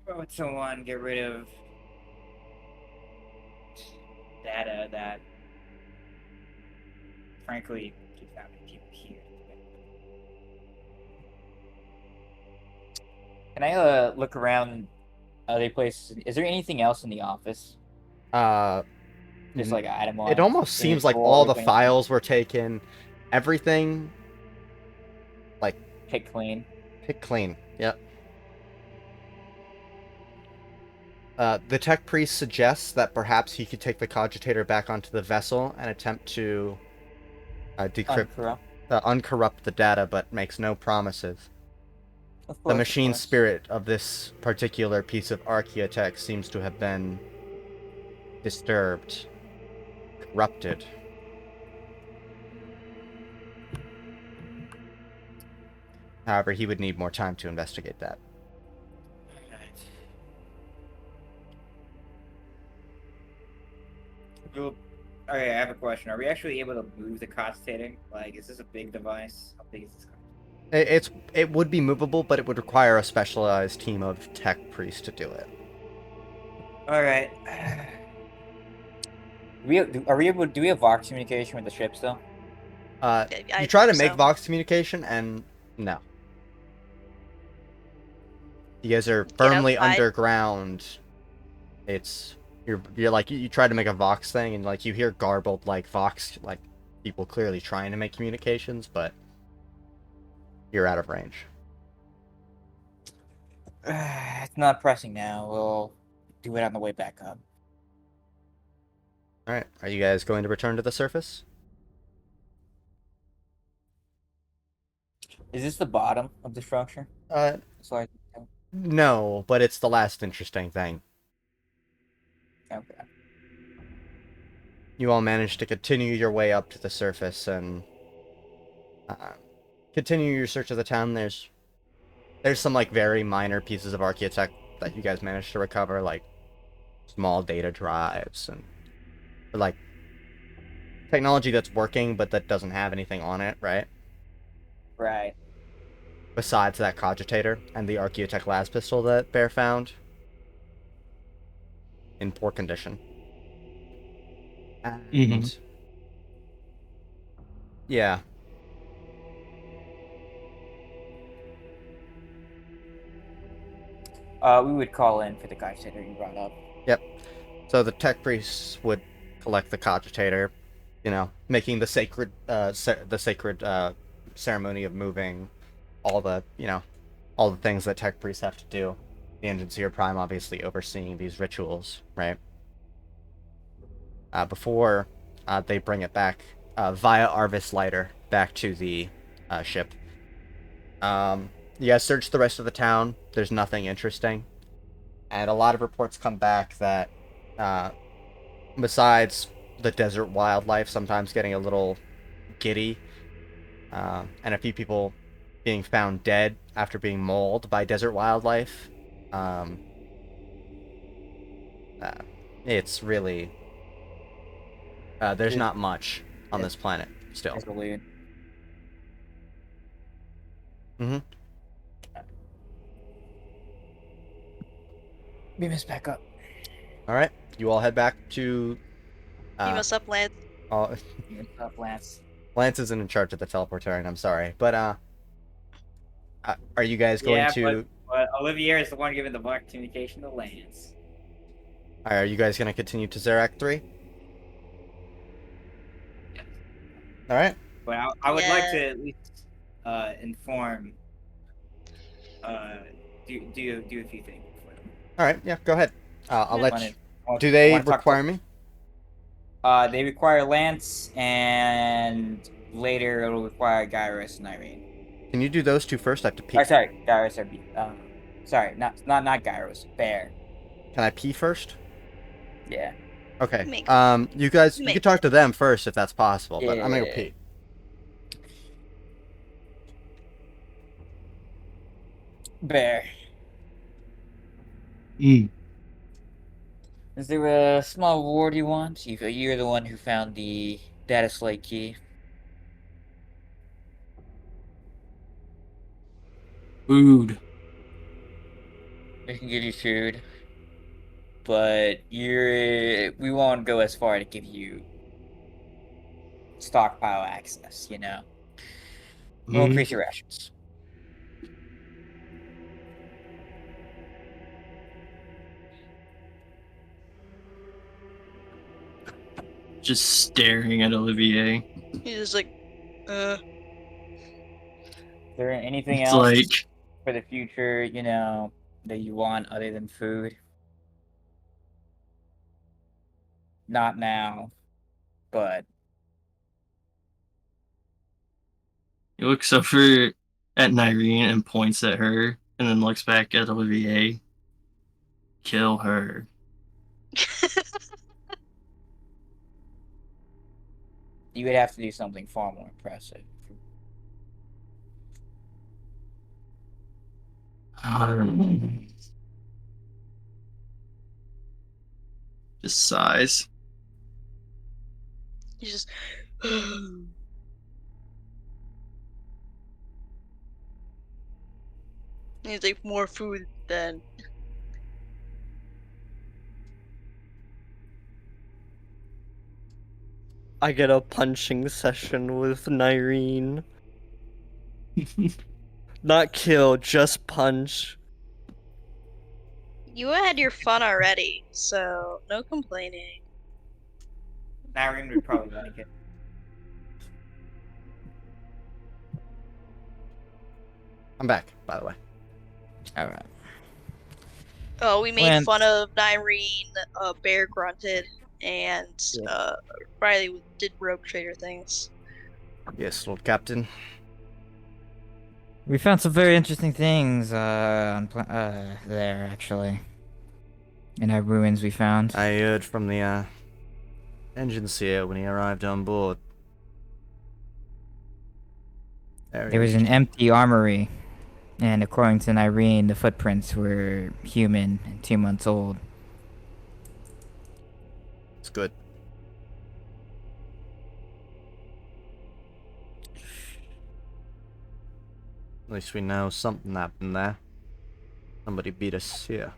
Why would someone get rid of data that, frankly, keeps happening to people here? Can I look around other places? Is there anything else in the office? Just like item It almost seems like all the files were taken, everything like picked clean. picked clean. Yep. The tech priest suggests that perhaps he could take the cogitator back onto the vessel and attempt to decrypt, uncorrupt the data, but makes no promises. The machine spirit of this particular piece of archaeotech seems to have been disturbed, corrupted. However, he would need more time to investigate that. All right, I have a question. Are we actually able to move the cogitator? Like, is this a big device? How big is this? It would be movable, but it would require a specialized team of tech priests to do it. All right. Are we able? Do we have Vox communication with the ship still? You try to make Vox communication, and no. You guys are firmly underground. You're like you try to make a Vox thing, and like you hear garbled like Vox, like people clearly trying to make communications, but you're out of range. It's not pressing now. We'll do it on the way back up. All right. Are you guys going to return to the surface? Is this the bottom of the structure? No, but it's the last interesting thing. Okay. You all managed to continue your way up to the surface and continue your search of the town. There's some like very minor pieces of archaeotech that you guys managed to recover, like small data drives and like technology that's working but that doesn't have anything on it, right? Right. Besides that cogitator and the archaeotech las pistol that Bear found in poor condition. And yeah. We would call in for the cogitator you brought up. Yep. So the tech priests would collect the cogitator, making the sacred ceremony of moving all the things that tech priests have to do. The Engineer Prime obviously overseeing these rituals, right? Before they bring it back via Arvis Lighter back to the ship. You guys search the rest of the town. There's nothing interesting. And a lot of reports come back that besides the desert wildlife sometimes getting a little giddy, and a few people being found dead after being mauled by desert wildlife, it's really... there's not much on this planet still. Mm-hmm. Beam us back up. All right, you all head back to. Beam us up, Lance. Beam us up, Lance. Lance isn't in charge of the teleportarian. I'm sorry, but are you guys going to? But Olivier is the one giving the Vox communication to Lance. All right, are you guys going to continue to Zarak 3? Yes. All right. But I would like to at least inform. Do a few things. All right, yeah, go ahead. I'll let you. Do they require me? They require Lance, and later it'll require Gyros and Irene. Can you do those two first? I have to pee. Oh, sorry, Gyros or sorry, not Gyros. Bear. Can I pee first? Yeah. Okay. You guys, you can talk to them first if that's possible, but I'm gonna go pee. Bear. Mm. Is there a small reward you want? You're the one who found the data slate key. Food. We can give you food, but we won't go as far to give you stockpile access, you know? We'll Mm. increase your rations. Just staring at Olivier. He's just like, Is there anything It's else like, for the future, you know, that you want other than food? Not now, but he looks over at Nyreen and points at her, and then looks back at Olivier. Kill her. you would have to do something far more impressive. Just sighs. he's just. He's like, more food then. I get a punching session with Nyreen. Not kill, just punch. You had your fun already, so no complaining. Nyreen would probably like it. I'm back, by the way. Alright. Oh, we made When- fun of Nyreen, Bear grunted, and Riley did rogue trader things. Yes, Lord Captain. We found some very interesting things there, actually. In our ruins we found. I heard from the engine seer when he arrived on board. There was an empty armory, and according to Irene, the footprints were human and 2 months old. It's good. At least we know something happened there. Somebody beat us here.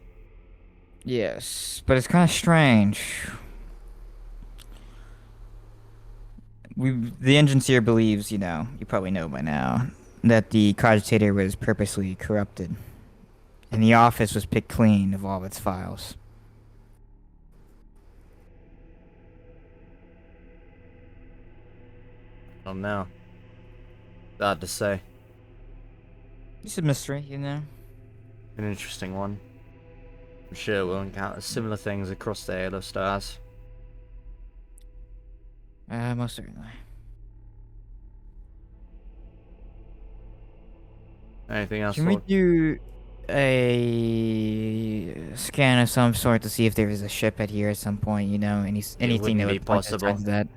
Yes, but it's kind of strange. The engine seer believes, you know, you probably know by now, that the cogitator was purposely corrupted, and the office was picked clean of all its files. I don't know. It's odd to say. It's a mystery, you know. An interesting one. I'm sure we'll encounter similar things across the Halo stars. Most certainly. Anything else? Can we Lord? do a scan of some sort to see if there is a ship at here at some point? You know, anything wouldn't that be would point to the possible. signs of that.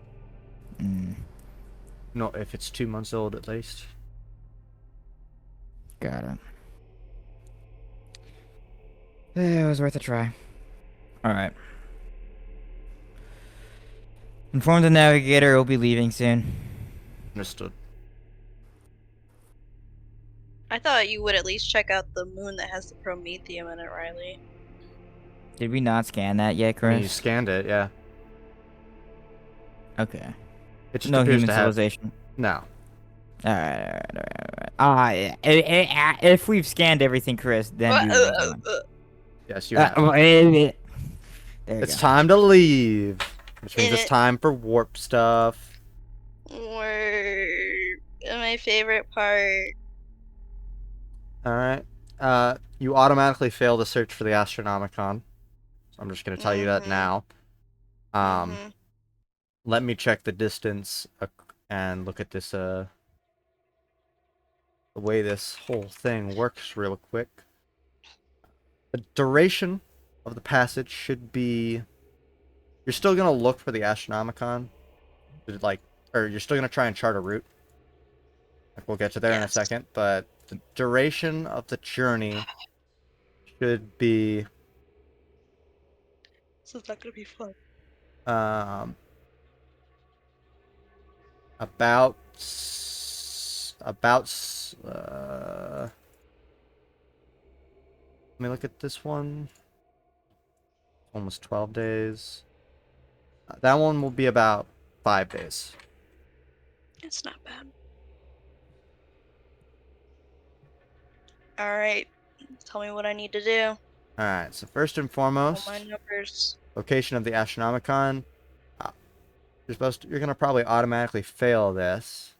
Not if it's 2 months old, at least. Got it. It was worth a try. Alright. Inform the navigator we'll be leaving soon. Understood. I thought you would at least check out the moon that has the promethium in it, Riley. Did we not scan that yet, I mean, you Chris? scanned it, yeah. Okay. It just No appears human to have... civilization. No. Alright. If we've scanned everything, Chris, then we will leave. Yes, you have. There you It's go. time to leave. Which means In it's it. time for warp stuff. Word. My favorite part. Alright. You automatically fail to search for the Astronomicon. So I'm just going to tell you that Mhm. now. Mhm. Let me check the distance and look at this, the way this whole thing works real quick. The duration of the passage should be... You're still going to look for the Astronomicon. Or you're still going to try and chart a route. Like, we'll get to there in a Yes. second, but the duration of the journey should be This is not gonna be fun. About let me look at this one. Almost 12 days. That one will be about 5 days. It's not bad. Alright. Tell me what I need to do. Alright, so first and All foremost, my numbers. location of the Astronomicon. You're gonna probably automatically fail this.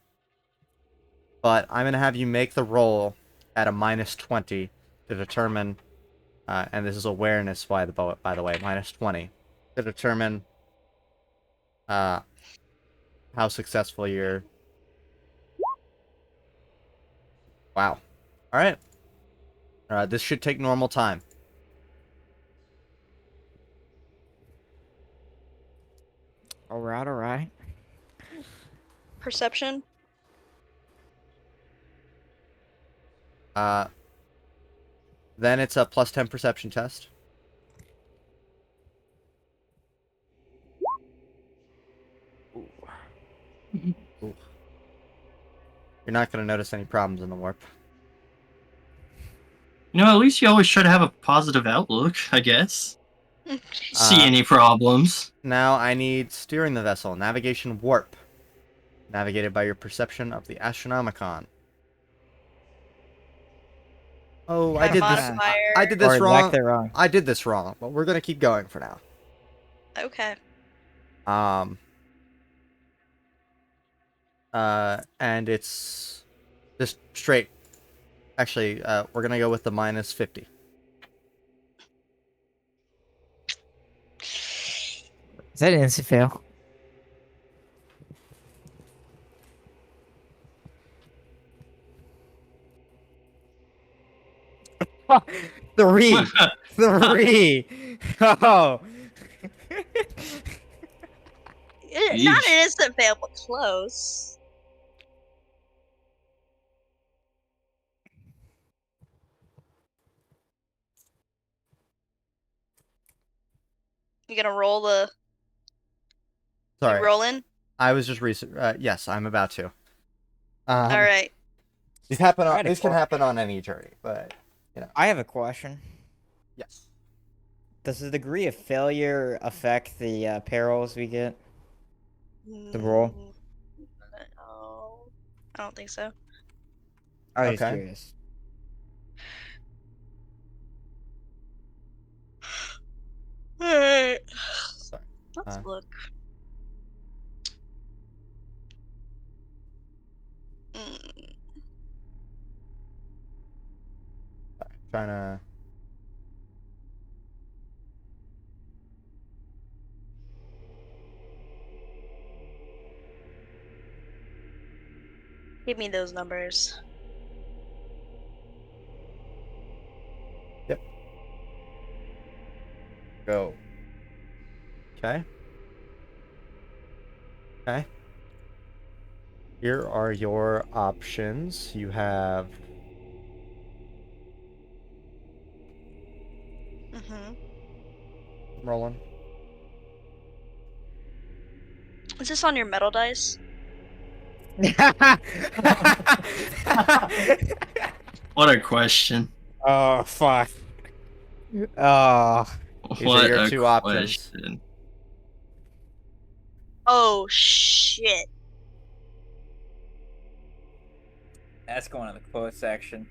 But I'm gonna have you make the roll at a -20 to determine, and this is awareness by the way, -20 to determine how successful you're. Wow. All right. This should take normal time. All right, all right. Perception? Then it's a +10 perception test. Ooh. You're not going to notice any problems in the warp. At least you always try to have a positive outlook, I guess. See any problems. Now I need steering the vessel. Navigation warp. Navigated by your perception of the Astronomicon. Oh, I did this. I did this wrong. Exactly wrong. I did this wrong, but we're gonna keep going for now. Okay. And it's just straight. Actually, we're gonna go with the -50. Is that an instant fail? Three. Oh. Not an instant fail, but close. You gonna roll the... Sorry. You rolling? I was just yes, I'm about to. Alright. These can happen on any journey, but I have a question. Yes. Does the degree of failure affect the perils we get? The roll? No. I don't think so. I was Okay. curious. Alright. Sorry. Let's look. Trying to. Give me those numbers. Yep. Go. Okay. Okay. Here are your options. You have rolling. Is this on your metal dice? What a question. Oh, fuck. Oh. These What are your a two options. question. Oh, shit. That's going in the quote section.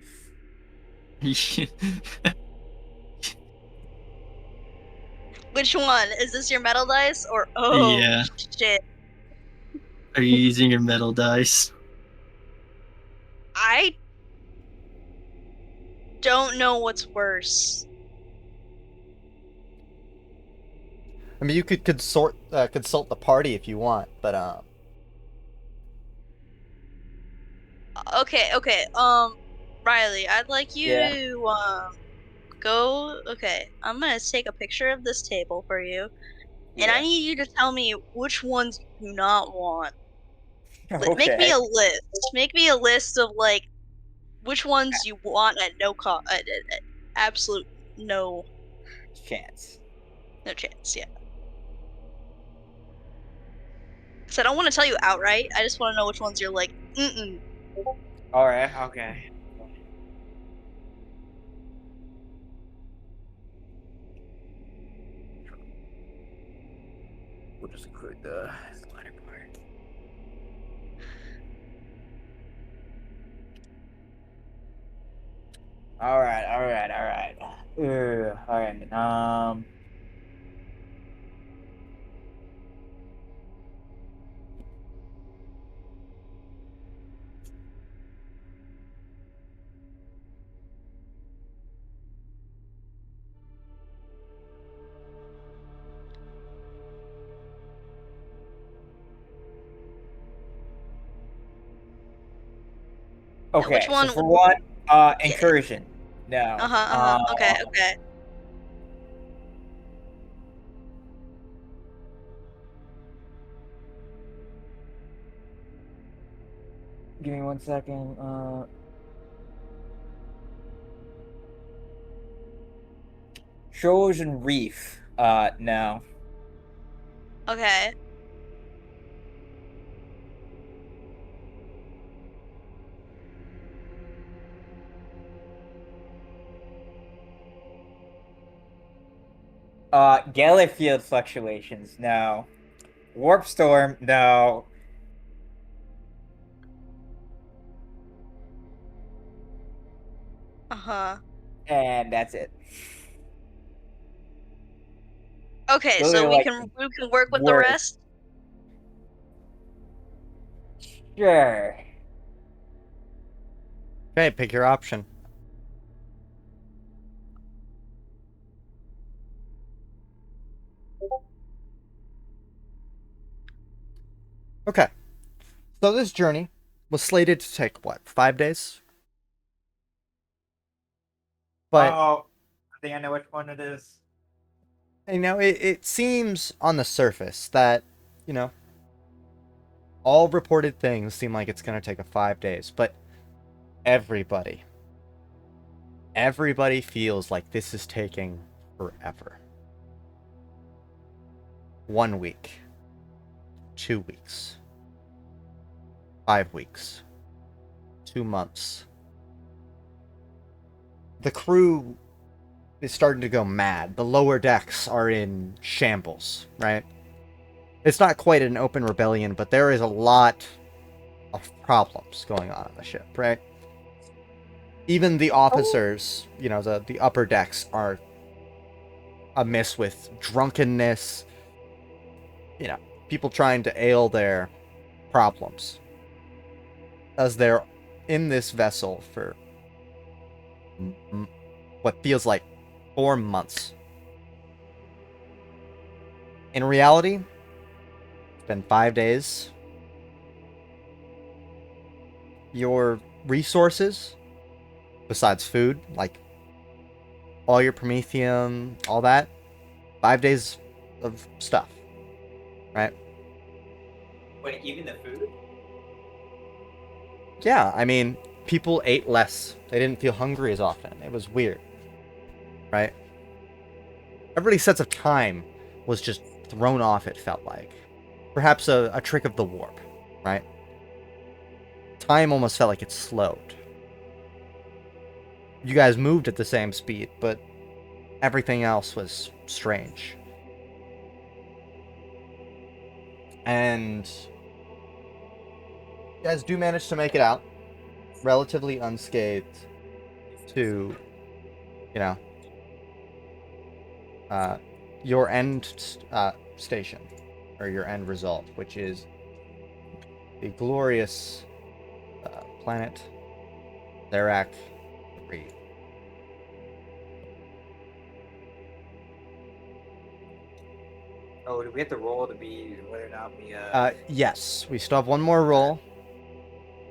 Which one? Is this your metal dice or Yeah. shit? Are you using your metal dice? I don't know what's worse. I mean, you could consult the party if you want, but Okay. Riley, I'd like you to go. Okay, I'm gonna take a picture of this table for you, and I need you to tell me which ones you do not want. Make me a list. Make me a list of like which ones you want at no cost, at absolute no Chance. No chance, yeah. Because I don't want to tell you outright. I just want to know which ones you're like, mm-mm. All right. Okay. We'll just include the latter part. All right. All right. All right. All right. Okay. Which one So for would- one, Yeah. incursion. No. Okay, okay. Give me 1 second. Trojan Reef. No. Okay. Galley field fluctuations. No. Warp storm. No. Uh-huh. And that's it. Okay, Those so are, we like, can work with the worst. rest. Sure. Okay, pick your option. Okay. So this journey was slated to take, what, 5 days? But, Oh, I think I know which one it is. it seems on the surface that, all reported things seem like it's going to take 5 days. But everybody feels like this is taking forever. 1 week. 2 weeks. 5 weeks. 2 months. The crew is starting to go mad. The lower decks are in shambles, right? It's not quite an open rebellion, but there is a lot of problems going on the ship, right? Even the officers, the upper decks are amiss with drunkenness, people trying to ail their problems. As they're in this vessel for what feels like 4 months. In reality, it's been 5 days. Your resources, besides food, like all your promethium, all that, 5 days of stuff, right? Wait, even the food? Yeah, I mean, people ate less. They didn't feel hungry as often. It was weird, right? Everybody's sense of time was just thrown off, it felt like. Perhaps a trick of the warp, right? Time almost felt like it slowed. You guys moved at the same speed, but everything else was strange. And you guys do manage to make it out relatively unscathed to, your end station, or your end result, which is the glorious planet Therak 3. Oh, do we have to roll to be whether or not we Yes, we still have one more roll.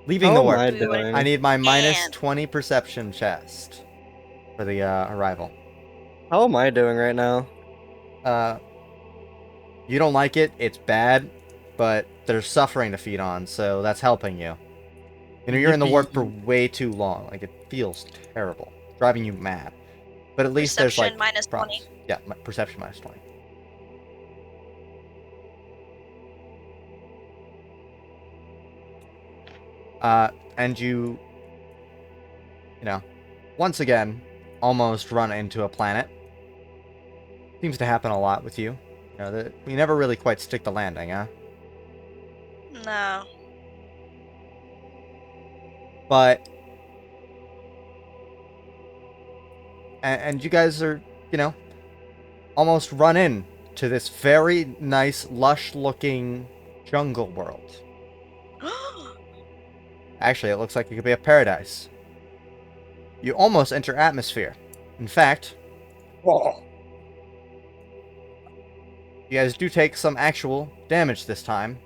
Leaving How the am I warp. Do it. doing? I need my minus And- 20 perception chest for the arrival. How am I doing right now? You don't like it, it's bad, but there's suffering to feed on, so that's helping you. You're in the warp for way too long. Like, it feels terrible. Driving you mad. But at least there's, like, Perception minus 20. prompts. Yeah, perception minus 20. And you know, once again, almost run into a planet. Seems to happen a lot with you. You never really quite stick the landing, huh? No. But and you guys are, almost run in to this very nice, lush-looking jungle world. Actually, it looks like it could be a paradise. You almost enter atmosphere. In fact, Whoa. you guys do take some actual damage this time.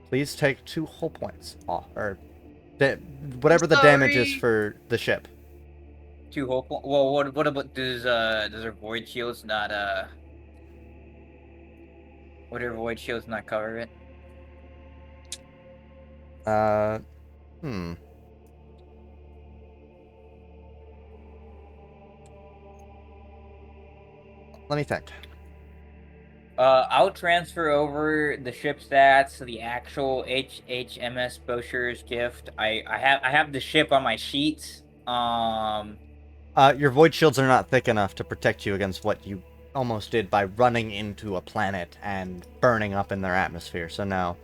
Please take 2 hull points off, or whatever the damage is Sorry. for the ship. 2 whole point. Well, what about does our void shields not would our void shields not cover it? Uh, hmm. Let me think. I'll transfer over the ship stats to the actual HHMS Bosher's gift. I have the ship on my sheet. Your void shields are not thick enough to protect you against what you almost did by running into a planet and burning up in their atmosphere. So no,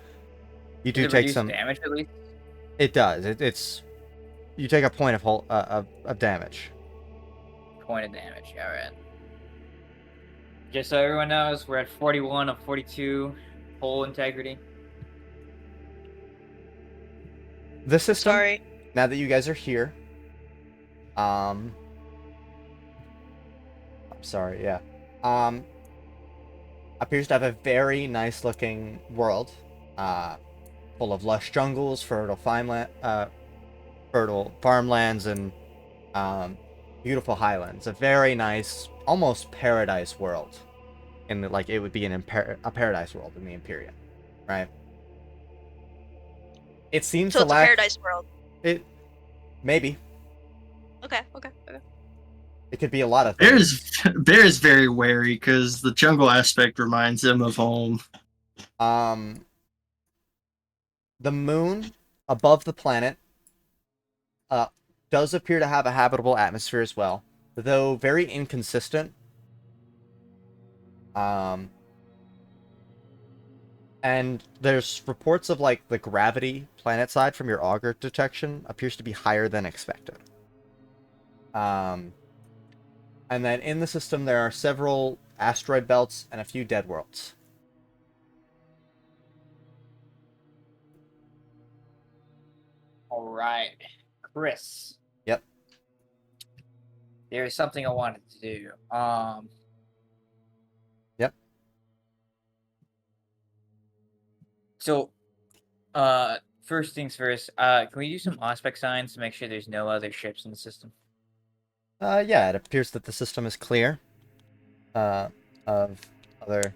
you do Does it take reduce some. damage at least? It does. It's you take a point of damage. Point of damage. All right. Just so everyone knows, we're at 41 of 42 hull integrity. The system. Sorry. Now that you guys are here, I'm sorry. Yeah. Appears to have a very nice looking world, full of lush jungles, fertile farmlands, and beautiful highlands. A very nice, almost paradise world. Like it would be a paradise world in the Imperium, right? It seems So to it's a lack paradise world. it. Maybe Okay. it could be a lot of things. Bear is very wary because the jungle aspect reminds him of home. The moon above the planet does appear to have a habitable atmosphere as well, though very inconsistent. And there's reports of like the gravity planet side from your auger detection appears to be higher than expected. And then in the system there are several asteroid belts and a few dead worlds. All right, Chris. Yep. There's something I wanted to do. Yep. So, first things first. Can we do some aspect signs to make sure there's no other ships in the system? Yeah, it appears that the system is clear of other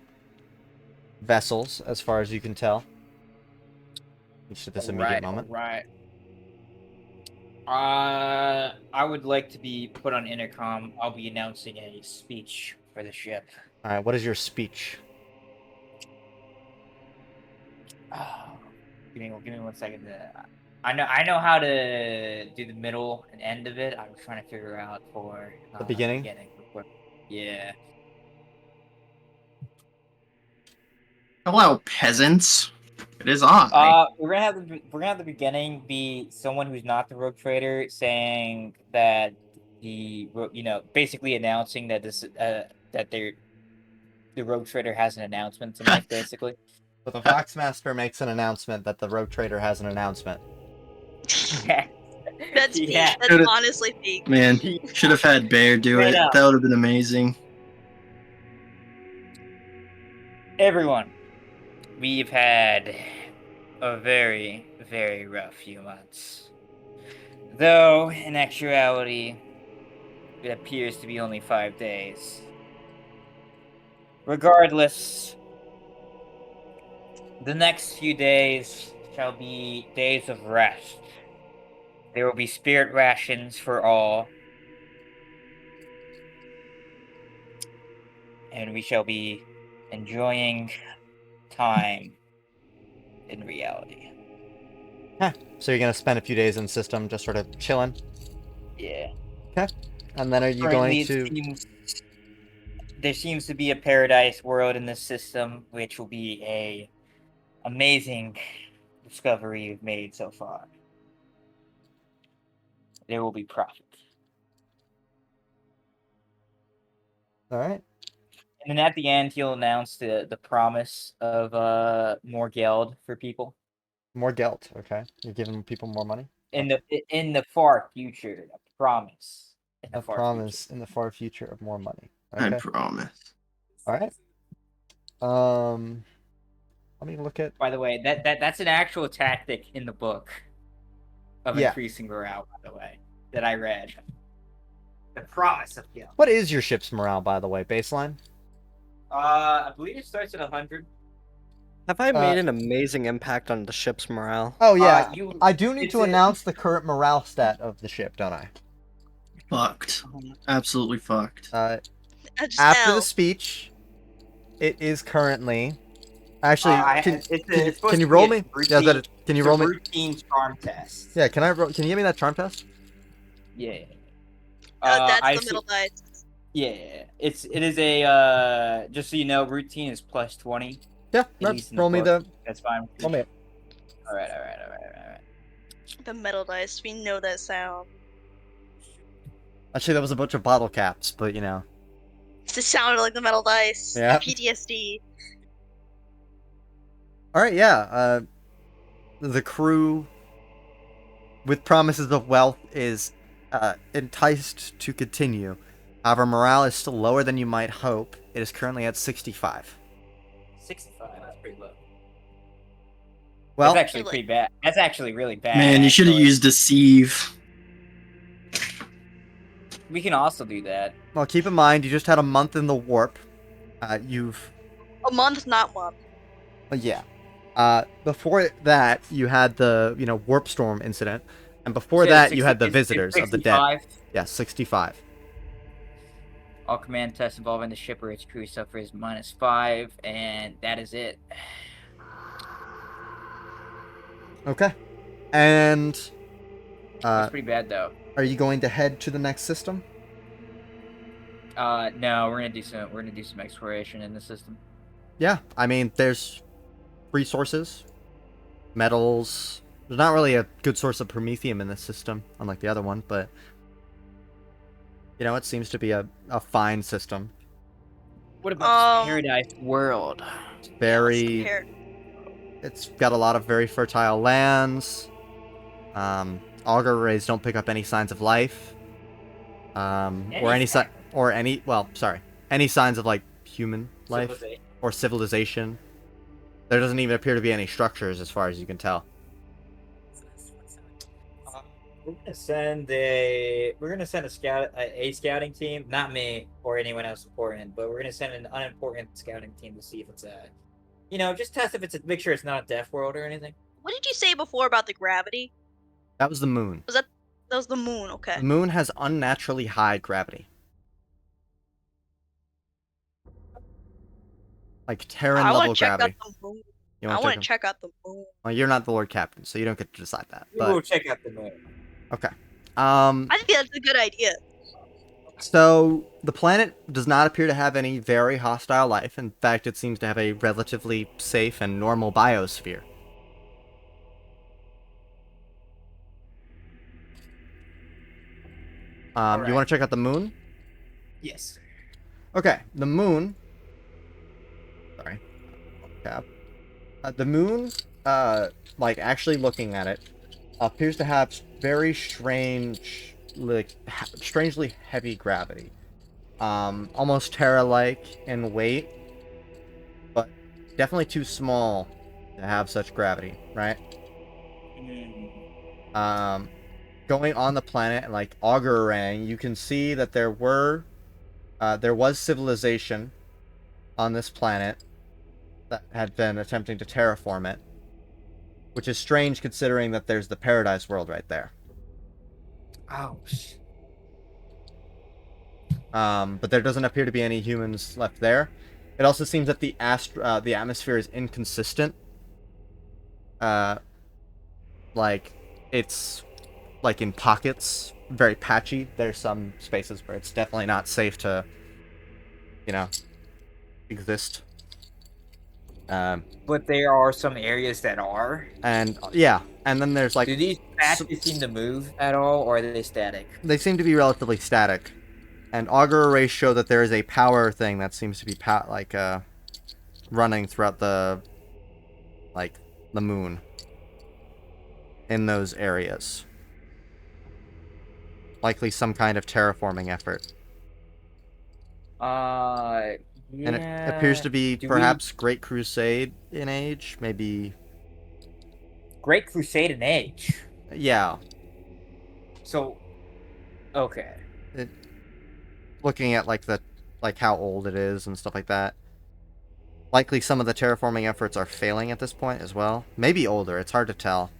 vessels as far as you can tell. Each at this immediate moment. Right. I would like to be put on intercom. I'll be announcing a speech for the ship. Alright, what is your speech? Give me 1 second. I know how to do the middle and end of it. I was trying to figure out for The beginning? Yeah. Hello, peasants. It is I. We're gonna have the beginning be someone who's not the rogue trader saying that basically announcing that the rogue trader has an announcement to make, basically. So the Foxmaster makes an announcement that the Rogue Trader has an announcement. Yeah. That's peak. Yeah. That's Should've- honestly peak. Man, should have had Bear do Straight it. up. That would have been amazing. Everyone, we've had a very, very rough few months. Though, in actuality, it appears to be only 5 days. Regardless, the next few days shall be days of rest. There will be spirit rations for all. And we shall be enjoying time in reality. So you're gonna spend a few days in the system, just sort of chilling. Yeah. And then are you Currently, going to? there seems to be a paradise world in this system, which will be a amazing discovery we've made so far. There will be profit. All right. And then at the end, he'll announce the promise of more geld for people More geld. Okay. You're giving people more money. in the far future. A promise in the A far promise future. in the far future of more money. I Okay. promise. All right. Let me look at. By the way, that's an actual tactic in the book of Yeah. increasing morale. By the way, that I read. The promise of geld. What is your ship's morale, by the way? Baseline. I believe it starts at 100. Have I made an amazing impact on the ship's morale? Oh yeah. You- I do need it's to a- announce the current morale stat of the ship, don't I? Fucked. Absolutely fucked. Just After L. the speech, it is currently. Actually, can you roll me? Yeah, can you roll me? Routine charm test. Yeah, can you give me that charm test? Yeah. That's I the see- middle dice. Yeah, it is a just so you know, routine is plus 20. Yeah, least in the roll me book. the. That's fine. Roll me it. All right. The metal dice. We know that sound. Actually, that was a bunch of bottle caps, but you know. It just sounded like the metal dice. Yeah. PTSD. All right, yeah. The crew, with promises of wealth, is enticed to continue. However, morale is still lower than you might hope. It is currently at 65. 65. That's pretty low. Well, That's actually pretty bad. That's actually really bad. Man, you should have actually. used deceive. We can also do that. well, keep in mind you just had a month in the warp. You've A month, not month. yeah. Before that, you had the warp storm incident, and before So that, you 60 had the it's visitors of the dead. 65. Yeah, 65. All command tests involving the ship or its crew suffers -5, and that is it. Okay. And That's pretty bad though. are you going to head to the next system? No, we're gonna do some exploration in the system. Yeah, I mean, there's resources, metals. There's not really a good source of promethium in this system, unlike the other one, but it seems to be a fine system. What about this paradise world? It's very. It's got a lot of very fertile lands. Auger rays don't pick up any signs of life. Any signs of like human life or civilization. There doesn't even appear to be any structures as far as you can tell. We're gonna send a scouting team, not me or anyone else important, but we're gonna send an unimportant scouting team to see if it's just test if make sure it's not a death world or anything. What did you say before about the gravity? That was the moon. That was the moon, okay. The moon has unnaturally high gravity. Like Terran level gravity. Out the moon. You I want want to check out the moon. Well, you're not the Lord Captain, so you don't get to decide that. We will check out the moon. Okay. I think that's a good idea. So the planet does not appear to have any very hostile life. In fact, it seems to have a relatively safe and normal biosphere. Alright. You want to check out the moon? Yes. Okay, the moon. Sorry. The moon, actually looking at it, appears to have very strangely heavy gravity. Almost Terra-like in weight, but definitely too small to have such gravity, right? Going on the planet and like Auger Rang, you can see that there was civilization on this planet that had been attempting to terraform it, which is strange considering that there's the paradise world right there. Oh. But there doesn't appear to be any humans left there. It also seems that the atmosphere is inconsistent. it's like in pockets, very patchy. There's some spaces where it's definitely not safe to, exist. But there are some areas that are. And yeah, and then there's like Do these patches seem to move at all, or are they static? they seem to be relatively static. And auger arrays show that there is a power thing that seems to be running throughout the moon in those areas. Likely some kind of terraforming effort. Yeah. And it appears to be perhaps Great Crusade in age, maybe. Great Crusade in age. Yeah. So, okay. Looking at how old it is and stuff like that. Likely some of the terraforming efforts are failing at this point as well. Maybe older. It's hard to tell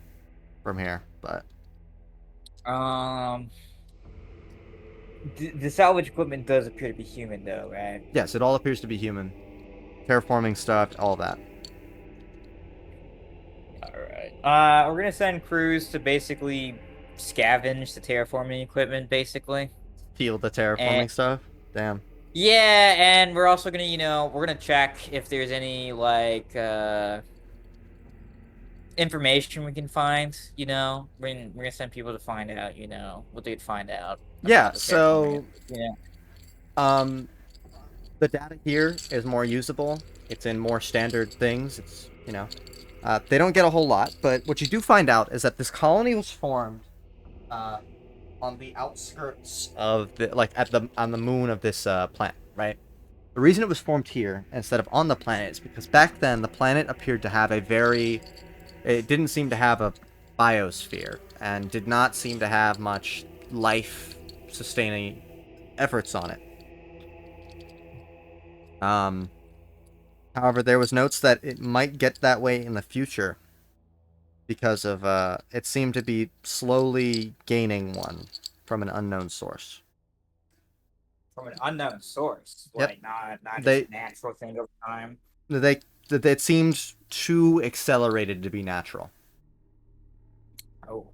from here, but the salvage equipment does appear to be human, though, right? yes, it all appears to be human. Terraforming stuff, all that. Alright. We're gonna send crews to basically scavenge the terraforming equipment, basically. Feel the terraforming stuff? Damn. Yeah, and we're also gonna, we're gonna check if there's any, information we can find, We're gonna send people to find out, what they could find out. Yeah, about the so terraforming. the data here is more usable. It's in more standard things. It's, they don't get a whole lot, but what you do find out is that this colony was formed on the outskirts of on the moon of this planet, right? The reason it was formed here instead of on the planet is because back then the planet appeared to have it didn't seem to have a biosphere and did not seem to have much life sustaining efforts on it. However, there was notes that it might get that way in the future because of it seemed to be slowly gaining one from an unknown source. From an unknown source, Yep. not just They- a natural thing over time. It seemed too accelerated to be natural. Oh.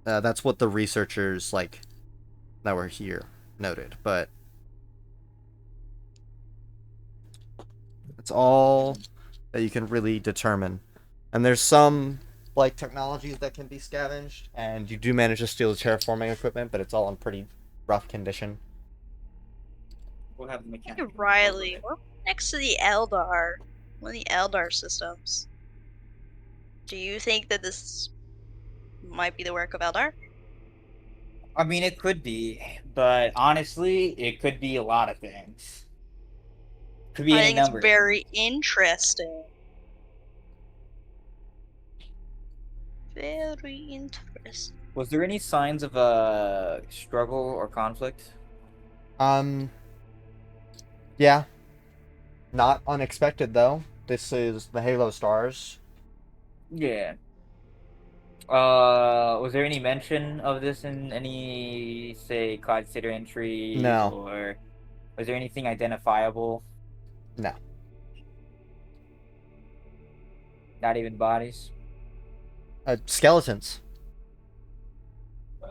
That's what the researchers that were here noted, but it's all that you can really determine. And there's some technologies that can be scavenged, and you do manage to steal the terraforming equipment, but it's all in pretty rough condition. We'll have the Hey, mechanic. Riley, we're next to the Eldar, one of the Eldar systems. Do you think that this might be the work of Eldar? I mean, it could be, but honestly, it could be a lot of things. Could be I any think it's number. very interesting. Very interesting. Was there any signs of a struggle or conflict? Yeah. Not unexpected, though. This is the Halo Stars. Yeah. Was there any mention of this in any, say, Cloud City entry? No. Or was there anything identifiable? No. Not even bodies? Skeletons.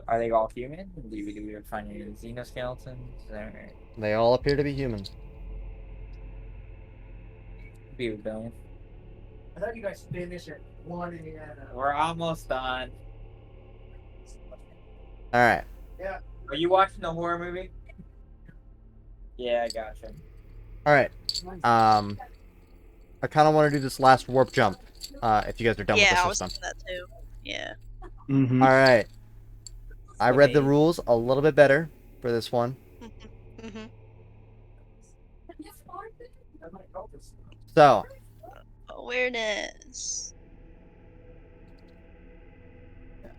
Are they all human? Do we find any xenoskeletons? Or They all appear to be human. be rebellion? I thought you guys finished at 1 a.m. We're almost done. Alright. Are you watching the horror movie? Yeah, I gotcha. Alright. I kind of want to do this last warp jump. If you guys are done Yeah, I with was the system. thinking that too. Yeah. Mm-hmm. Alright. I read the Okay. rules a little bit better for this one. Mm-hmm. So, Awareness.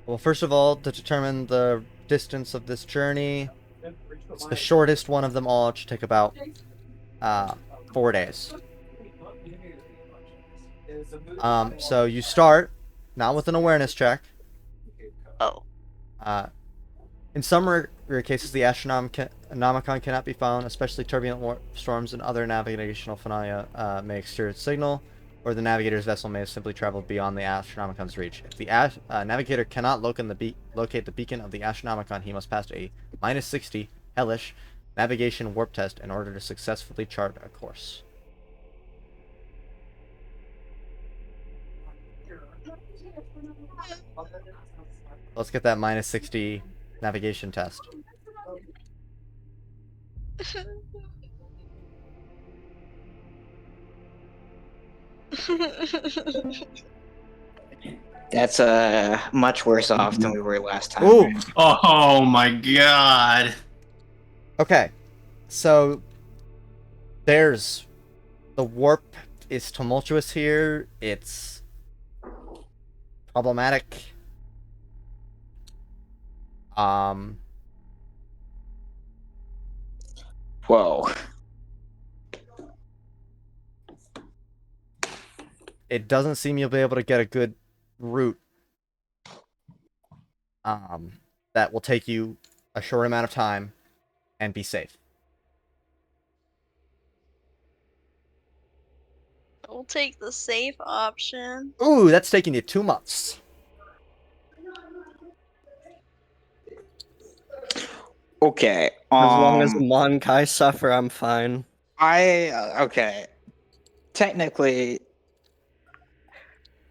well, first of all, to determine the distance of this journey, it's the shortest one of them all. It should take about 4 days. So you start not with an awareness check. Oh. In some rare cases, the astronomicon cannot be found, especially turbulent storms and other navigational phenomena may exterior signal. or the navigator's vessel may have simply traveled beyond the Astronomicon's reach. If the navigator cannot locate the beacon of the Astronomicon, he must pass a -60 hellish navigation warp test in order to successfully chart a course. Let's get that -60 navigation test. That's much worse off than we were last time. Ooh. Oh my god. Okay, so there's the warp is tumultuous here. It's problematic. Whoa. It doesn't seem you'll be able to get a good route that will take you a short amount of time and be safe. We'll take the safe option. Ooh, that's taking you 2 months. As Okay. long as Monkai suffer, I'm fine. Okay. Technically,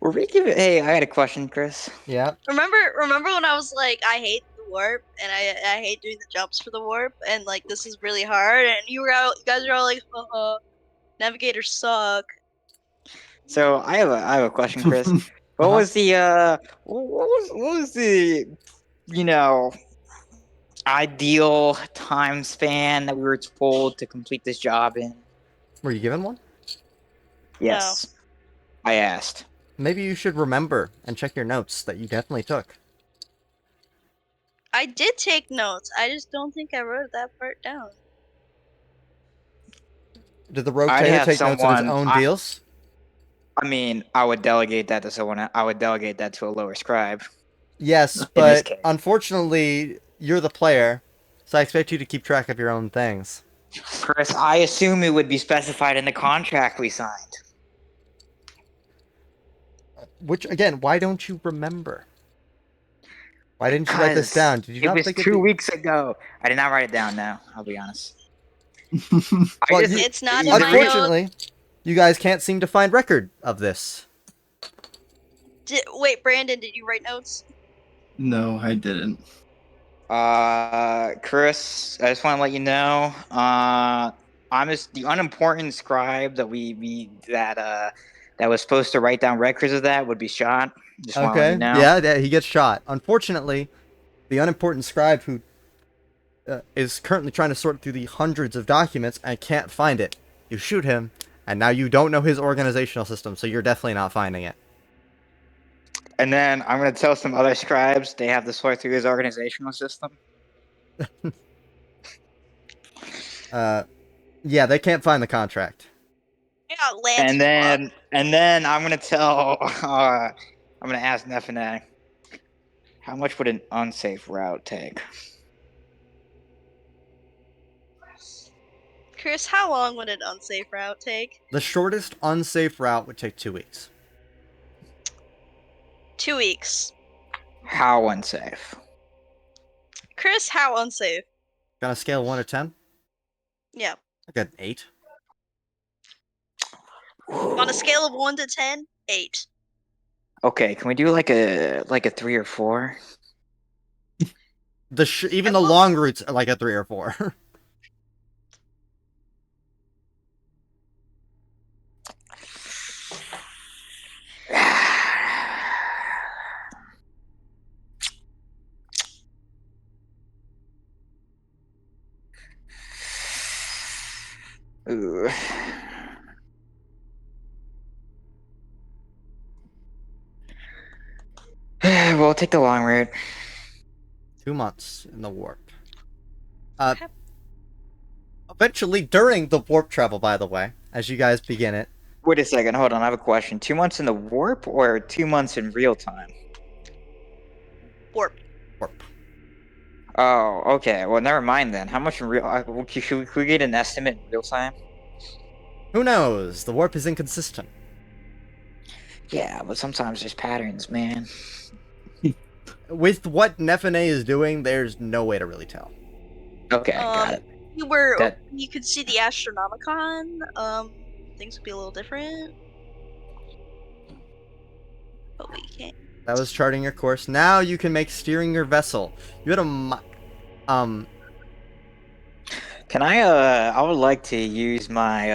were we giving? Hey, I had a question, Chris. Yeah. Remember when I was like, I hate the warp and I hate doing the jumps for the warp and like this is really hard and you guys are all like, navigators suck. So I have a question, Chris. What was the what was the ideal time span that we were told to complete this job in? Were you given one? Yes. I asked. Maybe you should remember and check your notes that you definitely took. I did take notes. I just don't think I wrote that part down. Did the rogue I'd tailor have take notes of his someone- own I- deals? I mean, I would delegate that to someone. I would delegate that to a lower scribe. Yes, this but case. unfortunately, you're the player, so I expect you to keep track of your own things. Chris, I assume it would be specified in the contract we signed. Which, again, why don't you remember? Why didn't you write this Because down? Did you it not was think 2 weeks ago. I did not write it down. No, I'll be honest. Well, It's not in my notes. unfortunately, you guys can't seem to find record of this. Wait, Brandon, did you write notes? No, I didn't. Chris, I just want to let you know, I'm just the unimportant scribe that that was supposed to write down records of that would be shot. Just want to let Okay, you know. yeah, he gets shot. Unfortunately, the unimportant scribe who is currently trying to sort through the hundreds of documents and can't find it. You shoot him, and now you don't know his organizational system, so you're definitely not finding it. And then I'm gonna tell some other scribes they have to sort through his organizational system. Yeah, they can't find the contract. Yeah, Lance. And then I'm gonna tell. I'm gonna ask Nephinae, how much would an unsafe route take? Chris, how long would an unsafe route take? The shortest unsafe route would take 2 weeks. 2 weeks. How unsafe? Chris, how unsafe? On a scale of 1 to 10? Yeah. Like an 8. On a scale of 1 to 10, 8. Okay, can we do like a 3 or 4? Even the long routes are like a 3 or 4. Ooh. We'll take the long route. 2 months in the warp. Eventually, during the warp travel, by the way, as you guys begin it. Wait a second, hold on, I have a question. 2 months in the warp or 2 months in real time? Warp. Warp. Oh, okay. Well, never mind then. How much in real? Could we get an estimate in real time? Who knows? The warp is inconsistent. Yeah, but sometimes there's patterns, man. With what Nephinae is doing, there's no way to really tell. Okay, got it. That You could see the Astronomicon. Things would be a little different, but we can't. That was charting your course. Now you can make steering your vessel. You had Can I I would like to use my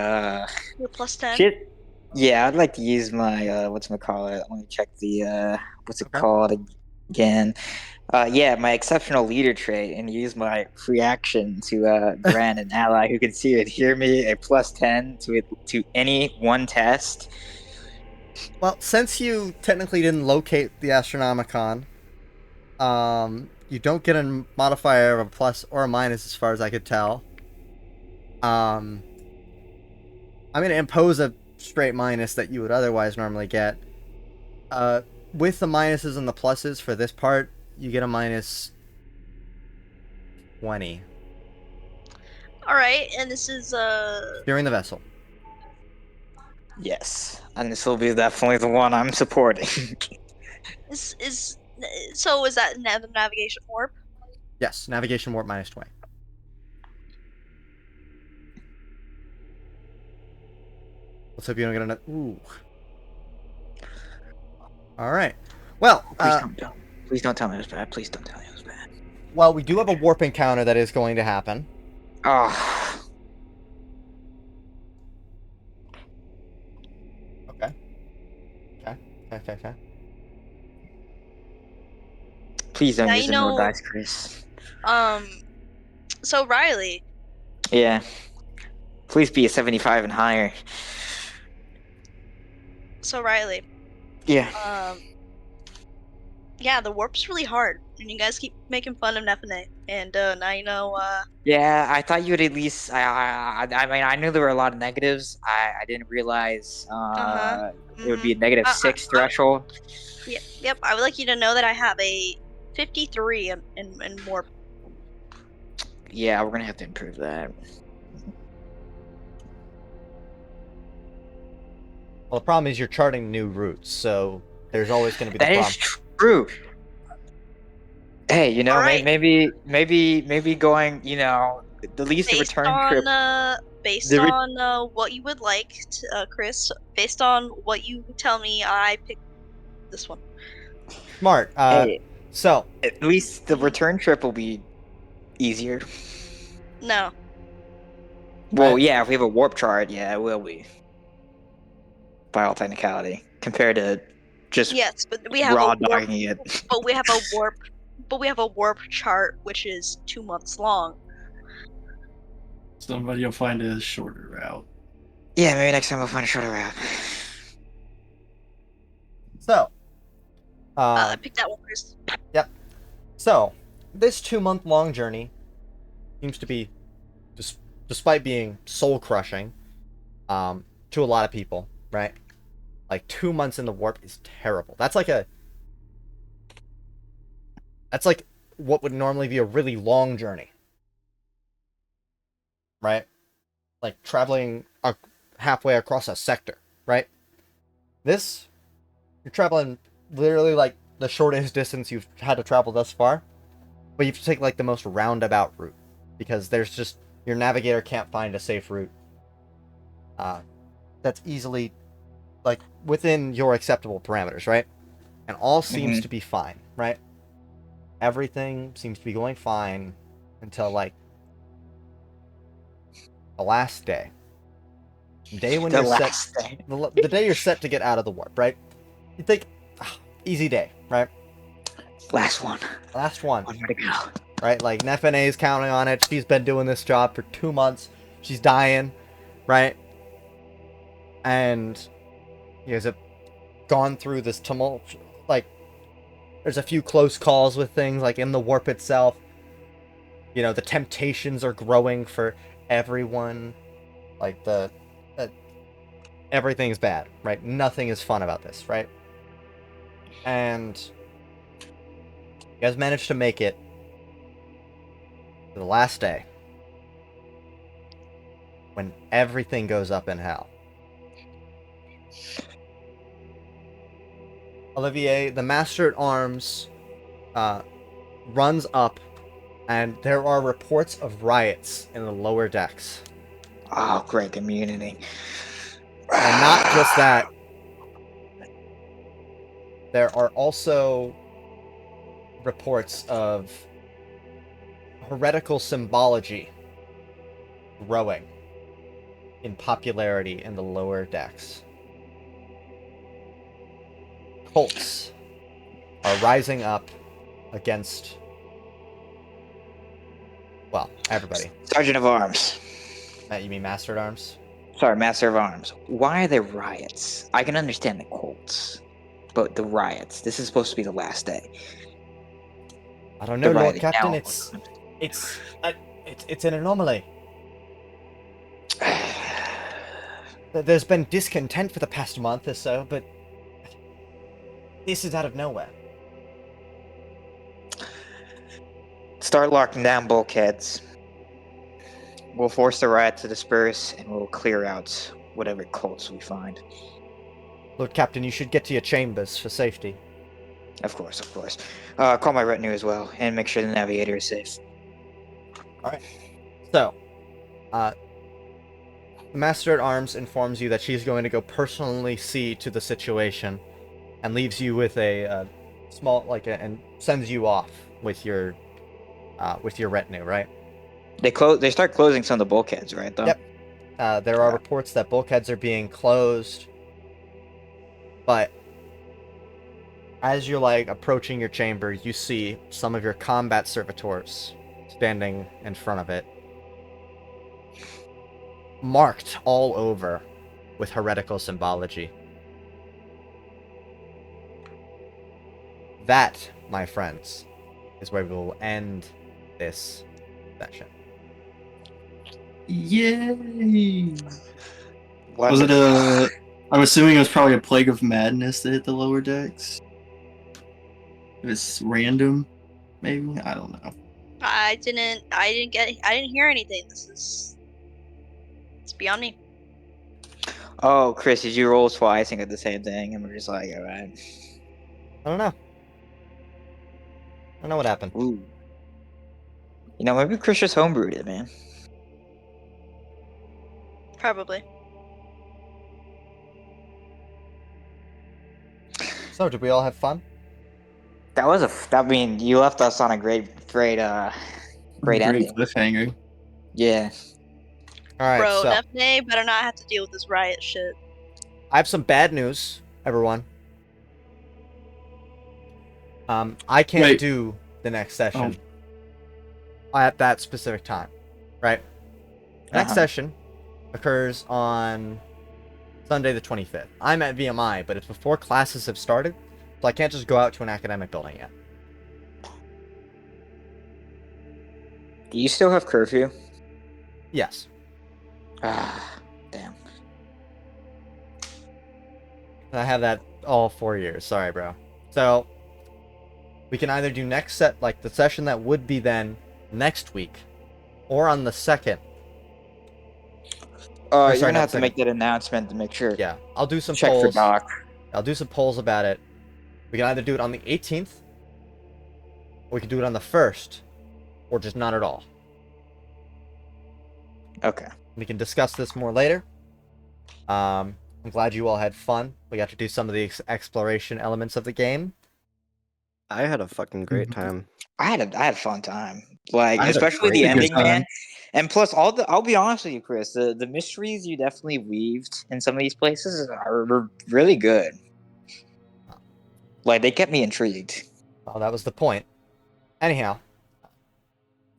You're +10. shit. Yeah, I'd like to use my whatchamacallit. Let me check the what's it Okay. called again? Yeah, my exceptional leader trait and use my free action to grant an ally who can see and hear me a +10 to any one test. Well, since you technically didn't locate the Astronomicon, you don't get a modifier of a plus or a minus as far as I could tell. I'm going to impose a straight minus that you would otherwise normally get. With the minuses and the pluses for this part, you get a minus 20. All right, and this is Steering the vessel. Yes, and this will be definitely the one I'm supporting. this is so is that the navigation warp? Yes, navigation warp minus 20. Let's hope you don't get another. Ooh. All right. Well, Please don't tell me it was bad. Please don't tell me it was bad. well, we do have a warp encounter that is going to happen. Oh, Okay. Okay. please don't Now use you the no know. dice, Chris. So Riley, Yeah. Please be a 75 and higher. Yeah, Yeah. yeah, the warp's really hard, and you guys keep making fun of Nephinae, and now you know. Yeah, I thought you would at least. I mean, I knew there were a lot of negatives. I didn't realize it would be a negative I, 6 threshold. yep. I would like you to know that I have a 53 in warp. Yeah, we're gonna have to improve that. Well, the problem is you're charting new routes, so there's always going to be the That problem. is true. Hey, you know, All right. maybe going, you know, the least the return trip. Based on what you would like, Chris. Based on what you tell me, I picked this one. Smart. Hey, So at least the return trip will be easier. No. Well, yeah, if we have a warp chart, yeah, it will be. By all technicality, compared to just Yes, but we have a raw warp. dogging it. But we have a warp. But we have a warp chart which is 2 months long. Somebody will find a shorter route. Yeah, maybe next time we'll find a shorter route. So, I picked that one, Chris. Yep. So, this 2-month long journey seems to be, despite being soul crushing, to a lot of people, right? Like 2 months in the warp is terrible. That's like what would normally be a really long journey, right? Like traveling halfway across a sector, right? This, you're traveling literally like the shortest distance you've had to travel thus far, but you have to take like the most roundabout route because there's just your navigator can't find a safe route that's easily like within your acceptable parameters, right? And all seems to be fine, right? Everything seems to be going fine until like the last day. Day when you're set. The day you're set to get out of the warp, right? You think, easy day, right? Last one. Last one. One more to go. Right? Like Nephinae is counting on it. She's been doing this job for 2 months. She's dying, right? And you guys have gone through this tumult. Like, there's a few close calls with things, like in the warp itself. You know, the temptations are growing for everyone. Like, everything's bad, right? Nothing is fun about this, right? And you guys managed to make it to the last day when everything goes up in hell. Olivier, the Master at Arms, runs up, and there are reports of riots in the lower decks. Oh, great immunity. And not just that, there are also reports of heretical symbology growing in popularity in the lower decks. Cults are rising up against, well, everybody. Sergeant of Arms. You mean Master at Arms? Sorry, Master of Arms. Why are there riots? I can understand the cults, but the riots. This is supposed to be the last day. I don't know, The Lord rioting Captain. now. It's an anomaly. There's been discontent for the past month or so, but this is out of nowhere. Start locking down bulkheads. We'll force the riot to disperse, and we'll clear out whatever cults we find. Lord Captain, you should get to your chambers for safety. Of course, of course. Call my retinue as well, and make sure the navigator is safe. Alright. So, the Master at Arms informs you that she's going to go personally see to the situation, and leaves you with a and sends you off with your retinue, right? They start closing some of the bulkheads, right? Though. Yep. There are reports that bulkheads are being closed, but as you're approaching your chamber, you see some of your combat servitors standing in front of it, marked all over with heretical symbology. That, my friends, is where we will end this session. Yay! What? Was it a? I'm assuming it was probably a plague of madness that hit the lower decks. It was random, maybe. I don't know. I didn't hear anything. It's beyond me. Oh, Chris, did you roll twice and get the same thing? And we're just like, all right. I don't know. I don't know what happened. Ooh. You know, maybe Chris just homebrewed it, man. Probably. So, did we all have fun? That was I mean, you left us on a great ending. Cliffhanger. Yeah. Alright, Bro, so Nephinae better not have to deal with this riot shit. I have some bad news, everyone. I can't Wait. do the next session at that specific time, right? The next session occurs on Sunday the 25th. I'm at VMI, but it's before classes have started, so I can't just go out to an academic building yet. Do you still have curfew? Yes. Ah, damn. I have that all 4 years. Sorry, bro. So, we can either do the session that would be then next week, or on the 2nd. You're gonna have to make that announcement to make sure. Yeah, I'll do some Check polls. for Doc. I'll do some polls about it. We can either do it on the 18th, or we can do it on the 1st, or just not at all. Okay. We can discuss this more later. I'm glad you all had fun. We got to do some of the exploration elements of the game. I had a fucking great time. I had a fun time. Like, I had a especially the great ending, time. man. And plus, I'll be honest with you, Chris. The mysteries you definitely weaved in some of these places are really good. Like, they kept me intrigued. Well, that was the point. Anyhow.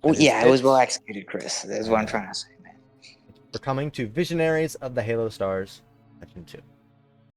Well, that is yeah, it was it. well executed, Chris. That's what I'm trying to say, man. For coming to Visionaries of the Halo Stars, Section 2.